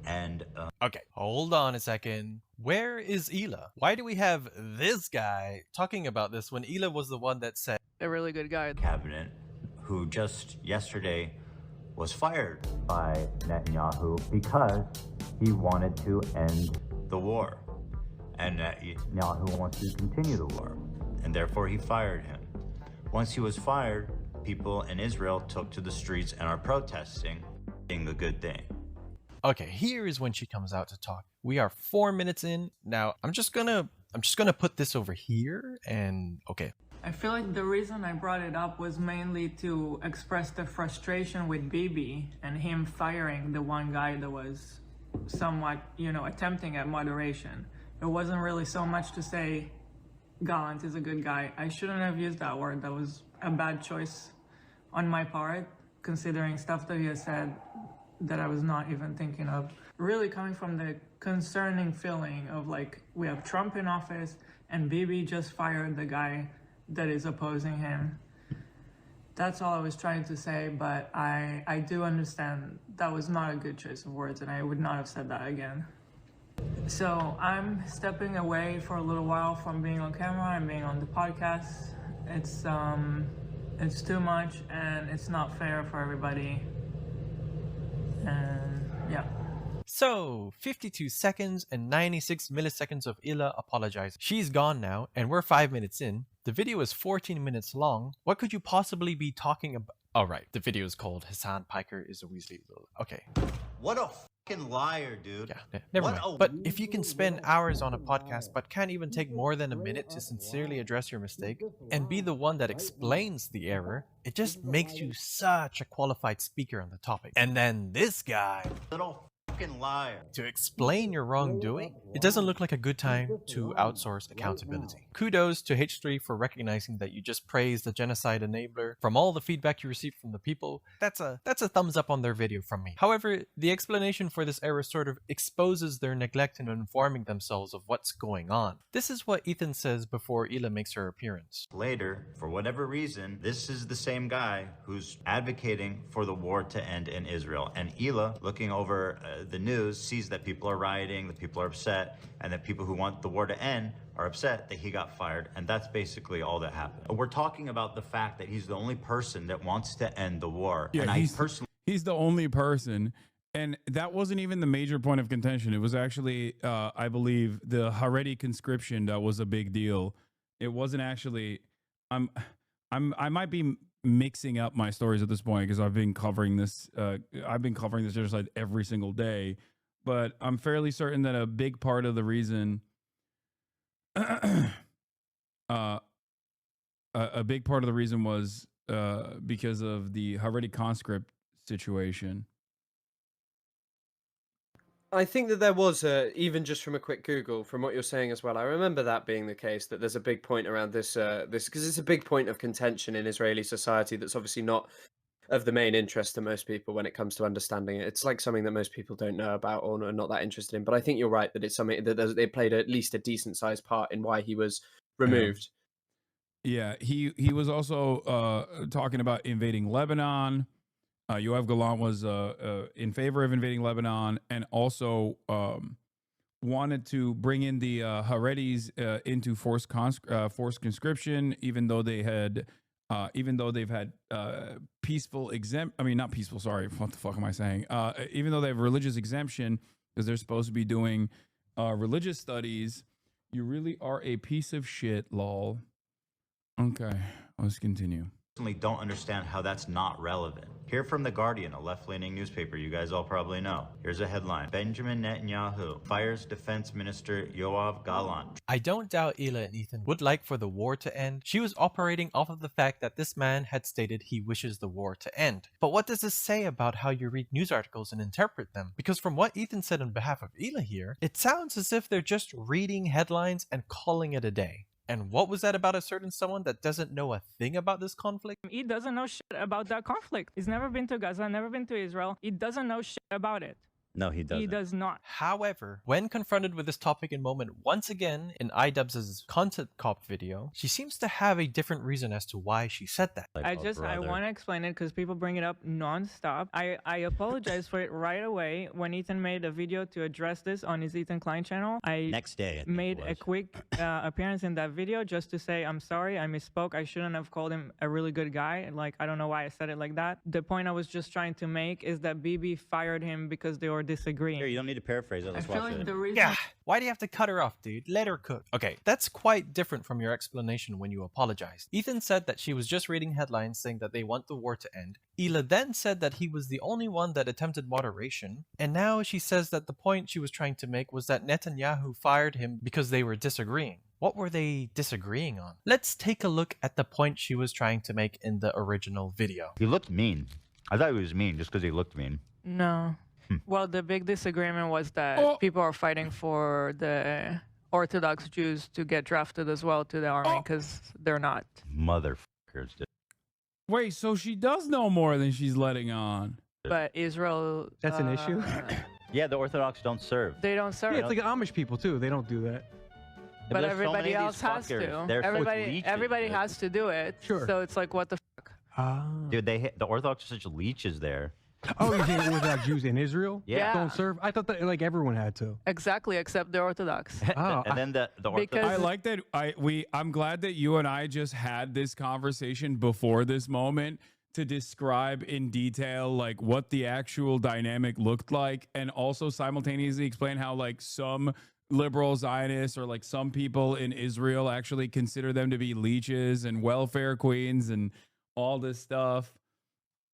And okay, hold on a second. Where is Hila? Why do we have this guy talking about this when Hila was the one that said a really good guy? Cabinet, who just yesterday was fired by Netanyahu because he wanted to end the war, and Netanyahu wants to continue the war, and therefore he fired him. Once he was fired, people in Israel took to the streets and are protesting, being a good thing. Okay, here is when she comes out to talk. We are 4 minutes in. Now, I'm just gonna put this over here and okay. I feel like the reason I brought it up was mainly to express the frustration with Bibi and him firing the one guy that was somewhat, you know, attempting at moderation. It wasn't really so much to say Gallant is a good guy. I shouldn't have used that word. That was a bad choice on my part, considering stuff that he has said that I was not even thinking of. Really coming from the concerning feeling of like, we have Trump in office and Bibi just fired the guy that is opposing him. That's all I was trying to say, but I do understand that was not a good choice of words and I would not have said that again. So I'm stepping away for a little while from being on camera and being on the podcast. It's too much and it's not fair for everybody. And yeah. So, 52 seconds and 96 milliseconds of Hila apologizing. She's gone now, and we're 5 minutes in. The video is 14 minutes long. What could you possibly be talking about? Oh, right. The video is called Hasan Piker is a Weasley. Okay. What a fucking liar, dude. Yeah, never mind. But if you can spend hours on a podcast but can't even take more than a minute to sincerely address your mistake and be the one that explains the error, it just makes you such a qualified speaker on the topic. And then this guy... Little liar. To explain your wrongdoing, it doesn't look like a good time to outsource accountability. Kudos to H3 for recognizing that you just praised the genocide enabler. From all the feedback you received from the people, that's a thumbs up on their video from me. However, the explanation for this error sort of exposes their neglect in informing themselves of what's going on. This is what Ethan says before Hila makes her appearance. Later, for whatever reason, this is the same guy who's advocating for the war to end in Israel. And Hila, looking over the news, sees that people are rioting, that people are upset, and that people who want the war to end are upset that he got fired, and that's basically all that happened. We're talking about the fact that he's the only person that wants to end the war. Yeah, and he's the only person, and that wasn't even the major point of contention. It was actually, I believe, the Haredi conscription that was a big deal. It wasn't actually. I might be mixing up my stories at this point because I've been covering this. I've been covering this genocide every single day, but I'm fairly certain that a big part of the reason, a big part of the reason was because of the Haredi conscript situation. I think that there was, even just from a quick Google, from what you're saying as well, I remember that being the case, that there's a big point around this, because it's a big point of contention in Israeli society that's obviously not of the main interest to most people when it comes to understanding it. It's like something that most people don't know about or are not that interested in. But I think you're right that it's something that they played at least a decent sized part in why he was removed. Yeah, he was also talking about invading Lebanon. Yoav Gallant was in favor of invading Lebanon, and also wanted to bring in the Haredis into forced conscription, even though they've had peaceful not peaceful. Sorry, what the fuck am I saying? Even though they have religious exemption because they're supposed to be doing religious studies. You really are a piece of shit, lol. Okay, let's continue. Don't understand how that's not relevant. Here from The Guardian, a left-leaning newspaper you guys all probably know. Here's a headline. Benjamin Netanyahu fires Defense Minister Yoav Gallant. I don't doubt Hila and Ethan would like for the war to end. She was operating off of the fact that this man had stated he wishes the war to end. But what does this say about how you read news articles and interpret them? Because from what Ethan said on behalf of Hila here, it sounds as if they're just reading headlines and calling it a day. And what was that about a certain someone that doesn't know a thing about this conflict? He doesn't know shit about that conflict. He's never been to Gaza, never been to Israel. He doesn't know shit about it. No, he doesn't. He does not. However, when confronted with this topic in moment once again in iDubbbz's Content Cop video, she seems to have a different reason as to why she said that. I want to explain it because people bring it up non-stop. I apologize for it right away. When Ethan made a video to address this on his Ethan Klein channel, Next day, I made a quick appearance in that video just to say, I'm sorry, I misspoke. I shouldn't have called him a really good guy. Like, I don't know why I said it like that. The point I was just trying to make is that Bibi fired him because they were disagreeing. Here, you don't need to paraphrase it. Let's watch it. Yeah, why do you have to cut her off, dude? Let her cook. Okay, that's quite different from your explanation when you apologized. Ethan said that she was just reading headlines saying that they want the war to end. Hila then said that he was the only one that attempted moderation. And now she says that the point she was trying to make was that Netanyahu fired him because they were disagreeing. What were they disagreeing on? Let's take a look at the point she was trying to make in the original video. He looked mean. I thought he was mean just because he looked mean. No. Well, the big disagreement was that people are fighting for the Orthodox Jews to get drafted as well to the army because they're not. Motherfuckers. Dude. Wait, so she does know more than she's letting on. But Israel... That's an issue? Yeah, the Orthodox don't serve. They don't serve. Yeah, it's like Amish people, too. They don't do that. But everybody else has to. Everybody has to do it. Sure. So it's like, what the fuck? Dude, the Orthodox are such leeches there. Oh, you're saying Orthodox Jews in Israel? Yeah. Don't serve? I thought that like everyone had to. Exactly, except the Orthodox. And then the Orthodox. I like that. I'm glad that you and I just had this conversation before this moment to describe in detail like what the actual dynamic looked like, and also simultaneously explain how like some liberal Zionists or like some people in Israel actually consider them to be leeches and welfare queens and all this stuff.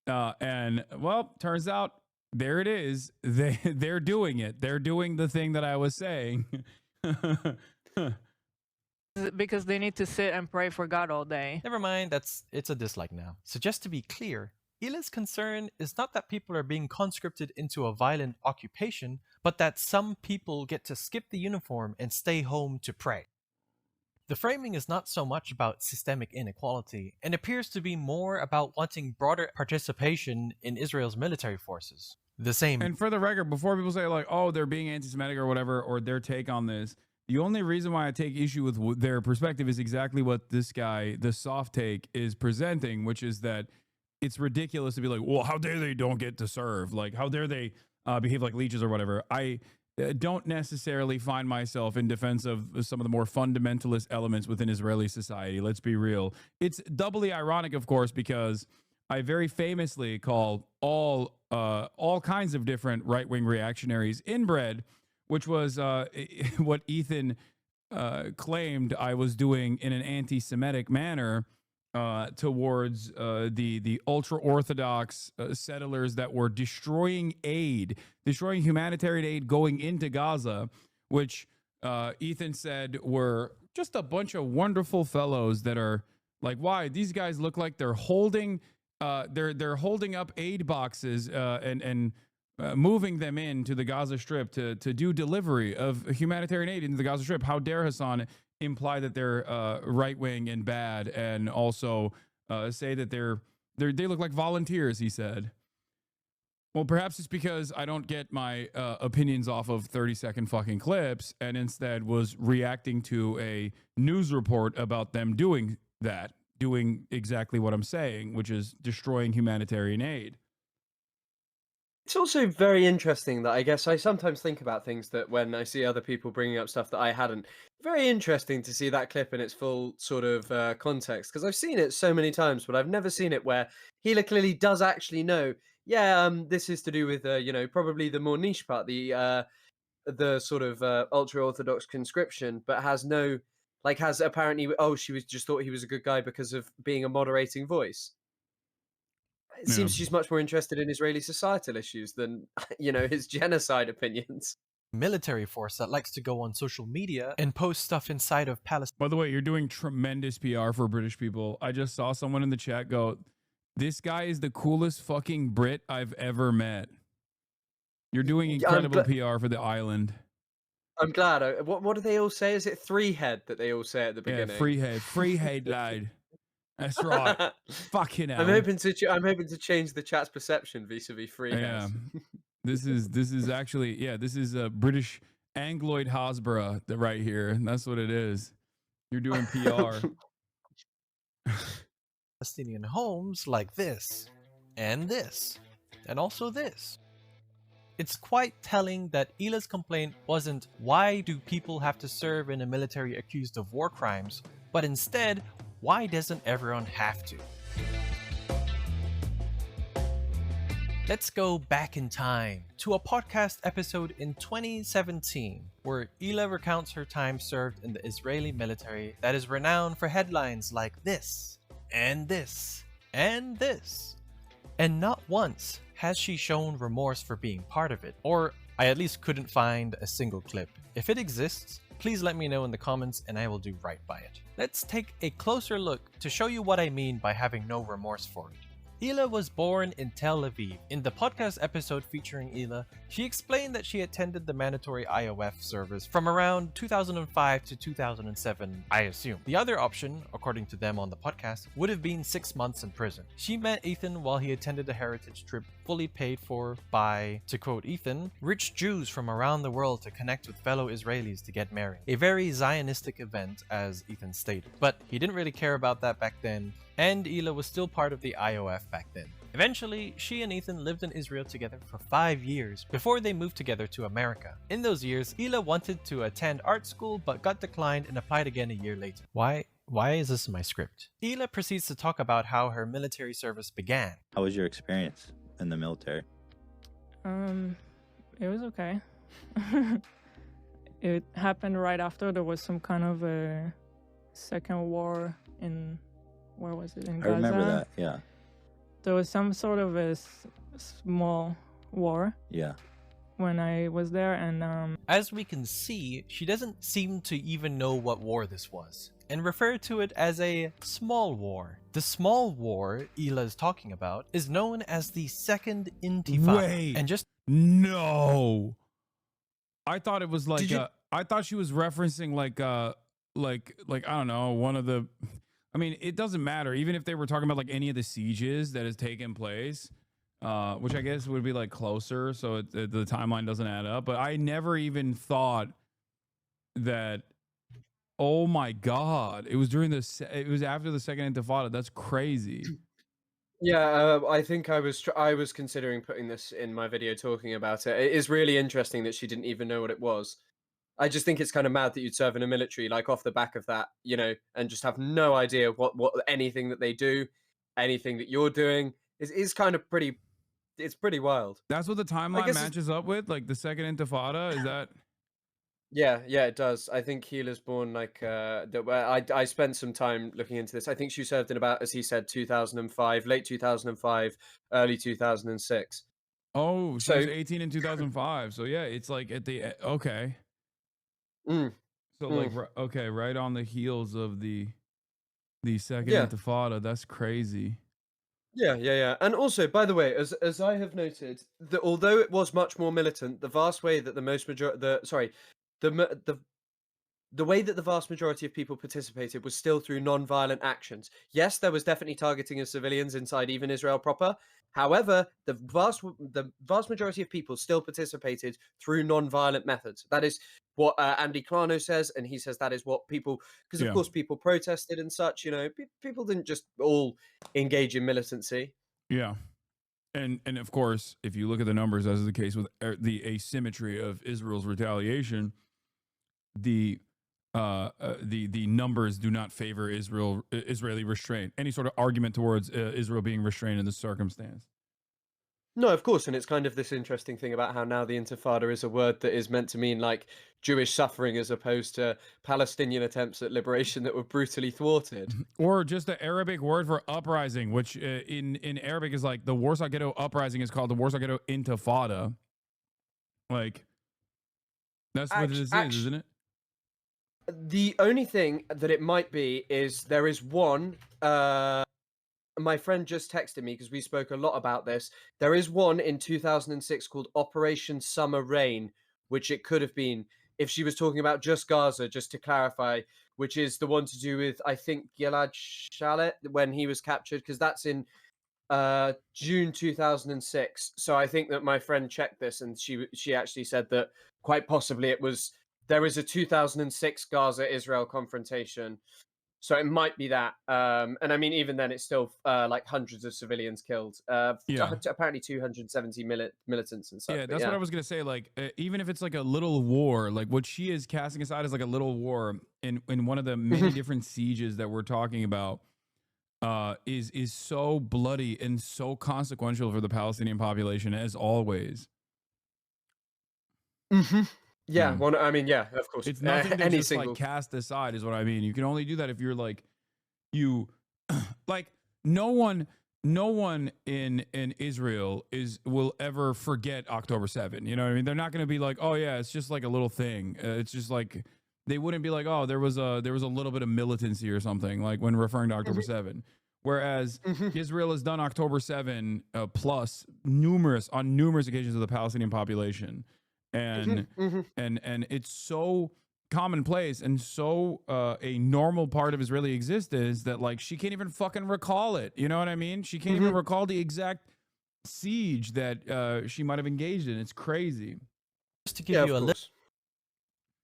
And well, turns out there it is. They're doing it. They're doing the thing that I was saying. Because they need to sit and pray for God all day. Never mind, it's a dislike now. So just to be clear, Hila's concern is not that people are being conscripted into a violent occupation, but that some people get to skip the uniform and stay home to pray. The framing is not so much about systemic inequality, and appears to be more about wanting broader participation in Israel's military forces. The same. And for the record, before people say like, oh, they're being anti-Semitic or whatever, or their take on this, the only reason why I take issue with their perspective is exactly what this guy, the soft take, is presenting, which is that it's ridiculous to be like, well, how dare they don't get to serve? Like, how dare they behave like leeches or whatever? I don't necessarily find myself in defense of some of the more fundamentalist elements within Israeli society. Let's be real. It's doubly ironic, of course, because I very famously call all kinds of different right-wing reactionaries inbred, which was what Ethan claimed I was doing in an anti-Semitic manner towards the ultra-Orthodox settlers that were destroying humanitarian aid going into Gaza, which Ethan said were just a bunch of wonderful fellows that are like, why? These guys look like they're holding they're holding up aid boxes and moving them into the Gaza Strip to do delivery of humanitarian aid into the Gaza Strip. How dare Hasan imply that they're right-wing and bad, and also say that they look like volunteers, he said. Well, perhaps it's because I don't get my opinions off of 30-second fucking clips, and instead was reacting to a news report about them doing exactly what I'm saying, which is destroying humanitarian aid. It's also very interesting that I guess I sometimes think about things that when I see other people bringing up stuff that I hadn't. Very interesting to see that clip in its full sort of context, because I've seen it so many times, but I've never seen it where Hila clearly does actually know, this is to do with, probably the more niche part, the sort of ultra-Orthodox conscription, but has apparently, she was just thought he was a good guy because of being a moderating voice. It seems she's much more interested in Israeli societal issues than, his genocide opinions. Military force that likes to go on social media and post stuff inside of Palestine. By the way, you're doing tremendous PR for British people. I just saw someone in the chat go, this guy is the coolest fucking Brit I've ever met. You're doing incredible PR for the island. I'm glad. What do they all say? Is it three head that they all say at the beginning? Yeah, free head lad. That's right. Fucking hell. I'm hoping to change the chat's perception vis-a-vis free heads. This is actually this is a British Angloid Hasbara right here. That's what it is. You're doing PR. Palestinian homes like this, and also this. It's quite telling that Hila's complaint wasn't why do people have to serve in a military accused of war crimes, but instead, why doesn't everyone have to? Let's go back in time to a podcast episode in 2017 where Hila recounts her time served in the Israeli military that is renowned for headlines like this, and this, and this. And not once has she shown remorse for being part of it, or I at least couldn't find a single clip. If it exists, please let me know in the comments and I will do right by it. Let's take a closer look to show you what I mean by having no remorse for it. Hila was born in Tel Aviv. In the podcast episode featuring Hila, she explained that she attended the mandatory IOF service from around 2005 to 2007, I assume. The other option, according to them on the podcast, would have been 6 months in prison. She met Ethan while he attended a heritage trip fully paid for by, to quote Ethan, rich Jews from around the world to connect with fellow Israelis to get married. A very Zionistic event, as Ethan stated. But he didn't really care about that back then, and Hila was still part of the IOF back then. Eventually, she and Ethan lived in Israel together for 5 years before they moved together to America. In those years, Hila wanted to attend art school but got declined and applied again a year later. Why is this in my script? Hila proceeds to talk about how her military service began. How was your experience in the military? It was okay. It happened right after there was some kind of a second war in, where was it? In Gaza? I remember that, yeah. There was some sort of a small war. Yeah. When I was there, and as we can see, she doesn't seem to even know what war this was, and referred to it as a small war. The small war Hila is talking about is known as the Second Intifada. Wait, and just no. I thought it was like I thought she was referencing like I don't know, one of the, I mean, it doesn't matter even if they were talking about like any of the sieges that has taken place, which I guess would be like closer, so the timeline doesn't add up. But I never even thought that. Oh my God! It was during it was after the Second Intifada. That's crazy. Yeah, I think I was considering putting this in my video talking about it. It is really interesting that she didn't even know what it was. I just think it's kind of mad that you'd serve in a military, like off the back of that, you know, and just have no idea what anything that they do, anything that you're doing is kind of pretty. It's pretty wild. That's what the timeline matches up with, like the Second Intifada. Is that? Yeah, it does. I think Hila's born like I spent some time looking into this. I think she served in about, as he said, 2005, late 2005, early 2006. Oh, she was 18 in 2005. So yeah, it's like at the okay. So like okay, right on the heels of the Second Intifada. That's crazy. Yeah. And also, by the way, as I have noted, that although it was much more militant, the vast way that the way that the vast majority of people participated was still through non-violent actions. Yes, there was definitely targeting of civilians inside even Israel proper. However, the vast majority of people still participated through non-violent methods. That is what Andy Clarno says, and he says that is what people, because of course people protested and such. You know, people didn't just all engage in militancy. Yeah. And of course, if you look at the numbers, as is the case with the asymmetry of Israel's retaliation, the numbers do not favor Israeli restraint. Any sort of argument towards Israel being restrained in this circumstance. No, of course, and it's kind of this interesting thing about how now the Intifada is a word that is meant to mean like Jewish suffering as opposed to Palestinian attempts at liberation that were brutally thwarted. Or just the Arabic word for uprising, which in Arabic is like the Warsaw Ghetto Uprising is called the Warsaw Ghetto Intifada. Like, that's what this is, isn't it? The only thing that it might be is there is one... my friend just texted me because we spoke a lot about this. There is one in 2006 called Operation Summer Rain, which it could have been if she was talking about just Gaza, just to clarify, which is the one to do with, I think, Gilad Shalit when he was captured, because that's in June 2006. So I think that my friend checked this and she actually said that quite possibly there is a 2006 Gaza-Israel confrontation. So it might be that. And I mean, even then, it's still like hundreds of civilians killed. Apparently 270 militants and stuff. Yeah, that's what I was going to say. Like, even if it's like a little war, like what she is casting aside is like a little war in one of the many different sieges that we're talking about is so bloody and so consequential for the Palestinian population, as always. Yeah, well, I mean, yeah, of course. It's nothing to just like cast aside is what I mean. You can only do that if you're like, like no one in Israel will ever forget October 7. You know what I mean? They're not going to be like, oh yeah, it's just like a little thing. It's just like, they wouldn't be like, oh, there was a little bit of militancy or something like when referring to October 7. Whereas Israel has done October 7 plus numerous occasions of the Palestinian population, and and it's so commonplace and so a normal part of Israeli existence that like she can't even fucking recall it. You know what I mean? She can't even recall the exact siege that she might have engaged in. It's crazy. Just to give you a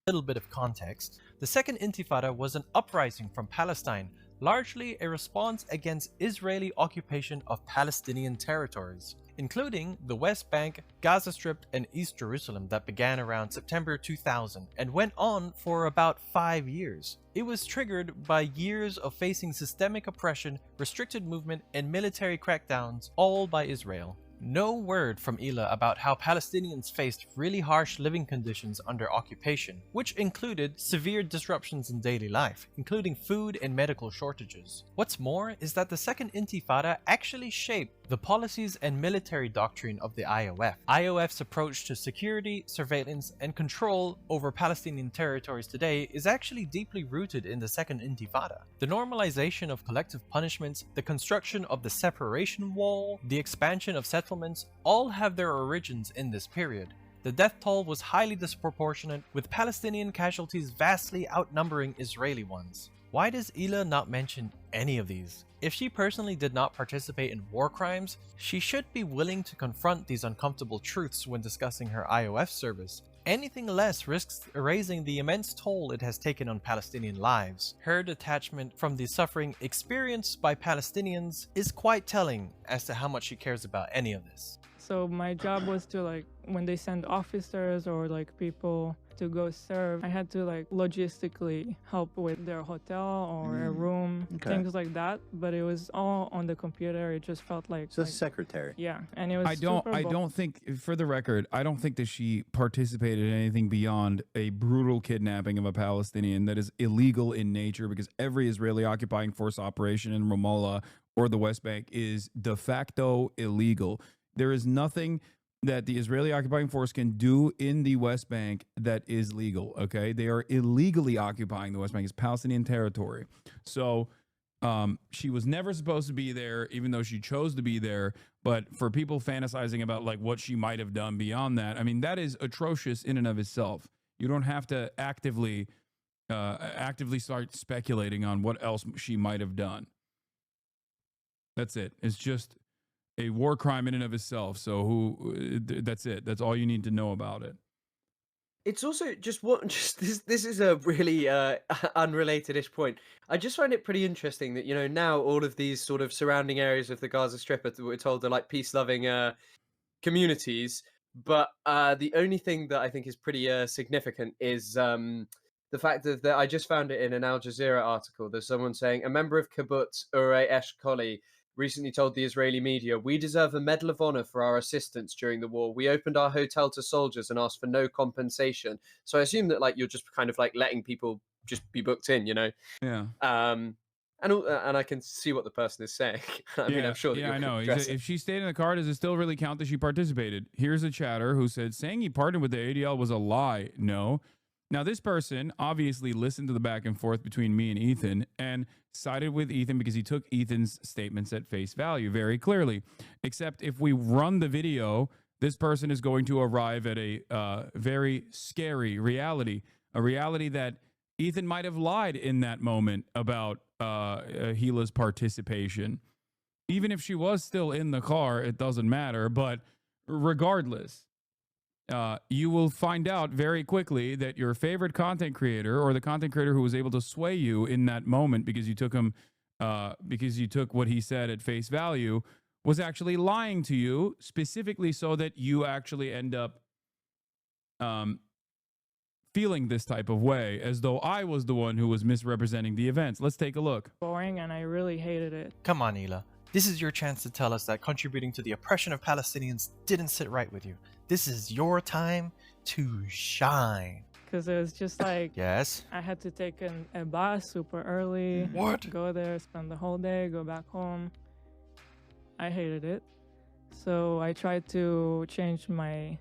little bit of context, the Second Intifada was an uprising from Palestine, largely a response against Israeli occupation of Palestinian territories, including the West Bank, Gaza Strip, and East Jerusalem that began around September 2000 and went on for about 5 years. It was triggered by years of facing systemic oppression, restricted movement, and military crackdowns, all by Israel. No word from Hila about how Palestinians faced really harsh living conditions under occupation, which included severe disruptions in daily life, including food and medical shortages. What's more is that the Second Intifada actually shaped the policies and military doctrine of the IOF. IOF's approach to security, surveillance, and control over Palestinian territories today is actually deeply rooted in the Second Intifada. The normalization of collective punishments, the construction of the separation wall, the expansion of settlements, all have their origins in this period. The death toll was highly disproportionate, with Palestinian casualties vastly outnumbering Israeli ones. Why does Hila not mention any of these? If she personally did not participate in war crimes, she should be willing to confront these uncomfortable truths when discussing her IOF service. Anything less risks erasing the immense toll it has taken on Palestinian lives. Her detachment from the suffering experienced by Palestinians is quite telling as to how much she cares about any of this. So my job was to like, when they send officers or like people to go serve, I had to like logistically help with their hotel or a room, things like that. But it was all on the computer. It just felt like So secretary. Yeah, and it was. I don't think, for the record, I don't think that she participated in anything beyond a brutal kidnapping of a Palestinian that is illegal in nature, because every Israeli occupying force operation in Ramallah or the West Bank is de facto illegal. There is nothing that the Israeli occupying force can do in the West Bank that is legal, okay? They are illegally occupying the West Bank. It's Palestinian territory. So she was never supposed to be there, even though she chose to be there. But for people fantasizing about like what she might have done beyond that, I mean, that is atrocious in and of itself. You don't have to actively start speculating on what else she might have done. That's it. It's just a war crime in and of itself. So that's it. That's all you need to know about it. It's also just this is a really unrelated-ish point. I just find it pretty interesting that, you know, now all of these sort of surrounding areas of the Gaza Strip we're told are like peace-loving communities, but the only thing that I think is pretty significant is the fact that I just found it in an Al Jazeera article. There's someone saying a member of Kibbutz Urei Eshkoli recently told the Israeli media, "We deserve a Medal of Honor for our assistance during the war. We opened our hotel to soldiers and asked for no compensation." So I assume that like you're just kind of like letting people just be booked in, you know? Yeah. And I can see what the person is saying. I mean, I'm sure that I know. address it. If she stayed in the car, does it still really count that she participated? Here's a chatter who said, saying he partnered with the ADL was a lie. No. Now, this person obviously listened to the back and forth between me and Ethan and sided with Ethan because he took Ethan's statements at face value very clearly. Except if we run the video, this person is going to arrive at a very scary reality, a reality that Ethan might have lied in that moment about Hila's participation. Even if she was still in the car, it doesn't matter. But regardless, you will find out very quickly that your favorite content creator, or the content creator who was able to sway you in that moment because you took him, because you took what he said at face value, was actually lying to you, specifically so that you actually end up feeling this type of way, as though I was the one who was misrepresenting the events. Let's take a look. Boring, and I really hated it. Come on, Hila. This is your chance to tell us that contributing to the oppression of Palestinians didn't sit right with you. This is your time to shine. Because it was just like, yes, I had to take a bus super early. What? Go there, spend the whole day, go back home. I hated it. So I tried to change my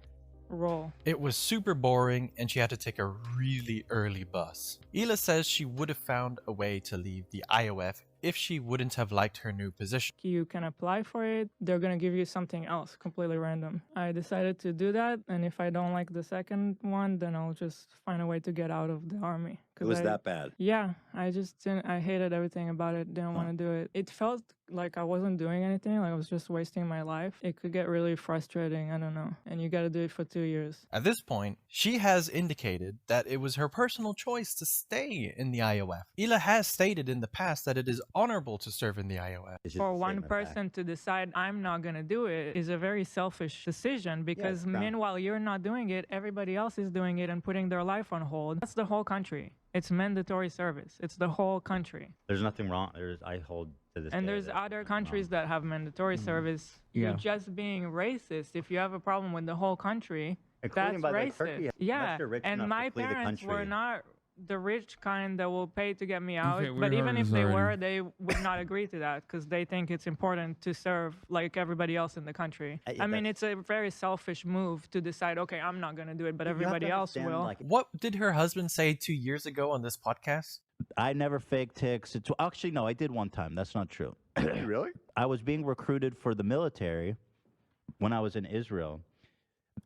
role. It was super boring and she had to take a really early bus. Hila says she would have found a way to leave the IOF if she wouldn't have liked her new position. You can apply for it. They're going to give you something else, completely random. I decided to do that. And if I don't like the second one, then I'll just find a way to get out of the army. It was that bad? Yeah, I just didn't, I hated everything about it. Didn't want to do it. It felt like I wasn't doing anything, like I was just wasting my life. It could get really frustrating, I don't know. And you got to do it for 2 years. At this point, she has indicated that it was her personal choice to stay in the IOF. Hila has stated in the past that it is honorable to serve in the IOF. For one person to decide I'm not going to do it is a very selfish decision, because meanwhile you're not doing it, everybody else is doing it and putting their life on hold. That's the whole country. It's mandatory service. It's the whole country. There's nothing wrong. I hold to this. And there's other countries that have mandatory service. You're just being racist. If you have a problem with the whole country, Including that's by racist. Turkey, Yeah, you're rich and enough my to flee the parents were country. not the rich kind that will pay to get me out. Okay, we But even heard if this they already. were, they would not agree to that because they think it's important to serve like everybody else in the country. Yeah, I mean, it's a very selfish move to decide, okay, I'm not going to do it, but You have to everybody else understand, will. like, What did her husband say 2 years ago on this podcast? I never faked ticks. Actually, no, I did one time. That's not true. Really? I was being recruited for the military when I was in Israel.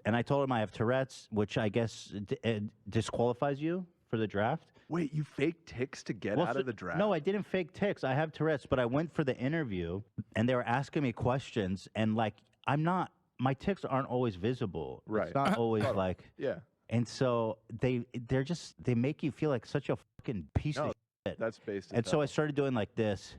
And I told him I have Tourette's, which I guess disqualifies you for the draft. Wait, you faked ticks to get out of the draft? No, I didn't fake ticks. I have Tourette's, but I went for the interview, and they were asking me questions, and like, my ticks aren't always visible. Right. It's not always Totally. like. Yeah. And so they make you feel like such a fucking piece of shit. That's based. And so I started doing like this,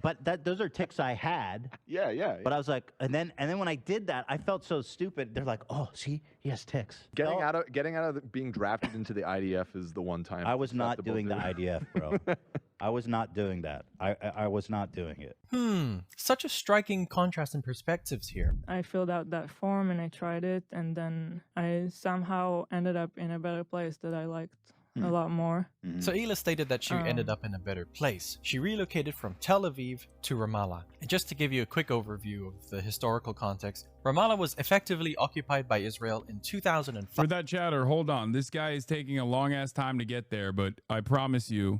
but those are ticks I had. Yeah. But I was like, and then when I did that, I felt so stupid. They're like, oh, see, he has ticks. Getting out of being drafted into the IDF is the one time. I was not acceptable, doing the dude. IDF, bro. I was not doing that. I was not doing it. Such a striking contrast in perspectives here. I filled out that form and I tried it, and then I somehow ended up in a better place that I liked a lot more. So Hila stated that she ended up in a better place. She relocated from Tel Aviv to Ramallah. And just to give you a quick overview of the historical context, Ramallah was effectively occupied by Israel in 2005. For that chatter, hold on. This guy is taking a long ass time to get there, but I promise you,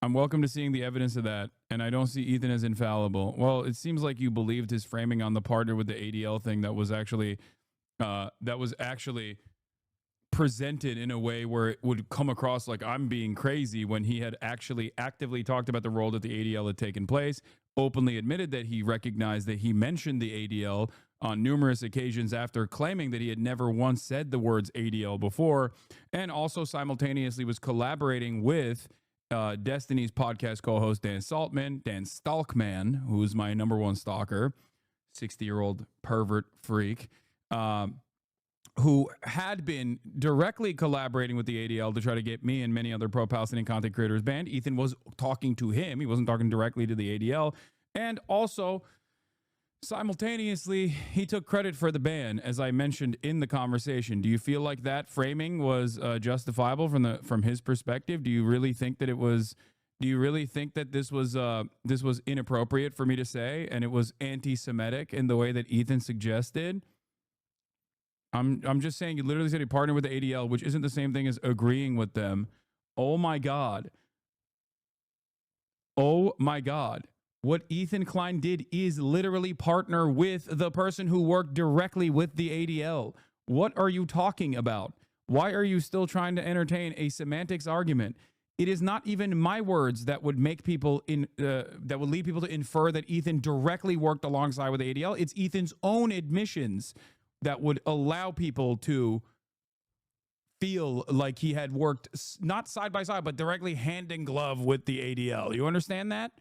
I'm welcome to seeing the evidence of that, and I don't see Ethan as infallible. Well, it seems like you believed his framing on the partner with the ADL thing that was actually presented in a way where it would come across like I'm being crazy when he had actually actively talked about the role that the ADL had taken place, openly admitted that he recognized that he mentioned the ADL on numerous occasions after claiming that he had never once said the words ADL before, and also simultaneously was collaborating with Destiny's podcast co-host Dan Stalkman, who's my number one stalker, 60-year-old pervert freak, who had been directly collaborating with the ADL to try to get me and many other pro-Palestinian content creators banned. Ethan was talking to him. He wasn't talking directly to the ADL. And also, simultaneously, he took credit for the ban, as I mentioned in the conversation. Do you feel like that framing was justifiable from his perspective? Do you really think that it was? Do you really think that this was inappropriate for me to say, and it was anti-Semitic in the way that Ethan suggested? I'm just saying, you literally said he partnered with the ADL, which isn't the same thing as agreeing with them. Oh my God. Oh my God. What Ethan Klein did is literally partner with the person who worked directly with the ADL. What are you talking about? Why are you still trying to entertain a semantics argument? It is not even my words that would make people that would lead people to infer that Ethan directly worked alongside with the ADL. It's Ethan's own admissions that would allow people to feel like he had worked not side by side, but directly hand in glove with the ADL. You understand that?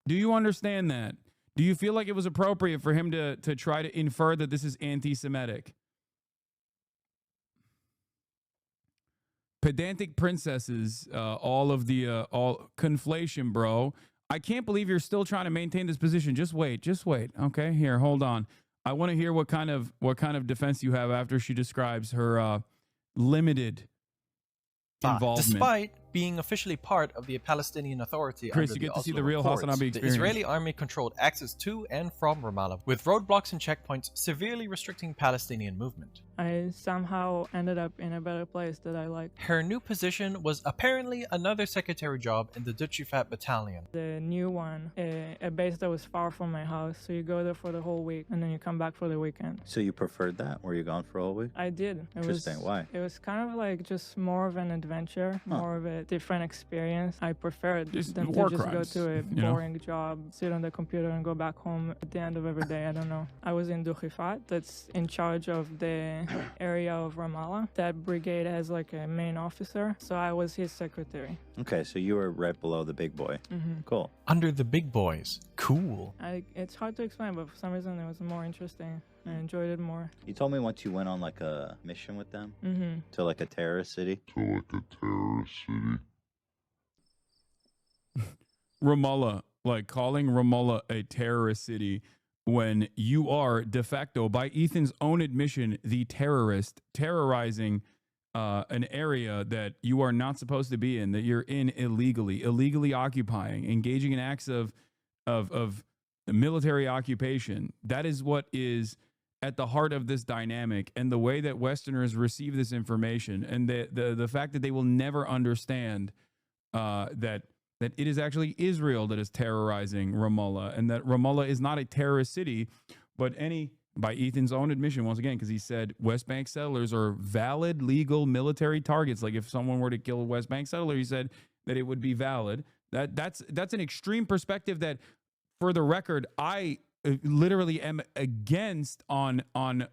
Do you understand that? Do you feel like it was appropriate for him to try to infer that this is anti-Semitic? Pedantic princesses, all conflation, bro. I can't believe you're still trying to maintain this position. Just wait. Okay, here, hold on. I want to hear what kind of defense you have after she describes her limited involvement. Despite being officially part of the Palestinian Authority Chris, under you get to see Oslo the real Accords, Hasanabi the experience. Israeli army controlled access to and from Ramallah, with roadblocks and checkpoints severely restricting Palestinian movement. I somehow ended up in a better place that I liked. Her new position was apparently another secretary job in the Dutchifat battalion. The new one, a base that was far from my house, so you go there for the whole week and then you come back for the weekend. So you preferred that? Were you gone for a whole week? I did. Interesting. Why? It was kind of like just more of an adventure, more of a different experience. I preferred Just than war to just crimes, go to a you know? boring job, sit on the computer and go back home at the end of every day. I don't know. I was in Dutchifat, that's in charge of the area of Ramallah. That brigade has like a main officer, so I was his secretary. Okay, so you were right below the big boy. Mhm. Cool. Under the big boys. Cool. It's hard to explain, but for some reason it was more interesting. I enjoyed it more. You told me once you went on like a mission with them Mhm. to like a terrorist city. Ramallah, like calling Ramallah a terrorist city when you are de facto, by Ethan's own admission, the terrorist terrorizing an area that you are not supposed to be in, that you're in illegally occupying, engaging in acts of military occupation. That is what is at the heart of this dynamic, and the way that Westerners receive this information, and the fact that they will never understand that it is actually Israel that is terrorizing Ramallah, and that Ramallah is not a terrorist city, but by Ethan's own admission, once again, because he said West Bank settlers are valid, legal military targets. Like if someone were to kill a West Bank settler, he said that it would be valid. That's an extreme perspective that, for the record, I literally am against on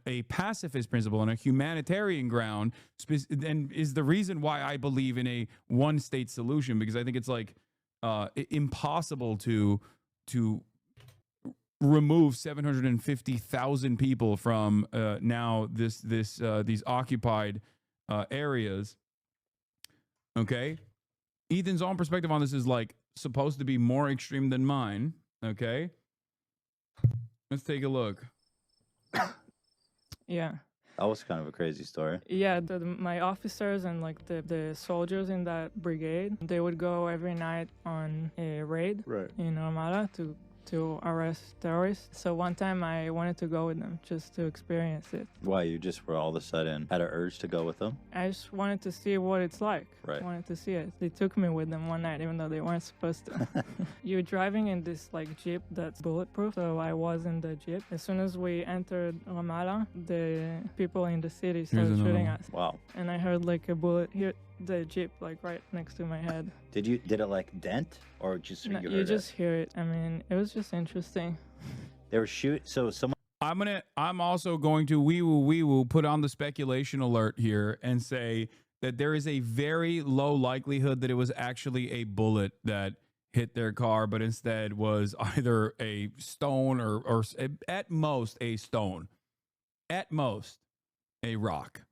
a pacifist principle, on a humanitarian ground, and is the reason why I believe in a one-state solution, because I think it's like impossible to remove 750,000 people from now these occupied areas. Okay, Ethan's own perspective on this is like supposed to be more extreme than mine. Okay, let's take a look. Yeah. That was kind of a crazy story. Yeah, my officers and like the soldiers in that brigade, they would go every night on a raid in Ramallah to arrest terrorists. So one time I wanted to go with them just to experience it. Why? You just were all of a sudden had an urge to go with them? I just wanted to see what it's like. Right. I wanted to see it. They took me with them one night, even though they weren't supposed to. You're driving in this like Jeep that's bulletproof, so I was in the Jeep. As soon as we entered Ramallah, the people in the city started shooting us. Wow. And I heard like a bullet hit the Jeep like right next to my head. Did it like dent, or just No, you you heard just hear it. I mean, it was just interesting. They were so someone. I'm also going to wee woo put on the speculation alert here and say that there is a very low likelihood that it was actually a bullet that hit their car, but instead was either a stone or at most a stone, at most a rock.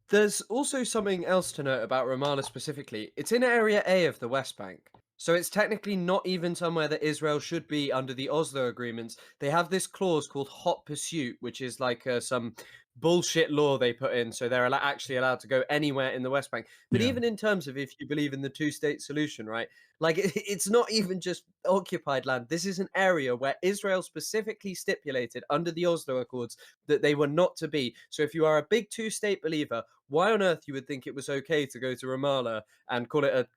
There's also something else to note about Ramallah specifically. It's in Area A of the West Bank. So it's technically not even somewhere that Israel should be under the Oslo agreements. They have this clause called hot pursuit, which is like some bullshit law they put in. So they're actually allowed to go anywhere in the West Bank. But even in terms of if you believe in the two-state solution, right? Like it's not even just occupied land. This is an area where Israel specifically stipulated under the Oslo Accords that they were not to be. So if you are a big two-state believer, why on earth you would think it was okay to go to Ramallah and call it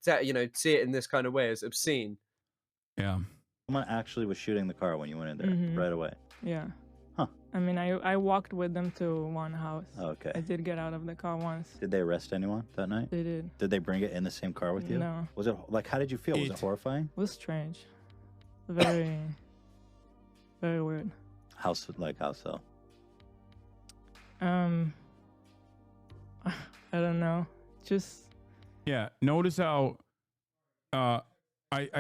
see it in this kind of way as obscene? Yeah. Someone actually was shooting the car when you went in there right away. Yeah. Huh. I mean, I walked with them to one house. Okay. I did get out of the car once. Did they arrest anyone that night? They did. Did they bring it in the same car with you? No. Was it like, how did you feel? Was it horrifying? It was strange. Very, very weird. How so? I don't know. Just. Yeah. Notice how, I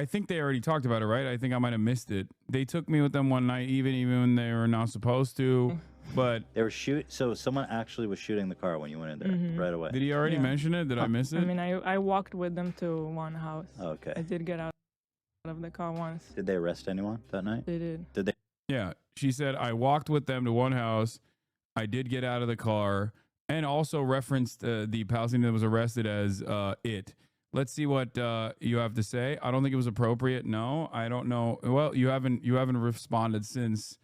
think they already talked about it, right? I think I might have missed it. They took me with them one night, even when they were not supposed to. But they were So someone actually was shooting the car when you went in there right away. Did he already mention it? Did I miss it? I mean, I walked with them to one house. Okay. I did get out of the car once. Did they arrest anyone that night? They did. Did they? Yeah. She said, I walked with them to one house. I did get out of the car, and also referenced the Palestinian that was arrested as it. Let's see what you have to say. I don't think it was appropriate. No, I don't know. Well, you haven't responded since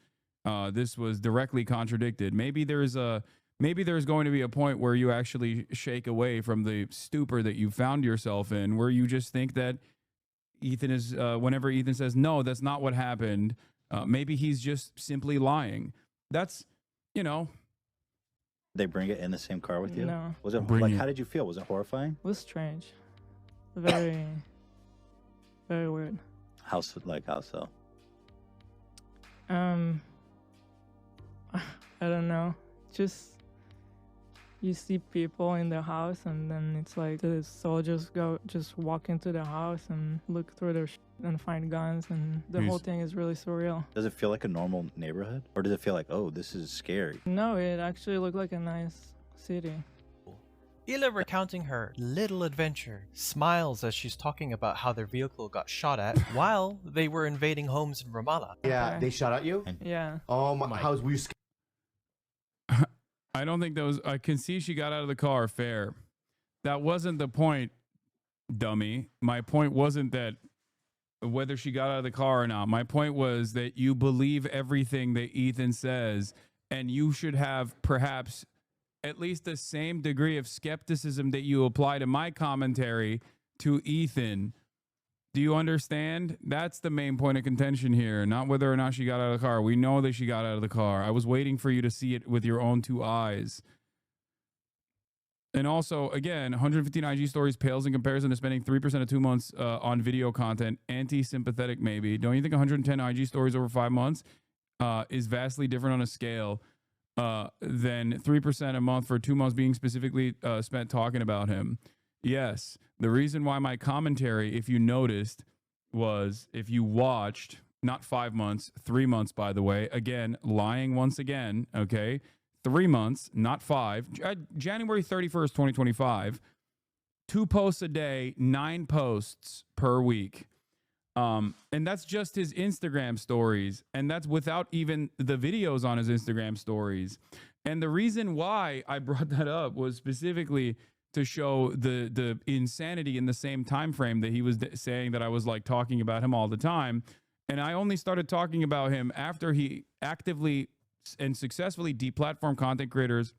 this was directly contradicted. Maybe there's going to be a point where you actually shake away from the stupor that you found yourself in, where you just think that Ethan is, whenever Ethan says, no, that's not what happened, maybe he's just simply lying. That's, you know. They bring it in the same car with you? No. Was it Bring like, it. how did you feel? Was it horrifying? It was strange. Very, very weird. How so? I don't know. Just you see people in the house, and then it's like the soldiers just walk into the house and look through their and find guns, and the whole thing is really surreal. Does it feel like a normal neighborhood? Or does it feel like, oh, this is scary? No, it actually looked like a nice city. Hila, recounting her little adventure, smiles as she's talking about how their vehicle got shot at while they were invading homes in Ramallah. Yeah, they shot at you? Yeah. Oh my, were you scared? I don't think those. I can see she got out of the car. Fair. That wasn't the point, dummy. My point wasn't that whether she got out of the car or not. My point was that you believe everything that Ethan says, and you should have perhaps at least the same degree of skepticism that you apply to my commentary to Ethan. Do you understand? That's the main point of contention here, not whether or not she got out of the car. We know that she got out of the car. I was waiting for you to see it with your own two eyes. And also, again, 115 IG stories pales in comparison to spending 3% of 2 months on video content. Anti-sympathetic, maybe. Don't you think 110 IG stories over 5 months is vastly different on a scale than 3% a month for 2 months being specifically spent talking about him? Yes. The reason why my commentary, if you noticed, was if you watched, not 5 months, 3 months, by the way, again, lying once again, okay? 3 months, not 5. January 31st, 2025, 2 posts a day, 9 posts per week. And that's just his Instagram stories. And that's without even the videos on his Instagram stories. And the reason why I brought that up was specifically to show the insanity in the same time frame that he was saying that I was like talking about him all the time. And I only started talking about him after he actively and successfully deplatformed content creators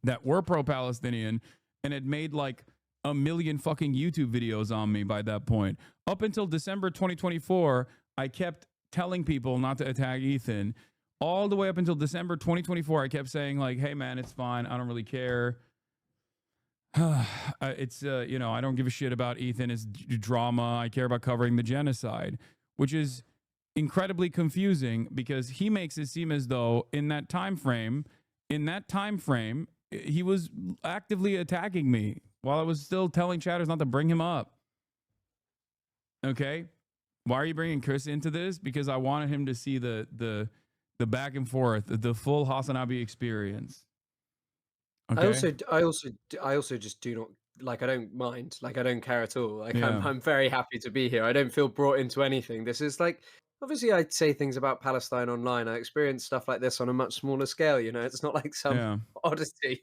that were pro-Palestinian and had made like 1 million fucking YouTube videos on me by that point. Up until December 2024, I kept telling people not to attack Ethan. All the way up until December 2024, I kept saying like, hey man, it's fine. I don't really care. It's, you know, I don't give a shit about Ethan. It's drama. I care about covering the genocide, which is incredibly confusing because he makes it seem as though in that time frame, he was actively attacking me while I was still telling chatters not to bring him up. Okay. Why are you bringing Chris into this? Because I wanted him to see the back and forth, the full Hasanabi experience. Okay. I also just do not like. I don't mind. Like I don't care at all. Like Yeah. I'm very happy to be here. I don't feel brought into anything. This is like obviously I say things about Palestine online. I experience stuff like this on a much smaller scale. You know, it's not like some oddity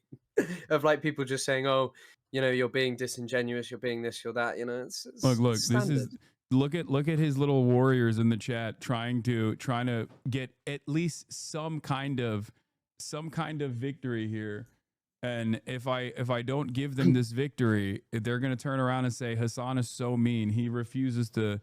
of like people just saying, "Oh, you know, you're being disingenuous. You're being this. You're that." You know, it's Look. standard. This is look at his little warriors in the chat trying to get at least some kind of victory here. And if I don't give them this victory, they're going to turn around and say Hasan is so mean. He refuses to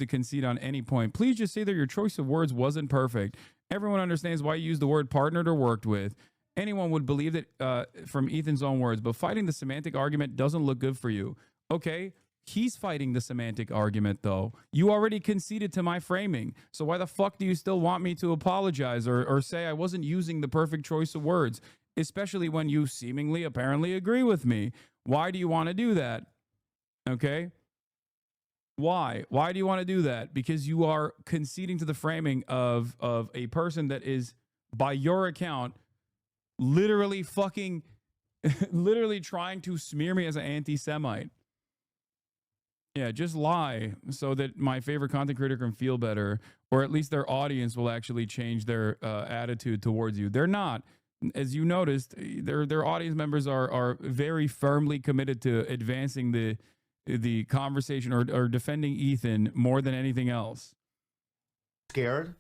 concede on any point. Please just say that your choice of words wasn't perfect. Everyone understands why you used the word partnered or worked with. Anyone would believe that from Ethan's own words, but fighting the semantic argument doesn't look good for you. Okay, he's fighting the semantic argument though. You already conceded to my framing. So why the fuck do you still want me to apologize or say I wasn't using the perfect choice of words? Especially when you seemingly apparently agree with me. Why do you want to do that? Okay. Why do you want to do that? Because you are conceding to the framing of a person that is, by your account, literally trying to smear me as an anti-Semite. Yeah, just lie so that my favorite content creator can feel better, or at least their audience will actually change their attitude towards you. They're not. As you noticed, their audience members are very firmly committed to advancing the conversation or defending Ethan more than anything else? Scared?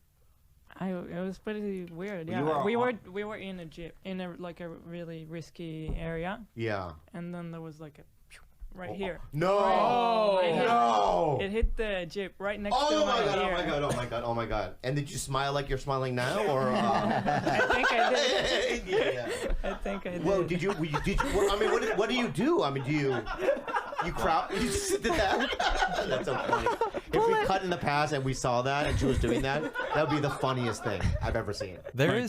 It was pretty weird. You Yeah, were we were in a jeep in a really risky area. Yeah. And then there was like a right here. No! Right here. No! It hit the jeep right next to Oh my my god! ear. Oh my god! Oh my god! Oh my god! And did you smile like you're smiling now, or? I think I did. Yeah. I think I did. Whoa! Did you? I mean, what do you do? I mean, do you crowd? You just did that? That's so funny. If we cut in the past and we saw that and she was doing that, that would be the funniest thing I've ever seen.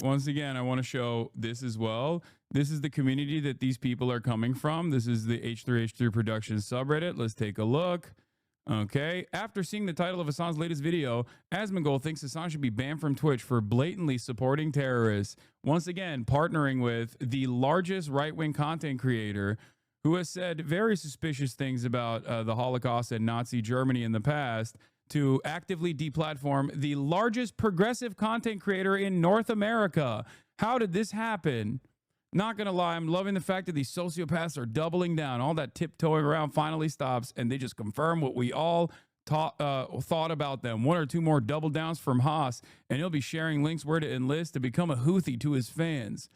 Once again, I want to show this as well. This is the community that these people are coming from. This is the H3H3 Productions subreddit. Let's take a look. Okay. After seeing the title of Hasan's latest video, Asmongold thinks Hasan should be banned from Twitch for blatantly supporting terrorists. Once again, partnering with the largest right-wing content creator who has said very suspicious things about the Holocaust and Nazi Germany in the past, to actively deplatform the largest progressive content creator in North America. How did this happen? Not gonna lie, I'm loving the fact that these sociopaths are doubling down. All that tiptoeing around finally stops, and they just confirm what we all thought about them. One or two more double downs from Haas, and he'll be sharing links where to enlist to become a Houthi to his fans.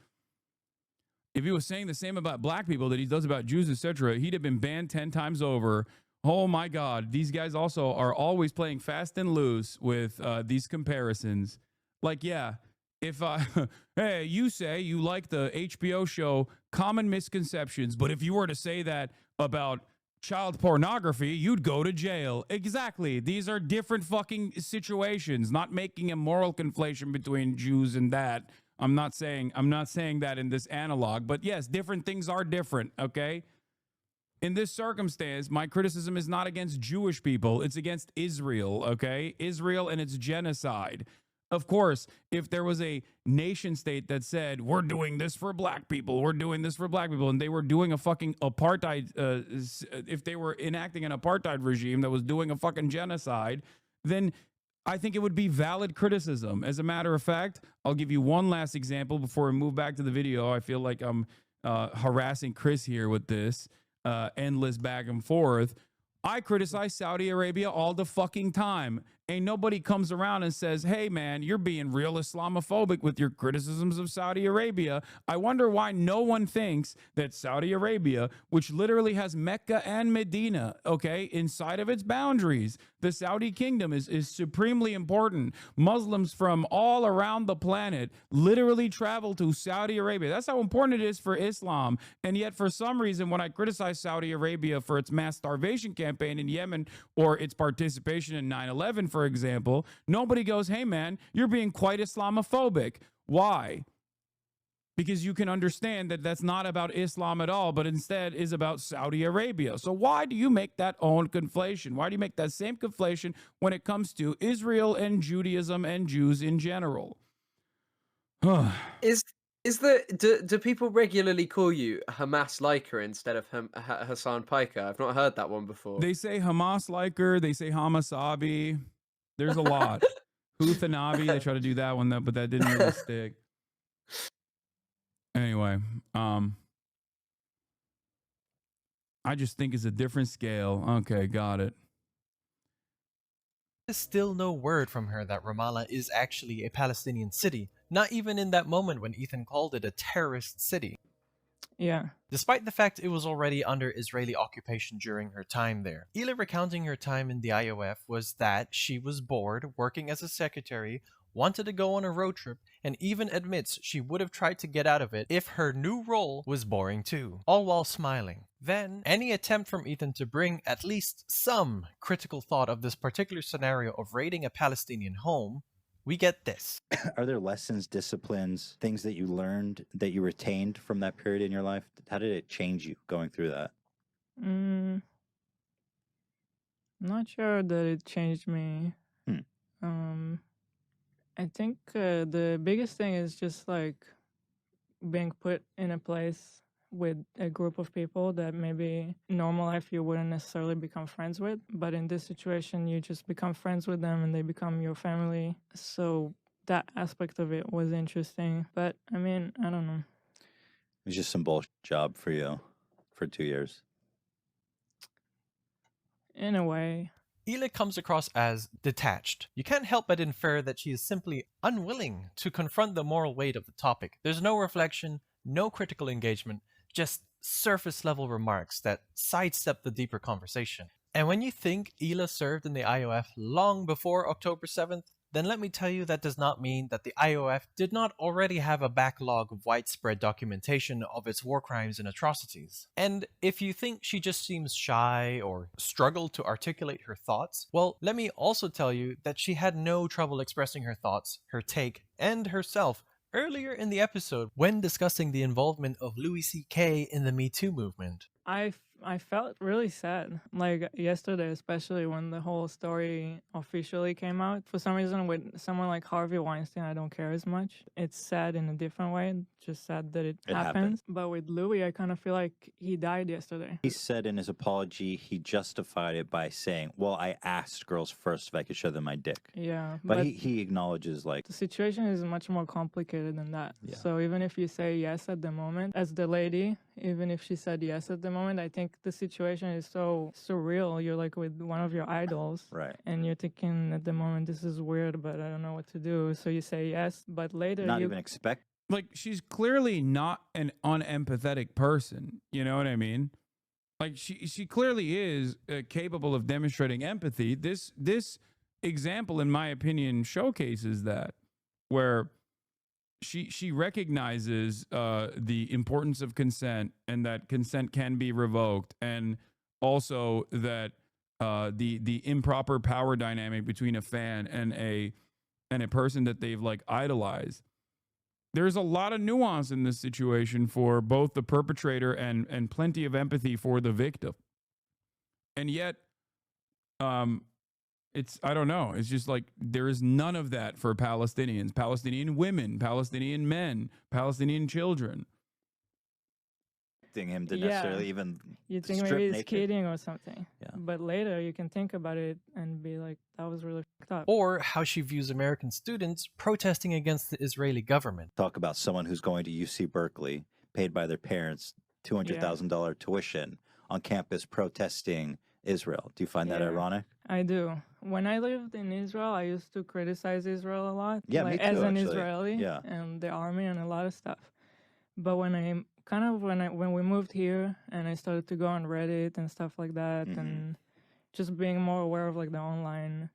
If he was saying the same about black people that he does about Jews, etc., he'd have been banned 10 times over. Oh my God. These guys also are always playing fast and loose with these comparisons. Like, yeah, if hey, you say you like the HBO show Common Misconceptions, but if you were to say that about child pornography, you'd go to jail. Exactly. These are different fucking situations, not making a moral conflation between Jews and that. I'm not saying that in this analog, but yes, different things are different, okay? In this circumstance, my criticism is not against Jewish people, it's against Israel, okay? Israel and its genocide. Of course, if there was a nation state that said, we're doing this for black people, we're doing this for black people, and they were doing a fucking apartheid, if they were enacting an apartheid regime that was doing a fucking genocide, then I think it would be valid criticism. As a matter of fact, I'll give you one last example before we move back to the video. I feel like I'm harassing Chris here with this endless back and forth. I criticize Saudi Arabia all the fucking time. Ain't nobody comes around and says, hey, man, you're being real Islamophobic with your criticisms of Saudi Arabia. I wonder why no one thinks that Saudi Arabia, which literally has Mecca and Medina, okay, inside of its boundaries, the Saudi kingdom is supremely important. Muslims from all around the planet literally travel to Saudi Arabia. That's how important it is for Islam. And yet, for some reason, when I criticize Saudi Arabia for its mass starvation campaign in Yemen or its participation in 9/11, for example, nobody goes, hey, man, you're being quite Islamophobic. Why? Because you can understand that that's not about Islam at all, but instead is about Saudi Arabia. So why do you make that own conflation? Why do you make that same conflation when it comes to Israel and Judaism and Jews in general? Do people regularly call you Hamas liker instead of Hasan Piker? I've not heard that one before. They say Hamas liker, they say Hamasabi. There's a lot. Hasanabi, they try to do that one, but that didn't really stick. Anyway, I just think it's a different scale. Okay, got it. There's still no word from her that Ramallah is actually a Palestinian city, not even in that moment when Ethan called it a terrorist city. Yeah. Despite the fact it was already under Israeli occupation during her time there. Hila recounting her time in the IOF was that she was bored working as a secretary, wanted to go on a road trip, and even admits she would have tried to get out of it if her new role was boring too, all while smiling. Then, any attempt from Ethan to bring at least some critical thought of this particular scenario of raiding a Palestinian home, we get this. Are there lessons, disciplines, things that you learned that you retained from that period in your life? How did it change you going through that? I'm not sure that it changed me. I think the biggest thing is just like being put in a place with a group of people that maybe in normal life you wouldn't necessarily become friends with, but in this situation you just become friends with them and they become your family. So that aspect of it was interesting. But I mean, I don't know. It was just some bullshit job for you for 2 years. In a way. Hila comes across as detached. You can't help but infer that she is simply unwilling to confront the moral weight of the topic. There's no reflection, no critical engagement, just surface-level remarks that sidestep the deeper conversation. And when you think Hila served in the IOF long before October 7th, then let me tell you that does not mean that the IOF did not already have a backlog of widespread documentation of its war crimes and atrocities. And if you think she just seems shy or struggled to articulate her thoughts, well, let me also tell you that she had no trouble expressing her thoughts, her take, and herself earlier in the episode when discussing the involvement of Louis C.K. in the Me Too movement. I felt really sad, like yesterday, especially when the whole story officially came out. For some reason, with someone like Harvey Weinstein, I don't care as much. It's sad in a different way, just sad that it happens. But with Louis, I kind of feel like he died yesterday. He said in his apology, he justified it by saying, well, I asked girls first if I could show them my dick. Yeah. But he acknowledges, like, the situation is much more complicated than that. Yeah. So even if you say yes at the moment, as the lady, even if she said yes at the moment, I think the situation is so surreal. You're like with one of your idols. Right. And you're thinking at the moment, this is weird, but I don't know what to do. So you say yes, but later not you even expect. Like, she's clearly not an unempathetic person. You know what I mean? Like, she clearly is capable of demonstrating empathy. This example, in my opinion, showcases that, where she recognizes the importance of consent and that consent can be revoked, and also that the improper power dynamic between a fan and a person that they've like idolized. There's a lot of nuance in this situation for both the perpetrator and plenty of empathy for the victim. And yet, it's, I don't know, it's just like there is none of that for Palestinians, Palestinian women, Palestinian men, Palestinian children. Him to necessarily even you think strip maybe he's naked. kidding or something. Yeah. But later you can think about it and be like, that was really fucked up. Or how she views American students protesting against the Israeli government. Talk about someone who's going to UC Berkeley, paid by their parents $200,000 tuition on campus protesting Israel. Do you find that ironic? I do. When I lived in Israel, I used to criticize Israel a lot. Yeah, like, me too, as an actually. Israeli, Yeah. and the army and a lot of stuff. But when we moved here and I started to go on Reddit and stuff like that, and just being more aware of like the online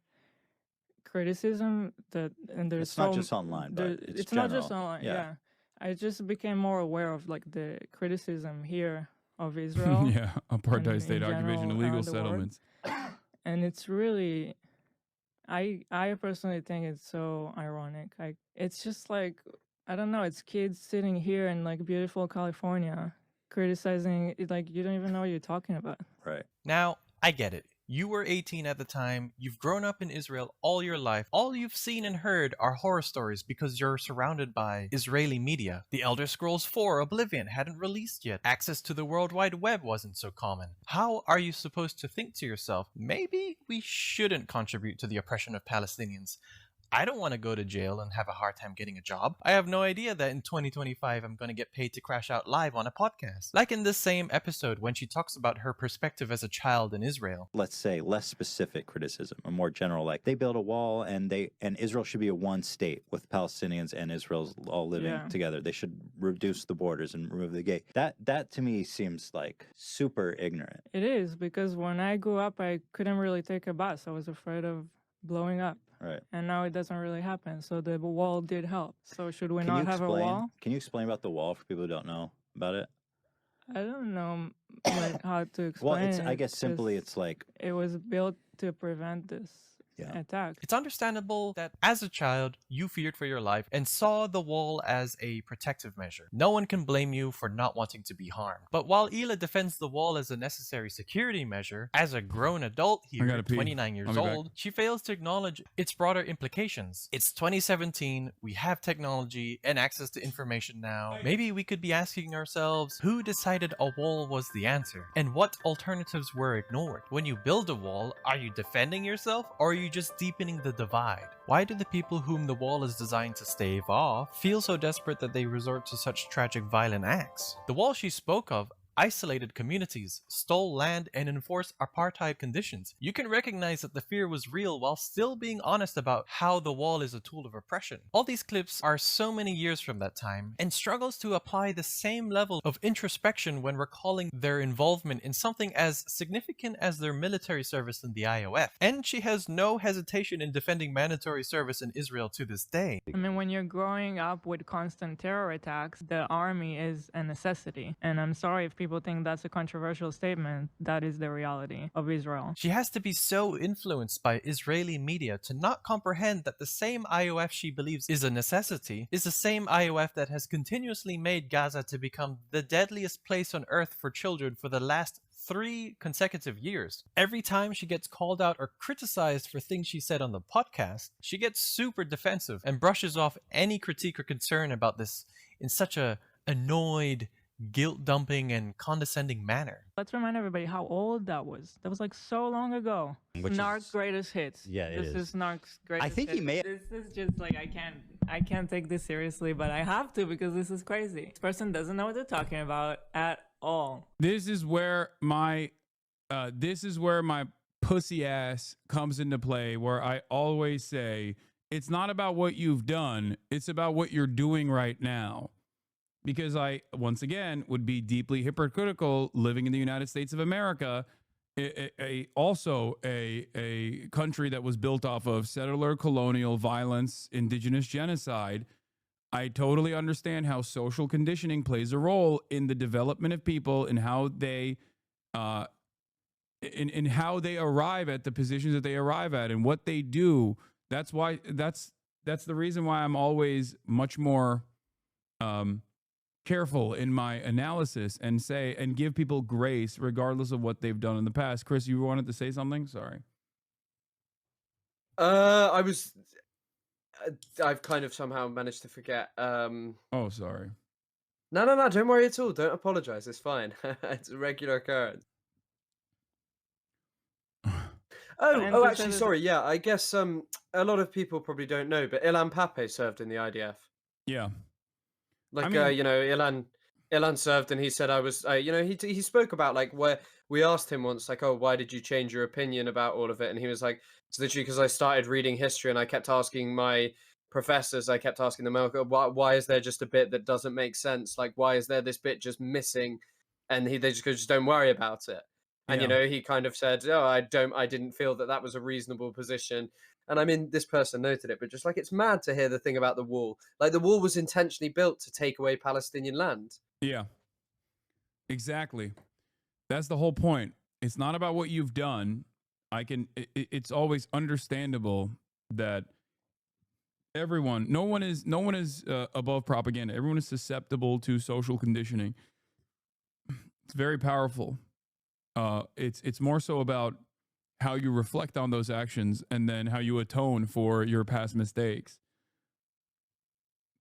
criticism and there's It's not just online, but it's not just general. online. Yeah. Yeah, I just became more aware of like the criticism here of Israel. Yeah, apartheid and state in occupation, general illegal around the world. settlements. And it's really, I personally think it's so ironic. It's just like, I don't know, it's kids sitting here in like beautiful California criticizing it, like you don't even know what you're talking about. Right. Now, I get it. You were 18 at the time, you've grown up in Israel all your life. All you've seen and heard are horror stories because you're surrounded by Israeli media. The Elder Scrolls 4 Oblivion hadn't released yet. Access to the World Wide Web wasn't so common. How are you supposed to think to yourself, maybe we shouldn't contribute to the oppression of Palestinians? I don't want to go to jail and have a hard time getting a job. I have no idea that in 2025 I'm going to get paid to crash out live on a podcast. Like in this same episode when she talks about her perspective as a child in Israel. Let's say less specific criticism, a more general, like they build a wall and Israel should be a one state with Palestinians and Israel's all living together. They should reduce the borders and remove the gate. That to me seems like super ignorant. It is, because when I grew up, I couldn't really take a bus. I was afraid of blowing up. Right. And now it doesn't really happen. So the wall did help. So should we Can not you have a explain- wall? Can you explain about the wall for people who don't know about it? I don't know like how to explain Well, it's it. I guess simply Just- it's like it was built to prevent this attack. It's understandable that as a child, you feared for your life and saw the wall as a protective measure. No one can blame you for not wanting to be harmed. But while Hila defends the wall as a necessary security measure, as a grown adult here, gotta pee. 29 years I'll be back. old, she fails to acknowledge its broader implications. It's 2017, we have technology and access to information now. Maybe we could be asking ourselves, who decided a wall was the answer? And what alternatives were ignored? When you build a wall, are you defending yourself or are you just deepening the divide? Why do the people whom the wall is designed to stave off feel so desperate that they resort to such tragic violent acts? The wall she spoke of, isolated communities, stole land, and enforced apartheid conditions. You can recognize that the fear was real while still being honest about how the wall is a tool of oppression. All these clips are so many years from that time and struggles to apply the same level of introspection when recalling their involvement in something as significant as their military service in the IOF. And she has no hesitation in defending mandatory service in Israel to this day. I mean, when you're growing up with constant terror attacks, the army is a necessity. And I'm sorry if people think that's a controversial statement. That is the reality of Israel. She has to be so influenced by Israeli media to not comprehend that the same IOF she believes is a necessity is the same IOF that has continuously made Gaza to become the deadliest place on earth for children for the last 3 consecutive years. Every time she gets called out or criticized for things she said on the podcast, she gets super defensive and brushes off any critique or concern about this in such a annoyed, guilt-dumping, and condescending manner. Let's remind everybody how old that was. That was like so long ago. Narc's greatest hits. Yeah, this is Narc's greatest hits. I think he may. This is just like, I can't take this seriously, but I have to because this is crazy. This person doesn't know what they're talking about at all. This is where my pussy ass comes into play, where I always say it's not about what you've done, it's about what you're doing right now. Because I, once again, would be deeply hypocritical living in the United States of America, also a country that was built off of settler colonial violence, indigenous genocide. I totally understand how social conditioning plays a role in the development of people and how they in how they arrive at the positions that they arrive at and what they do. That's why that's the reason why I'm always much more careful in my analysis and give people grace regardless of what they've done in the past. Chris, you wanted to say something? Sorry. I've kind of somehow managed to forget. Oh, sorry. No, don't worry at all. Don't apologize. It's fine. It's a regular occurrence. Actually, sorry. Yeah, I guess a lot of people probably don't know, but Ilan Pappé served in the IDF. Yeah. Like, Ilan served, and he said he spoke about, like, where we asked him once, like, oh, why did you change your opinion about all of it? And he was like, it's literally because I started reading history and I kept asking my professors, I kept asking them, why is there just a bit that doesn't make sense? Like, why is there this bit just missing? And they just don't worry about it. And, he kind of said, oh, I didn't feel that was a reasonable position. And I mean, this person noted it, but just like, it's mad to hear the thing about the wall. Like, the wall was intentionally built to take away Palestinian land. Yeah, exactly. That's the whole point. It's not about what you've done. It's always understandable that no one is above propaganda. Everyone is susceptible to social conditioning. It's very powerful. It's more so about how you reflect on those actions and then how you atone for your past mistakes.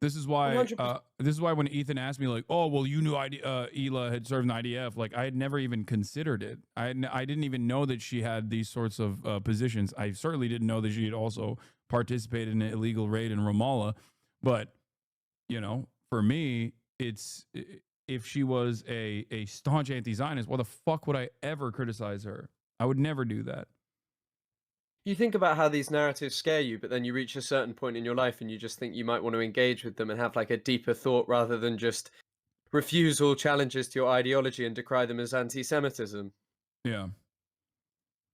This is why when Ethan asked me, like, oh, well, you knew Hila had served in IDF, like, I had never even considered it. I didn't even know that she had these sorts of positions. I certainly didn't know that she had also participated in an illegal raid in Ramallah. But, for me, if she was a staunch anti-Zionist, why the fuck would I ever criticize her? I would never do that. You think about how these narratives scare you, but then you reach a certain point in your life and you just think you might want to engage with them and have, like, a deeper thought rather than just refuse all challenges to your ideology and decry them as anti-Semitism. Yeah.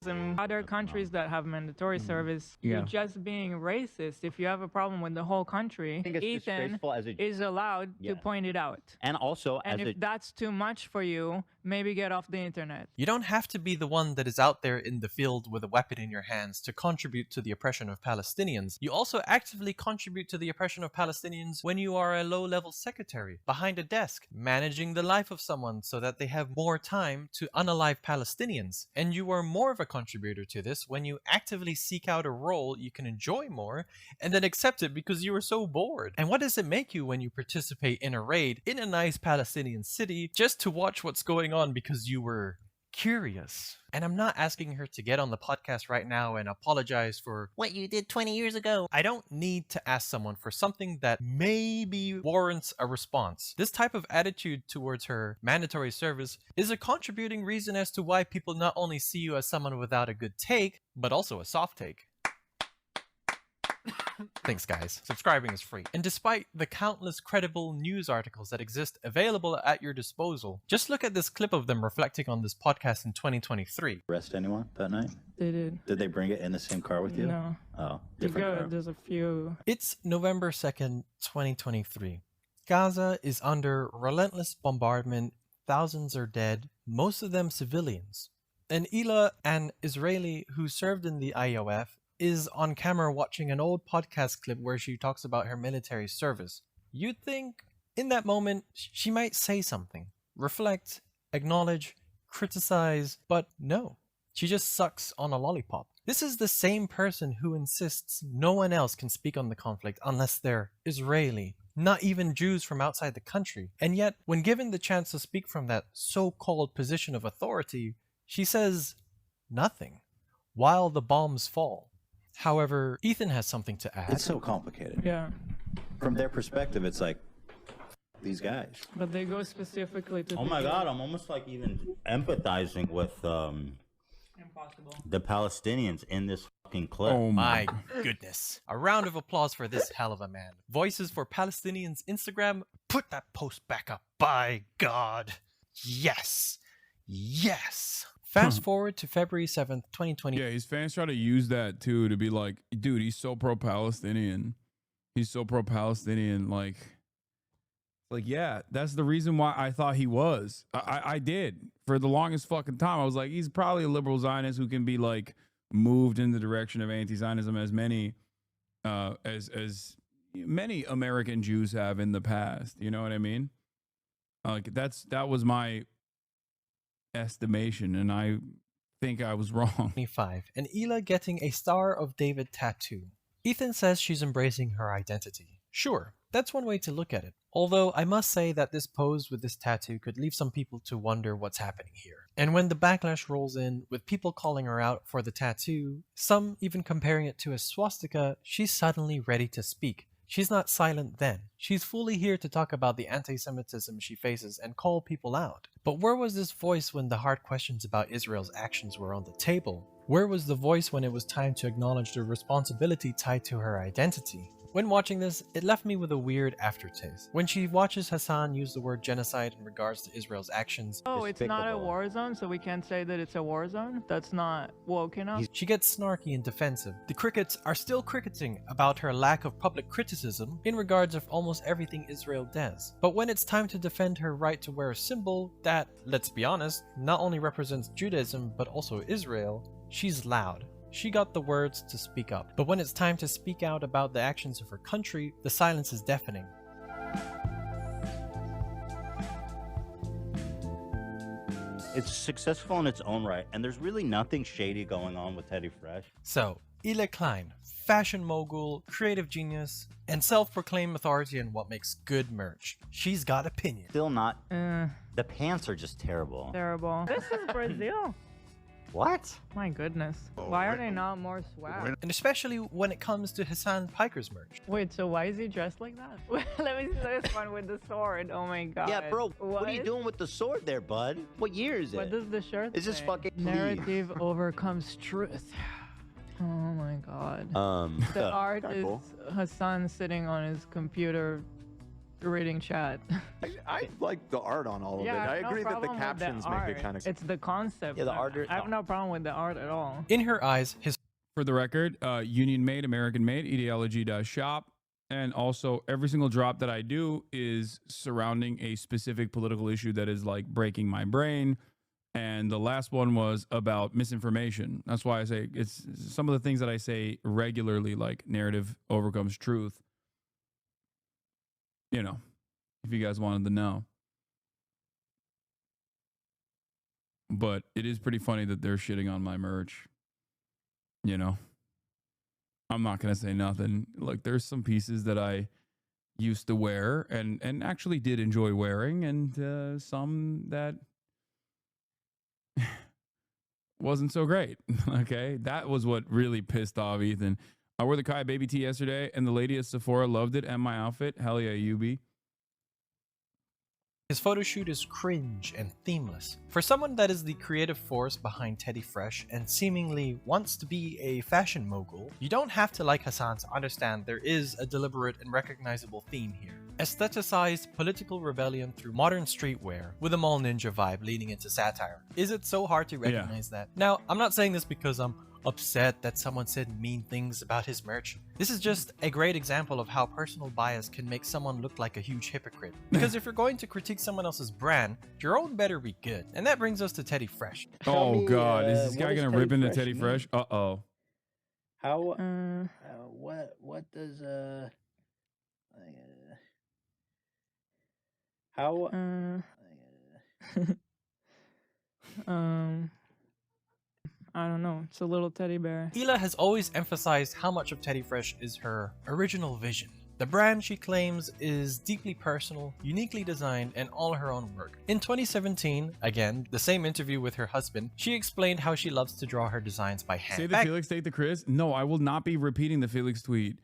In other countries that have mandatory service, you're just being racist. If you have a problem with the whole country, Ethan is allowed to point it out. And also, if that's too much for you, maybe get off the internet. You don't have to be the one that is out there in the field with a weapon in your hands to contribute to the oppression of Palestinians. You also actively contribute to the oppression of Palestinians when you are a low-level secretary behind a desk, managing the life of someone so that they have more time to unalive Palestinians. And you are more of a contributor to this when you actively seek out a role you can enjoy more and then accept it because you are so bored. And what does it make you when you participate in a raid in a nice Palestinian city just to watch what's going on because you were curious. And I'm not asking her to get on the podcast right now and apologize for what you did 20 years ago. I don't need to ask someone for something that maybe warrants a response. This type of attitude towards her mandatory service is a contributing reason as to why people not only see you as someone without a good take, but also a soft take. Thanks guys. Subscribing is free. And despite the countless credible news articles that exist available at your disposal, just look at this clip of them reflecting on this podcast in 2023. Arrest anyone that night? They did. Did they bring it in the same car with you? No. Oh, You different go, car. there's a few. It's November 2nd, 2023. Gaza is under relentless bombardment. Thousands are dead, most of them civilians. And Hila, an Israeli who served in the IOF, is on camera watching an old podcast clip where she talks about her military service. You'd think in that moment she might say something, reflect, acknowledge, criticize, but no. She just sucks on a lollipop. This is the same person who insists no one else can speak on the conflict unless they're Israeli, not even Jews from outside the country. And yet, when given the chance to speak from that so-called position of authority, she says nothing while the bombs fall. However, Ethan has something to add. It's so complicated. Yeah. From their perspective, it's like, these guys. But they go specifically to Oh my people- God, I'm almost like even empathizing with the Palestinians in this fucking clip. Oh my goodness. A round of applause for this hell of a man. Voices for Palestinians Instagram, put that post back up. By God. Yes. Yes. Fast forward to February 7th, 2020. Yeah, his fans try to use that too to be like, dude, he's so pro-Palestinian. He's so pro-Palestinian. Like, yeah, that's the reason why I thought he was. I did for the longest fucking time. I was like, he's probably a liberal Zionist who can be like moved in the direction of anti-Zionism as many as many American Jews have in the past. You know what I mean? Like that was my estimation, and I think I was wrong. 25, and Hila getting a Star of David tattoo. Ethan says she's embracing her identity. Sure, that's one way to look at it. Although I must say that this pose with this tattoo could leave some people to wonder what's happening here. And when the backlash rolls in, with people calling her out for the tattoo, some even comparing it to a swastika, she's suddenly ready to speak. She's not silent then. She's fully here to talk about the anti-Semitism she faces and call people out. But where was this voice when the hard questions about Israel's actions were on the table? Where was the voice when it was time to acknowledge the responsibility tied to her identity? When watching this, it left me with a weird aftertaste. When she watches Hasan use the word genocide in regards to Israel's actions, Oh, it's not a war zone, so we can't say that it's a war zone? That's not woke enough? she gets snarky and defensive. The crickets are still cricketing about her lack of public criticism in regards of almost everything Israel does. But when it's time to defend her right to wear a symbol that, let's be honest, not only represents Judaism but also Israel, she's loud. She got the words to speak up. But when it's time to speak out about the actions of her country, the silence is deafening. It's successful in its own right, and there's really nothing shady going on with Teddy Fresh. So, Hila Klein, fashion mogul, creative genius, and self-proclaimed authority in what makes good merch. She's got opinion. Still not. The pants are just terrible. Terrible. This is Brazil. What? My goodness. Why are they not more swag? And especially when it comes to Hasan Piker's merch. Wait, so why is he dressed like that? Let me see this one with the sword. Oh my god. Yeah, bro, what are you doing with the sword there, bud? What year is it? What does the shirt Is this say? fucking Narrative overcomes truth. Oh my god. The art kinda is cool. Hasan sitting on his computer reading chat. I like the art on all of Yeah, it. I have no agree that the problem with captions make art. it kind of. It's the concept. Yeah, the I- art- I have no problem with the art at all. In her eyes, his For the record, Union made, American made, ideology.shop. And also, every single drop that I do is surrounding a specific political issue that is like breaking my brain. And the last one was about misinformation. That's why I say it's some of the things that I say regularly, like narrative overcomes truth. You know, if you guys wanted to know. But it is pretty funny that they're shitting on my merch. You know, I'm not going to say nothing. Like, there's some pieces that I used to wear and actually did enjoy wearing, and some that wasn't so great. Okay, that was what really pissed off Ethan. I wore the Kai baby tee yesterday, and the lady at Sephora loved it and my outfit. Hell yeah, UB. His photo shoot is cringe and themeless. For someone that is the creative force behind Teddy Fresh and seemingly wants to be a fashion mogul, you don't have to like Hasan to understand there is a deliberate and recognizable theme here. Aestheticized political rebellion through modern streetwear with a mall ninja vibe leaning into satire. Is it so hard to recognize that? Now, I'm not saying this because I'm upset that someone said mean things about his merch. This is just a great example of how personal bias can make someone look like a huge hypocrite. Because if you're going to critique someone else's brand, your own better be good. And that brings us to Teddy Fresh. Oh God, is this guy gonna rip into Teddy Fresh? Uh-oh. How what does how I don't know. It's a little teddy bear. Hila has always emphasized how much of Teddy Fresh is her original vision. The brand, she claims, is deeply personal, uniquely designed, and all her own work. In 2017, again, the same interview with her husband, she explained how she loves to draw her designs by hand. Say the Felix take the Chris. No, I will not be repeating the Felix tweet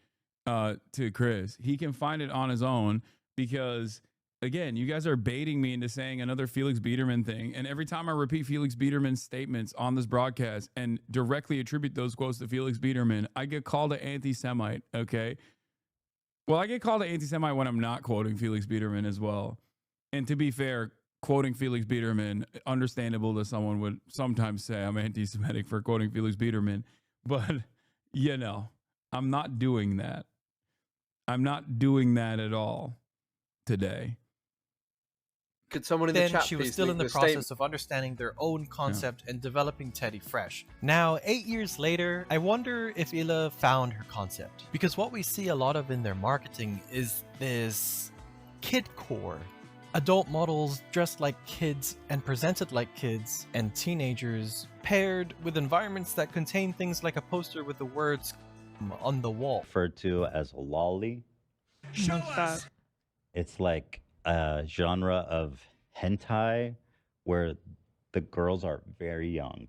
to Chris. He can find it on his own because, again, you guys are baiting me into saying another Felix Biederman thing. And every time I repeat Felix Biederman's statements on this broadcast and directly attribute those quotes to Felix Biederman, I get called an anti-Semite, okay? Well, I get called an anti-Semite when I'm not quoting Felix Biederman as well. And to be fair, quoting Felix Biederman, understandable that someone would sometimes say I'm anti-Semitic for quoting Felix Biederman. But, you know, I'm not doing that. I'm not doing that at all today. Could someone in the Then chat she was please still leave in the the process of understanding their own concept and developing Teddy Fresh. Now, 8 years later, I wonder if Hila found her concept. Because what we see a lot of in their marketing is this kidcore. Adult models dressed like kids and presented like kids and teenagers, paired with environments that contain things like a poster with the words on the wall. Referred to as lolly. It's like a genre of hentai where the girls are very young.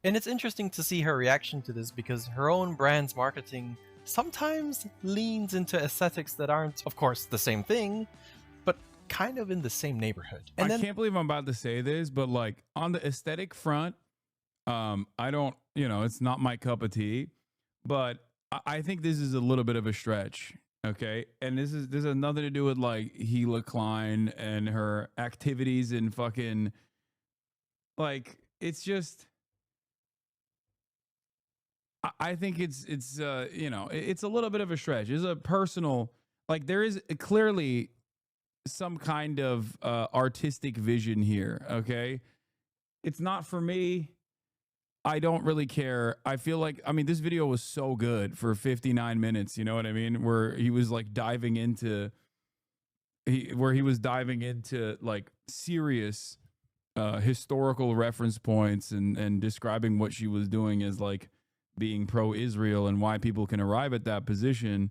And it's interesting to see her reaction to this because her own brand's marketing sometimes leans into aesthetics that aren't, of course, the same thing, but kind of in the same neighborhood. And I can't believe I'm about to say this, but like on the aesthetic front, I don't, you know, it's not my cup of tea, but I think this is a little bit of a stretch. Okay. And this has nothing to do with like Hila Klein and her activities in fucking, like, it's just, I think it's you know, it's a little bit of a stretch. It's a personal, like there is clearly some kind of artistic vision here. Okay. It's not for me. I don't really care. I feel like, I mean, this video was so good for 59 minutes. You know what I mean? Where he was like diving into, where he was diving into like serious historical reference points and describing what she was doing as like being pro-Israel and why people can arrive at that position.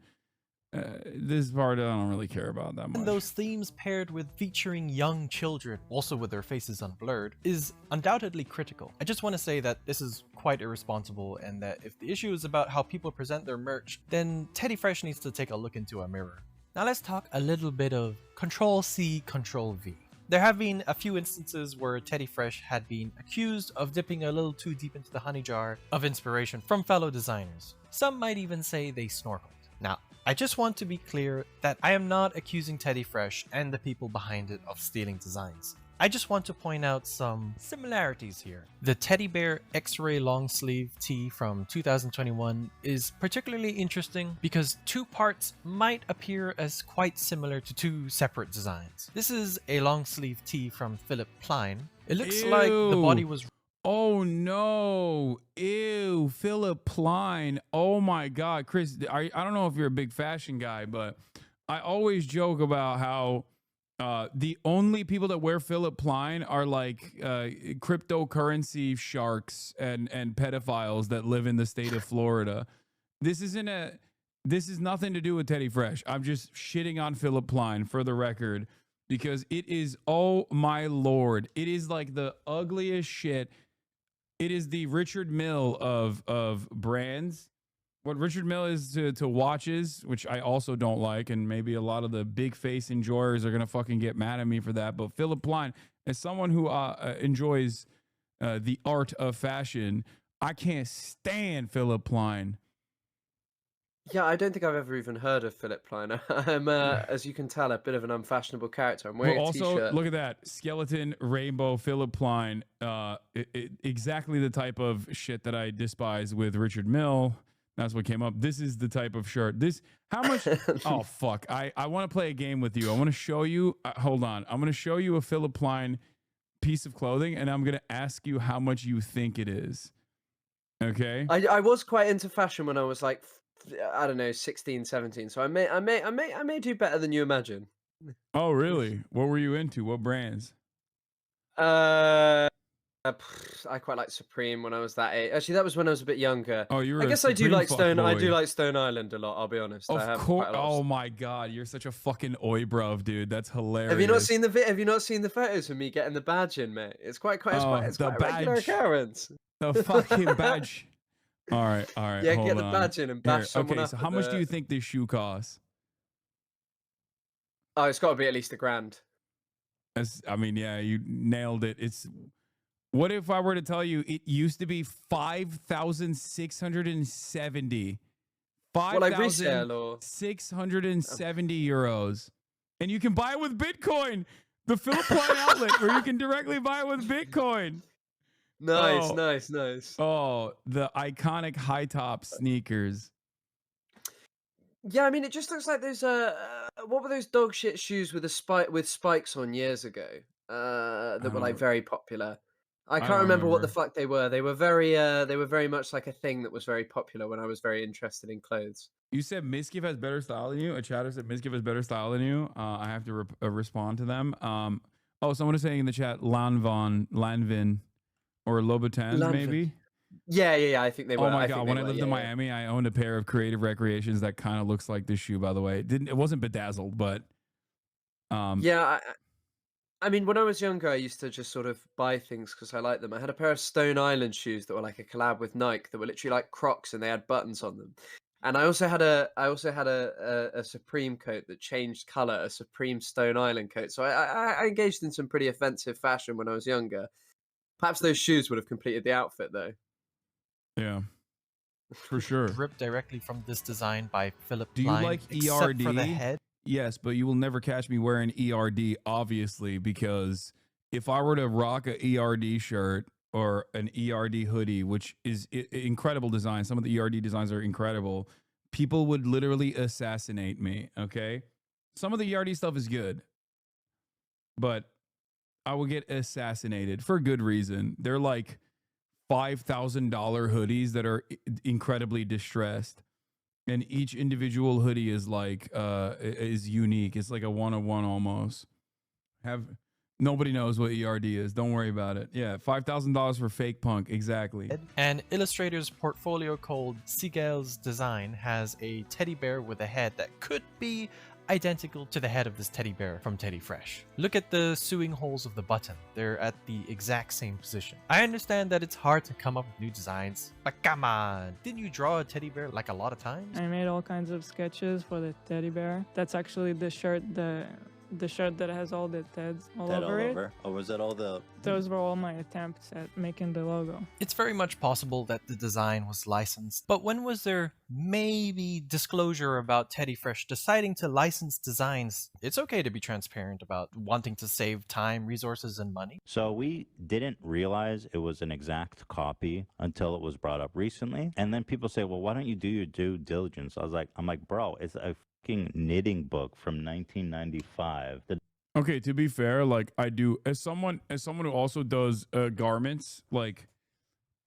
This part I don't really care about that much. And those themes paired with featuring young children, also with their faces unblurred, is undoubtedly critical. I just want to say that this is quite irresponsible and that if the issue is about how people present their merch, then Teddy Fresh needs to take a look into a mirror. Now let's talk a little bit of Control-C, Control-V. There have been a few instances where Teddy Fresh had been accused of dipping a little too deep into the honey jar of inspiration from fellow designers. Some might even say they snorkeled. Now, I just want to be clear that I am not accusing Teddy Fresh and the people behind it of stealing designs. I just want to point out some similarities here. The teddy bear X-ray long sleeve tee from 2021 is particularly interesting because two parts might appear as quite similar to two separate designs. This is a long sleeve tee from Philip Klein. It looks like the body was... Oh no. Ew, Philip Klein. Oh my God. Chris, I don't know if you're a big fashion guy, but I always joke about how the only people that wear Philip Klein are like cryptocurrency sharks and pedophiles that live in the state of Florida. This is nothing to do with Teddy Fresh. I'm just shitting on Philip Klein for the record, because it is, oh my lord, it is like the ugliest shit. It is the Richard Mille of brands. What Richard Mille is to watches, which I also don't like, and maybe a lot of the big face enjoyers are gonna fucking get mad at me for that. But Philip Klein, as someone who enjoys the art of fashion, I can't stand Philip Klein. Yeah, I don't think I've ever even heard of Philip Klein. I'm, as you can tell, a bit of an unfashionable character. I'm wearing a t-shirt. Look at that skeleton rainbow Philip Klein. Exactly the type of shit that I despise with Richard Mille. That's what came up. This is the type of shirt. How much? Oh, fuck. I want to play a game with you. I want to show you. Hold on. I'm going to show you a Philip Klein piece of clothing, and I'm going to ask you how much you think it is. Okay? I was quite into fashion when I was like, I don't know, 16, 17. So I may do better than you imagine. Oh, really? What were you into? What brands? I quite liked Supreme when I was that age. Actually, that was when I was a bit younger. Oh, you were. I guess I do like Stone. I do like Stone Island a lot. I'll be honest. Of course. Oh my god, you're such a fucking oi bruv, dude. That's hilarious. Have you not seen the Have you not seen the photos of me getting the badge in, mate? It's quite it's quite a regular occurrence. The fucking badge. All right. Yeah, get the badge in and bash someone up. So how much do you think this shoe costs? Oh, it's got to be at least $1,000. I mean, yeah, you nailed it. What if I were to tell you it used to be 5,670? 5,670 euros. And you can buy it with Bitcoin. The Philip Klein outlet where you can directly buy it with Bitcoin. Nice. Oh, the iconic high top sneakers. Yeah, I mean, it just looks like there's what were those dog shit shoes with spikes on years ago? That were like very popular. I can't remember what the fuck they were. They were very much like a thing that was very popular when I was very interested in clothes. You said Miskiv has better style than you. A chatter said Miskiv has better style than you. I have to respond to them. Someone is saying in the chat Lanvin, or Louboutins maybe. Yeah. I think they were. Oh my god! When I lived in Miami, I owned a pair of Creative Recreations that kind of looks like this shoe. By the way, it wasn't bedazzled, but yeah. I mean, when I was younger, I used to just sort of buy things because I liked them. I had a pair of Stone Island shoes that were like a collab with Nike that were literally like Crocs and they had buttons on them. And I also had a Supreme coat that changed color, a Supreme Stone Island coat. So I engaged in some pretty offensive fashion when I was younger. Perhaps those shoes would have completed the outfit though. Yeah, for sure. Ripped directly from this design by Philip Klein. Do you like ERD? For the head? Yes, but you will never catch me wearing ERD, obviously, because if I were to rock a ERD shirt or an ERD hoodie, which is incredible design, some of the ERD designs are incredible, people would literally assassinate me, okay? Some of the ERD stuff is good, but I will get assassinated for good reason. They're like $5,000 hoodies that are incredibly distressed. And each individual hoodie is like is unique. It's like a one-on-one almost. Nobody knows what ERD is. Don't worry about it. Yeah, $5,000 for fake punk. Exactly. An illustrator's portfolio called Siegel's Design has a teddy bear with a head that could be identical to the head of this teddy bear from Teddy Fresh. Look at the sewing holes of the button. They're at the exact same position. I understand that it's hard to come up with new designs, but come on, didn't you draw a teddy bear like a lot of times? I made all kinds of sketches for the teddy bear. That's actually the shirt, the shirt that has all the Teds all over it. Or was that all the... Those were all my attempts at making the logo. It's very much possible that the design was licensed, but when was there maybe disclosure about Teddy Fresh deciding to license designs? It's okay to be transparent about wanting to save time, resources, and money. So we didn't realize it was an exact copy until it was brought up recently. And then people say, well, why don't you do your due diligence? I'm like, bro, it's a knitting book from 1995. Okay, to be fair, like I do as someone who also does garments, like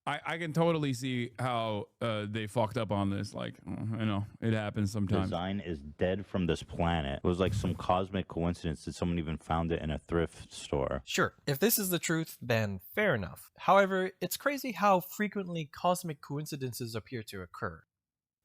I can totally see how they fucked up on this. Like, I know it happens sometimes. Design is dead from this planet. It was like some cosmic coincidence that someone even found it in a thrift store. Sure, if this is the truth, then fair enough. However, it's crazy how frequently cosmic coincidences appear to occur.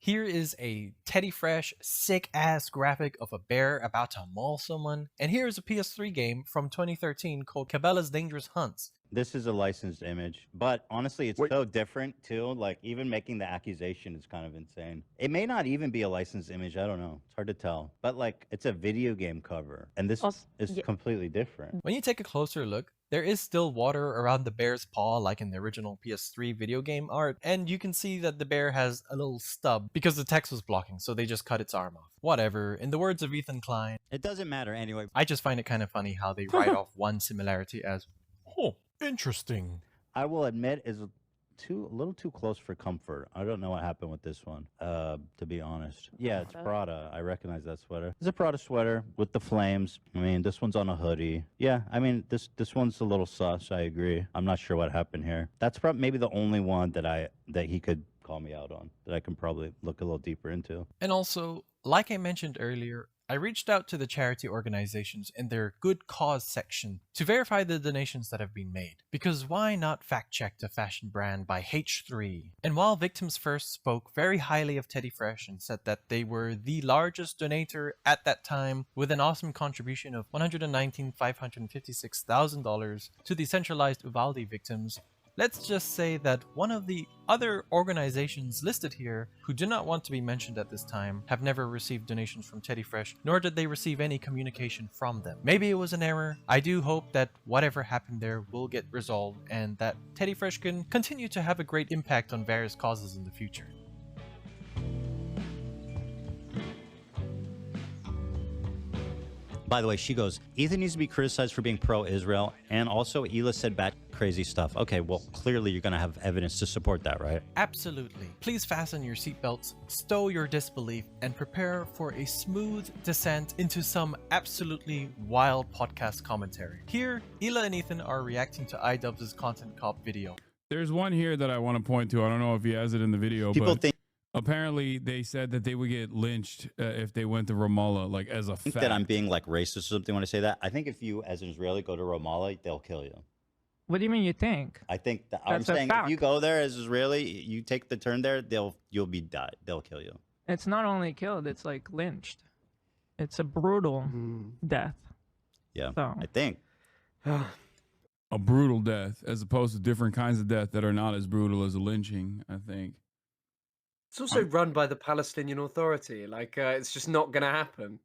Here is a Teddy Fresh, sick-ass graphic of a bear about to maul someone. And here is a PS3 game from 2013 called Cabela's Dangerous Hunts. This is a licensed image, but honestly, it's so different too. Like, even making the accusation is kind of insane. It may not even be a licensed image. I don't know. It's hard to tell. But like, it's a video game cover, and this is completely different. When you take a closer look, there is still water around the bear's paw like in the original PS3 video game art, and you can see that the bear has a little stub because the text was blocking, so they just cut its arm off. Whatever, in the words of Ethan Klein, it doesn't matter anyway. I just find it kind of funny how they write off one similarity as, oh, interesting. I will admit, is a little too close for comfort. I don't know what happened with this one, to be honest. Yeah, it's Prada. I recognize that sweater. It's a Prada sweater with the flames. I mean, this one's on a hoodie. Yeah, I mean, this one's a little sus. I agree. I'm not sure what happened here. That's maybe the only one that he could call me out on, that I can probably look a little deeper into. And also, like I mentioned earlier, I reached out to the charity organizations in their good cause section to verify the donations that have been made. Because why not fact check the fashion brand by H3? And while Victims First spoke very highly of Teddy Fresh and said that they were the largest donator at that time with an awesome contribution of $119,556,000 to the centralized Uvalde victims, let's just say that one of the other organizations listed here who do not want to be mentioned at this time have never received donations from Teddy Fresh, nor did they receive any communication from them. Maybe it was an error. I do hope that whatever happened there will get resolved and that Teddy Fresh can continue to have a great impact on various causes in the future. By the way, she goes, Ethan needs to be criticized for being pro-Israel, and also Hila said bad crazy stuff. Okay, well, clearly you're going to have evidence to support that, right? Absolutely. Please fasten your seatbelts, stow your disbelief, and prepare for a smooth descent into some absolutely wild podcast commentary. Here, Hila and Ethan are reacting to iDubbbz's Content Cop video. There's one here that I want to point to. I don't know if he has it in the video, People but apparently they said that they would get lynched if they went to Ramallah, like as a fact. I think that I'm being like racist or something when I say that. I think if you, as an Israeli, go to Ramallah, they'll kill you. What do you mean you think? I think that That's I'm a saying fact. if you go there as Israeli, you take the turn there, you'll be died. They'll kill you. It's not only killed, it's like lynched. It's a brutal death. Yeah, So. I think. A brutal death, as opposed to different kinds of death that are not as brutal as a lynching, I think. It's also run by the Palestinian Authority. Like, it's just not going to happen.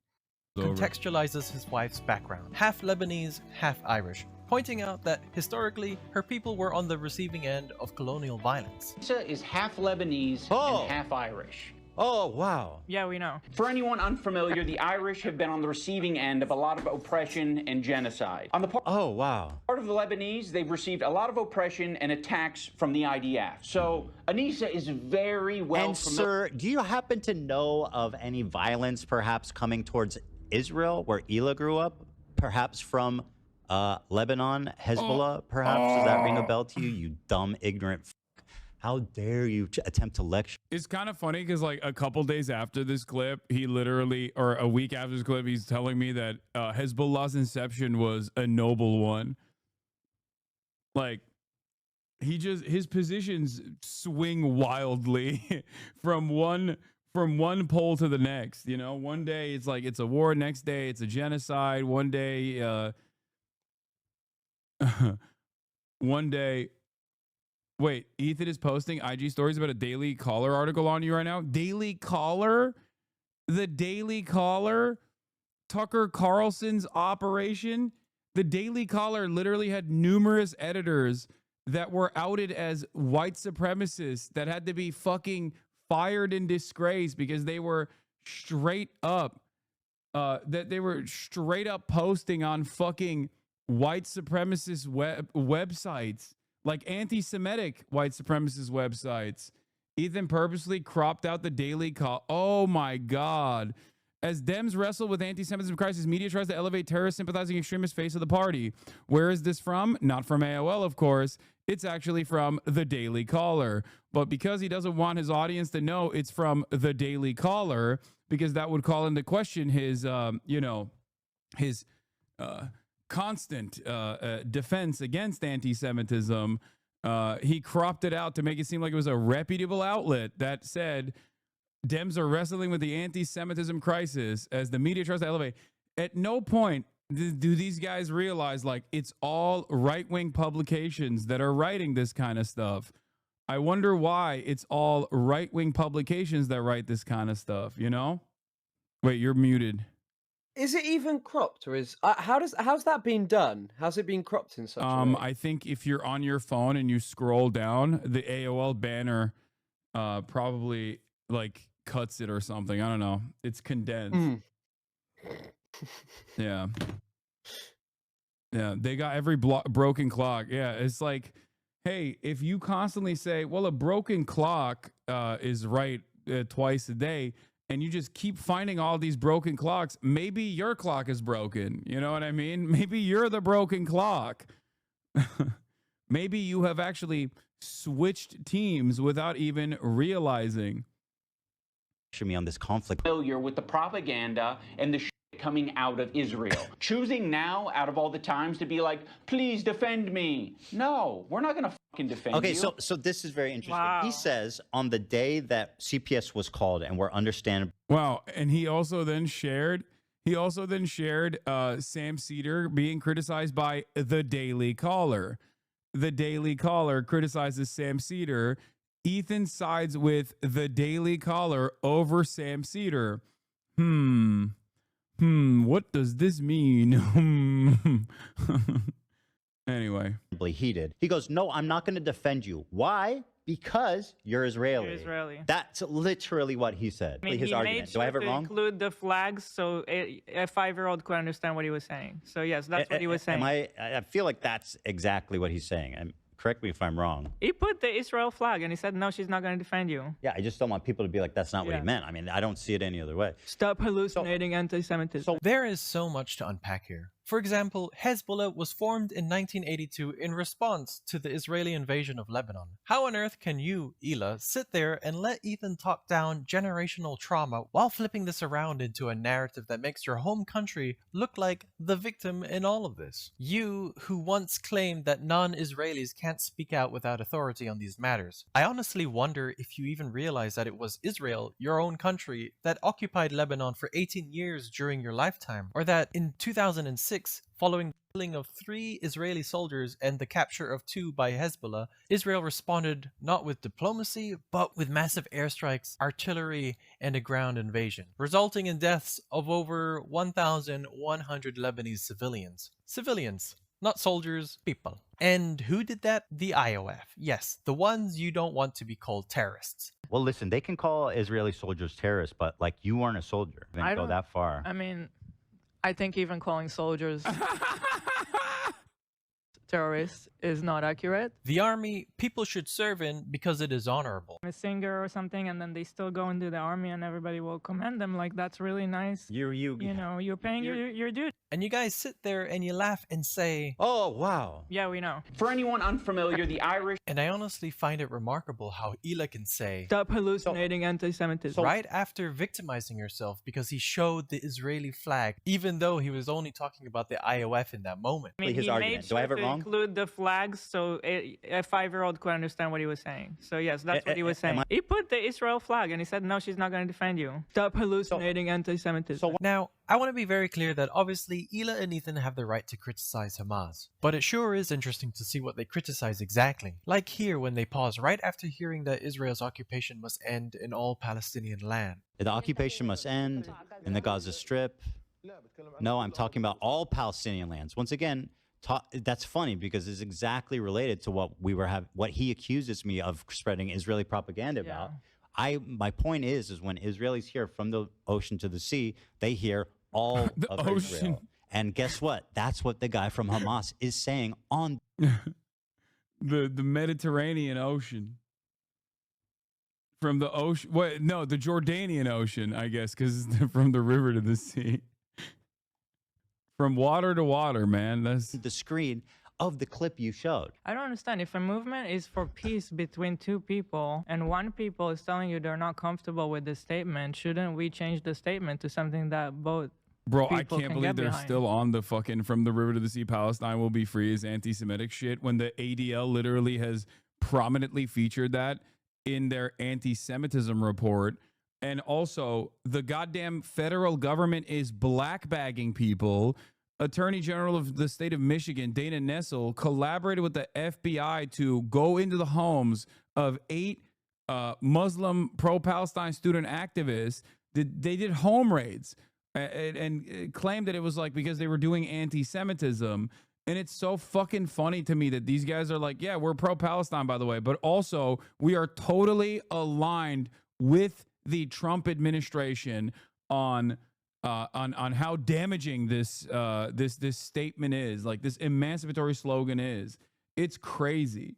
Contextualizes his wife's background, half Lebanese, half Irish, pointing out that historically her people were on the receiving end of colonial violence. Lisa is half Lebanese and half Irish. Oh, wow. Yeah, we know. For anyone unfamiliar, the Irish have been on the receiving end of a lot of oppression and genocide. On the part of the Lebanese, they've received a lot of oppression and attacks from the IDF. So Anissa is very well familiar. Sir, do you happen to know of any violence perhaps coming towards Israel, where Hila grew up? Perhaps from Lebanon, Hezbollah, perhaps? Does that ring a bell to you, you dumb, ignorant f***? How dare you attempt to lecture? It's kind of funny because like a couple days after this clip, he literally, or a week after this clip, he's telling me that Hezbollah's inception was a noble one. Like, his positions swing wildly from one pole to the next. You know, one day it's like it's a war, next day it's a genocide. One day, one day. Wait, Ethan is posting IG stories about a Daily Caller article on you right now? Daily Caller? The Daily Caller? Tucker Carlson's operation? The Daily Caller literally had numerous editors that were outed as white supremacists that had to be fucking fired and disgraced because they were straight up posting on fucking white supremacist websites. Like anti-Semitic white supremacist websites. Ethan purposely cropped out the Daily Call. Oh my God. As Dems wrestle with anti-Semitism crisis, media tries to elevate terrorist sympathizing extremist face of the party. Where is this from? Not from AOL, of course. It's actually from the Daily Caller. But because he doesn't want his audience to know it's from the Daily Caller, because that would call into question his, constant defense against anti-Semitism, he cropped it out to make it seem like it was a reputable outlet that said Dems are wrestling with the anti-Semitism crisis as the media tries to elevate. At no point do these guys realize, like, it's all right-wing publications that are writing this kind of stuff. I wonder why it's all right-wing publications that write this kind of stuff, you know? Wait, you're muted. Is it even cropped, or is how's that been done? How's it been cropped in such a way? I think if you're on your phone and you scroll down, the AOL banner probably like cuts it or something. I don't know. It's condensed. Yeah. Yeah, they got every broken clock. Yeah, it's like, hey, if you constantly say, well, a broken clock is right twice a day, and you just keep finding all these broken clocks, maybe your clock is broken. You know what I mean? Maybe you're the broken clock. Maybe you have actually switched teams without even realizing. Me on this conflict. Familiar with the propaganda and the coming out of Israel. Choosing now, out of all the times, to be like, please defend me. No, we're not going to fucking defend Okay, you. so this is very interesting. He says on the day that CPS was called and we're understandable. Wow, and he also then shared Sam Cedar being criticized by the Daily Caller. The Daily Caller criticizes Sam Cedar. Ethan sides with the Daily Caller over Sam Cedar. What does this mean? Anyway. Heated. He goes, no, I'm not going to defend you. Why? Because you're Israeli. You're Israeli. That's literally what he said. I mean, his he argument. made Do I have sure it to wrong? include the flags so a 5-year-old could understand what he was saying. So yes, that's what he was saying. I feel like that's exactly what he's saying. Correct me if I'm wrong. He put the Israel flag and he said, no, she's not going to defend you. Yeah, I just don't want people to be like, that's not what he meant. I mean, I don't see it any other way. Stop hallucinating anti-Semitism. There is so much to unpack here. For example, Hezbollah was formed in 1982 in response to the Israeli invasion of Lebanon. How on earth can you, Hila, sit there and let Ethan talk down generational trauma while flipping this around into a narrative that makes your home country look like the victim in all of this? You, who once claimed that non-Israelis can't speak out without authority on these matters. I honestly wonder if you even realize that it was Israel, your own country, that occupied Lebanon for 18 years during your lifetime, or that in 2006, following the killing of 3 Israeli soldiers and the capture of 2 by Hezbollah, Israel responded not with diplomacy, but with massive airstrikes, artillery, and a ground invasion, resulting in deaths of over 1,100 Lebanese civilians. Civilians, not soldiers, people. And who did that? The IOF. Yes, the ones you don't want to be called terrorists. Well, listen, they can call Israeli soldiers terrorists, but like, you weren't a soldier. They didn't go that far. I mean, I think even calling soldiers terrorists is not accurate. The army, people should serve in because it is honorable. A singer or something, and then they still go into the army and everybody will commend them. Like, that's really nice. You know, you're paying your duty. And you guys sit there and you laugh and say, oh, wow. Yeah, we know. For anyone unfamiliar, the Irish... And I honestly find it remarkable how Hila can say, stop hallucinating anti-Semitism. Right after victimizing herself because he showed the Israeli flag, even though he was only talking about the IOF in that moment. I mean, his argument. Made Do I have it to wrong? Include the flags so a 5-year-old could understand what he was saying. So yes, that's what he was saying. He put the Israel flag and he said, no, she's not going to defend you. Stop hallucinating anti-Semitism. Now, I want to be very clear that obviously Hila and Ethan have the right to criticize Hamas. But it sure is interesting to see what they criticize exactly. Like here when they pause right after hearing that Israel's occupation must end in all Palestinian land. The occupation must end in the Gaza Strip. No, I'm talking about all Palestinian lands. Once again, that's funny because it's exactly related to what he accuses me of spreading Israeli propaganda about. My point is when Israelis hear from the ocean to the sea, they hear all of Israel. And guess what? That's what the guy from Hamas is saying on the Mediterranean Ocean. From the ocean, the Jordanian Ocean, I guess, because from the river to the sea. From water to water, man. That's the screen of the clip you showed. I don't understand. If a movement is for peace between 2 people and one people is telling you they're not comfortable with the statement, shouldn't we change the statement to something that both Bro, I people can't can believe get they're behind? still on the fucking from the river to the sea, Palestine will be free as anti-Semitic shit when the ADL literally has prominently featured that in their anti-Semitism report And also, the goddamn federal government is blackbagging people. Attorney General of the state of Michigan, Dana Nessel, collaborated with the FBI to go into the homes of 8 Muslim pro-Palestine student activists. They did home raids and claimed that it was like because they were doing anti-Semitism. And it's so fucking funny to me that these guys are like, yeah, we're pro-Palestine, by the way, but also we are totally aligned with the Trump administration on how damaging this this statement is, like this emancipatory slogan is. It's crazy.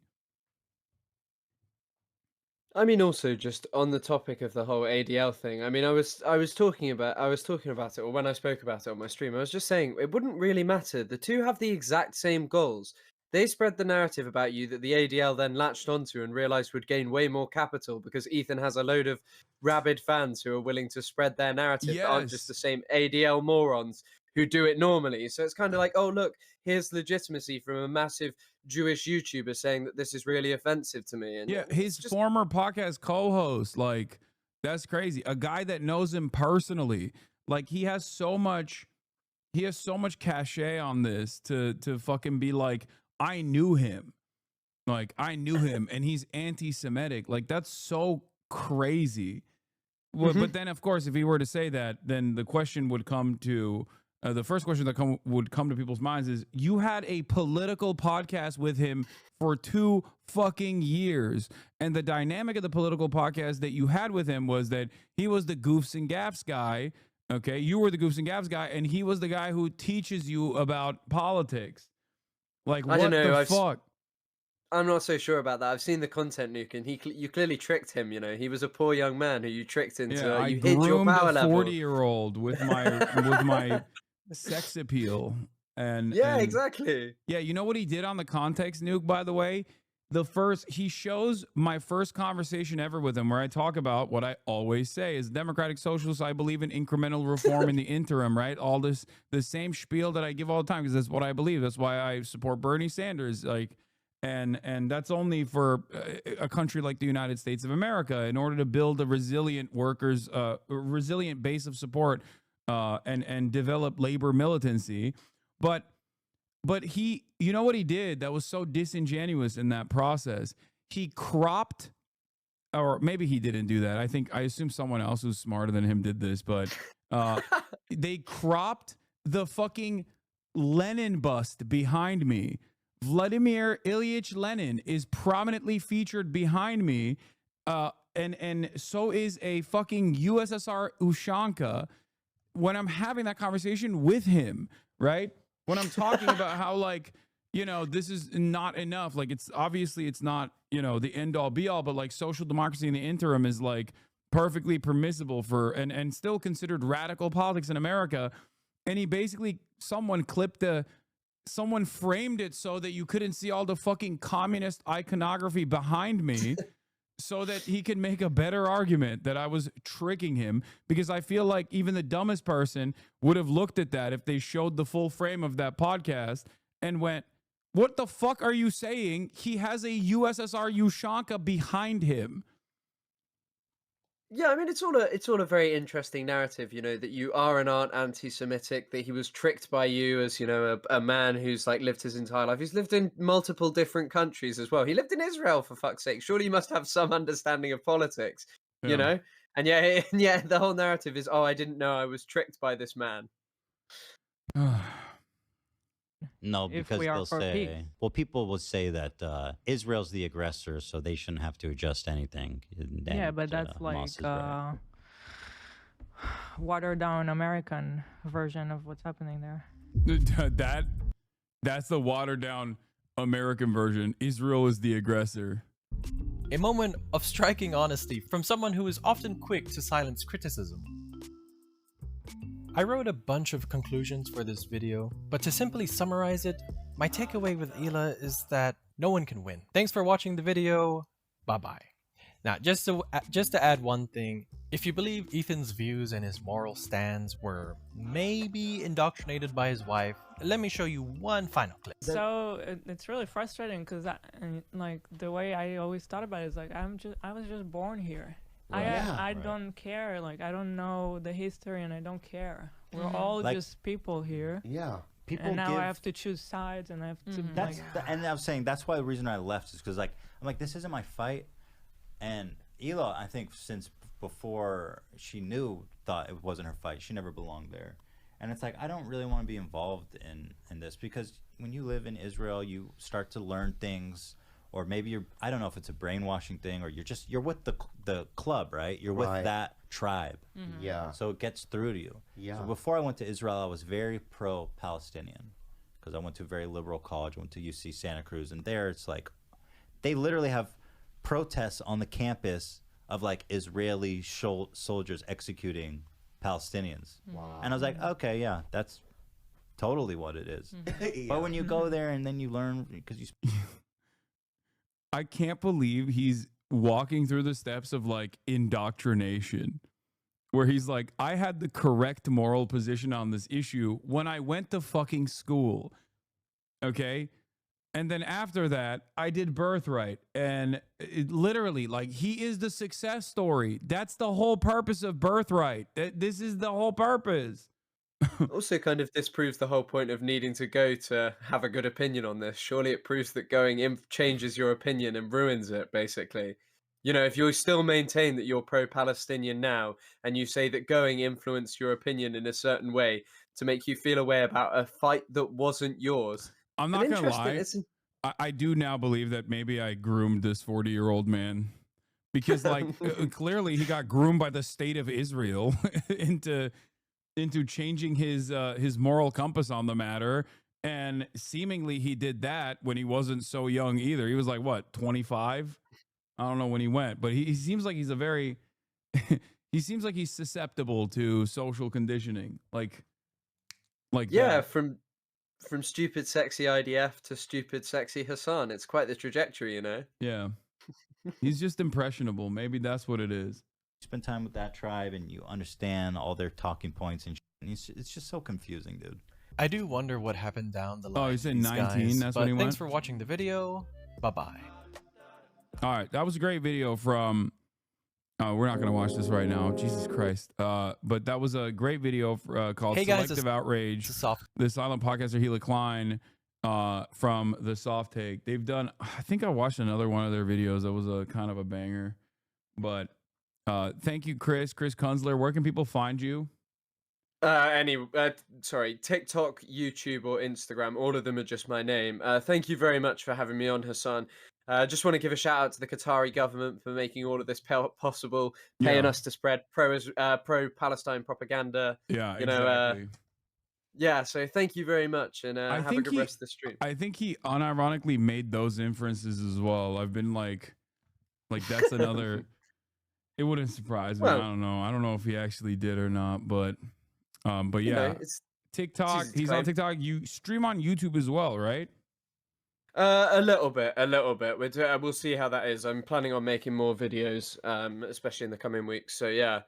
I mean, also just on the topic of the whole ADL thing. I mean, I was talking about it, or when I spoke about it on my stream, I was just saying it wouldn't really matter. The two have the exact same goals. They spread the narrative about you that the ADL then latched onto and realized would gain way more capital because Ethan has a load of rabid fans who are willing to spread their narrative that aren't just the same ADL morons who do it normally. So it's kind of like, oh, look, here's legitimacy from a massive Jewish YouTuber saying that this is really offensive to me. And yeah, his former podcast co-host, like, that's crazy. A guy that knows him personally, like, he has so much cachet on this to fucking be like, I knew him. Like, I knew him and he's anti-Semitic. Like, that's so crazy. Well, but then, of course, if he were to say that, then the question would come to, the first question that would come to people's minds is, you had a political podcast with him for 2 fucking years. And the dynamic of the political podcast that you had with him was that he was the goofs and gaffs guy. Okay. You were the goofs and gaffs guy. And he was the guy who teaches you about politics. Like, what the fuck? I'm not so sure about that. I've seen the content, Nuke, and you clearly tricked him. You know, he was a poor young man who you tricked into. You hid your power level. 40-year-old with my sex appeal, and exactly. Yeah, you know what he did on the context, Nuke? By the way, he shows my first conversation ever with him, where I talk about what I always say is Democratic Socialist. I believe in incremental reform in the interim, right? All the same spiel that I give all the time because that's what I believe. That's why I support Bernie Sanders. Like. And that's only for a country like the United States of America in order to build a resilient resilient base of support and develop labor militancy. But he, you know what he did that was so disingenuous in that process? He cropped, or maybe he didn't do that. I assume someone else who's smarter than him did this, but they cropped the fucking Lenin bust behind me. Vladimir Ilyich Lenin is prominently featured behind me, and so is a fucking USSR Ushanka when I'm having that conversation with him, right? When I'm talking about how, like, you know, this is not enough. Like, it's obviously it's not, you know, the end all be all, but like social democracy in the interim is like perfectly permissible for and still considered radical politics in America. And he basically, someone framed it so that you couldn't see all the fucking communist iconography behind me so that he could make a better argument that I was tricking him, because I feel like even the dumbest person would have looked at that if they showed the full frame of that podcast and went, what the fuck are you saying? He has a USSR Ushanka behind him. Yeah, I mean, it's all a very interesting narrative, you know, that you are and aren't anti-Semitic, that he was tricked by you as, you know, a man who's like lived his entire life. He's lived in multiple different countries as well. He lived in Israel, for fuck's sake. Surely you must have some understanding of politics, you know? And yeah, the whole narrative is, oh, I didn't know I was tricked by this man. No, because they'll say, well, people will say that Israel's the aggressor, so they shouldn't have to adjust anything. Yeah, but that's like watered down American version of what's happening there. That's the watered down American version. Israel is the aggressor. A moment of striking honesty from someone who is often quick to silence criticism. I wrote a bunch of conclusions for this video, but to simply summarize it, my takeaway with Hila is that no one can win. Thanks for watching the video. Bye-bye. Now, just to add one thing, if you believe Ethan's views and his moral stands were maybe indoctrinated by his wife, let me show you one final clip. So it's really frustrating because like the way I always thought about it is like I was just born here. I don't care. Like, I don't know the history, and I don't care. We're all Like- just people here. Yeah. People And now give- I have to choose sides, and I have to. That's like, and I was saying that's why the reason I left is because like I'm like, this isn't my fight, and Hila, I think since before she knew, thought it wasn't her fight. She never belonged there, and it's like I don't really want to be involved in this, because when you live in Israel, you start to learn things, or maybe I don't know if it's a brainwashing thing, or you're with the club, right? You're with that tribe. Yeah. So it gets through to you. Yeah. So before I went to Israel, I was very pro-Palestinian, because I went to a very liberal college. I went to UC Santa Cruz, and there it's like they literally have protests on the campus of like Israeli soldiers executing Palestinians. Wow. And I was like, okay, yeah, that's totally what it is. But when you go there and then you learn, because you I can't believe he's walking through the steps of like indoctrination, where he's like, I had the correct moral position on this issue when I went to fucking school. Okay. And then after that, I did Birthright. And it literally, like, he is the success story. That's the whole purpose of Birthright. This is the whole purpose. Also kind of disproves the whole point of needing to go to have a good opinion on this. Surely it proves that going in changes your opinion and ruins it, basically. You know, if you still maintain that you're pro-Palestinian now, and you say that going influenced your opinion in a certain way to make you feel a way about a fight that wasn't yours. I'm not going to lie. I do now believe that maybe I groomed this 40-year-old man, because like clearly he got groomed by the state of Israel into changing his moral compass on the matter. And seemingly he did that when he wasn't so young either. He was like, what, 25? I don't know when he went, but he seems like he's a very he seems like he's susceptible to social conditioning. Like yeah, that. from stupid sexy IDF to stupid sexy Hasan. It's quite the trajectory, you know. Yeah. He's just impressionable. Maybe that's what it is. spend time with that tribe and you understand all their talking points and it's just so confusing, dude. I do wonder what happened down the line. Oh, he's in 19. Guys, That's but when he went. Thanks for watching the video. Bye-bye. All right, that was a great video from. We're not gonna watch this right now. Jesus Christ! But that was a great video called Hey guys, "Selective Outrage." The silent podcaster Hila Klein from the Soft Take. They've done. I think I watched another one of their videos. That was a kind of a banger. But thank you, Chris Kunzler. Where can people find you? Sorry, TikTok, YouTube, or Instagram. All of them are just my name. Thank you very much for having me on, Hasan. Just want to give a shout out to the Qatari government for making all of this possible, paying us to spread pro-Palestine propaganda. Yeah, you exactly. Yeah, so thank you very much, and have a good rest of the stream. I think he unironically made those inferences as well. I've been like that's another. It wouldn't surprise me. Well, I don't know if he actually did or not, but yeah, you know, it's TikTok. He's on TikTok. You stream on YouTube as well, right? A little bit. We'll see how that is. I'm planning on making more videos, especially in the coming weeks. So yeah,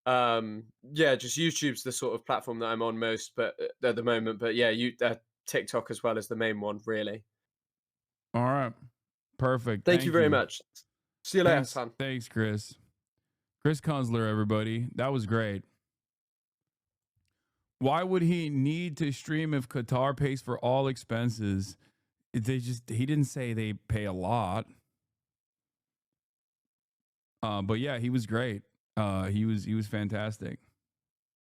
just YouTube's the sort of platform that I'm on most, but at the moment. But yeah, TikTok as well as the main one, really. All right, perfect. Thank you very much. See you later, Hasan. Thanks, Chris Kunzler, everybody. That was great. Why would he need to stream if Qatar pays for all expenses? He didn't say they pay a lot. But yeah, he was great. He was fantastic.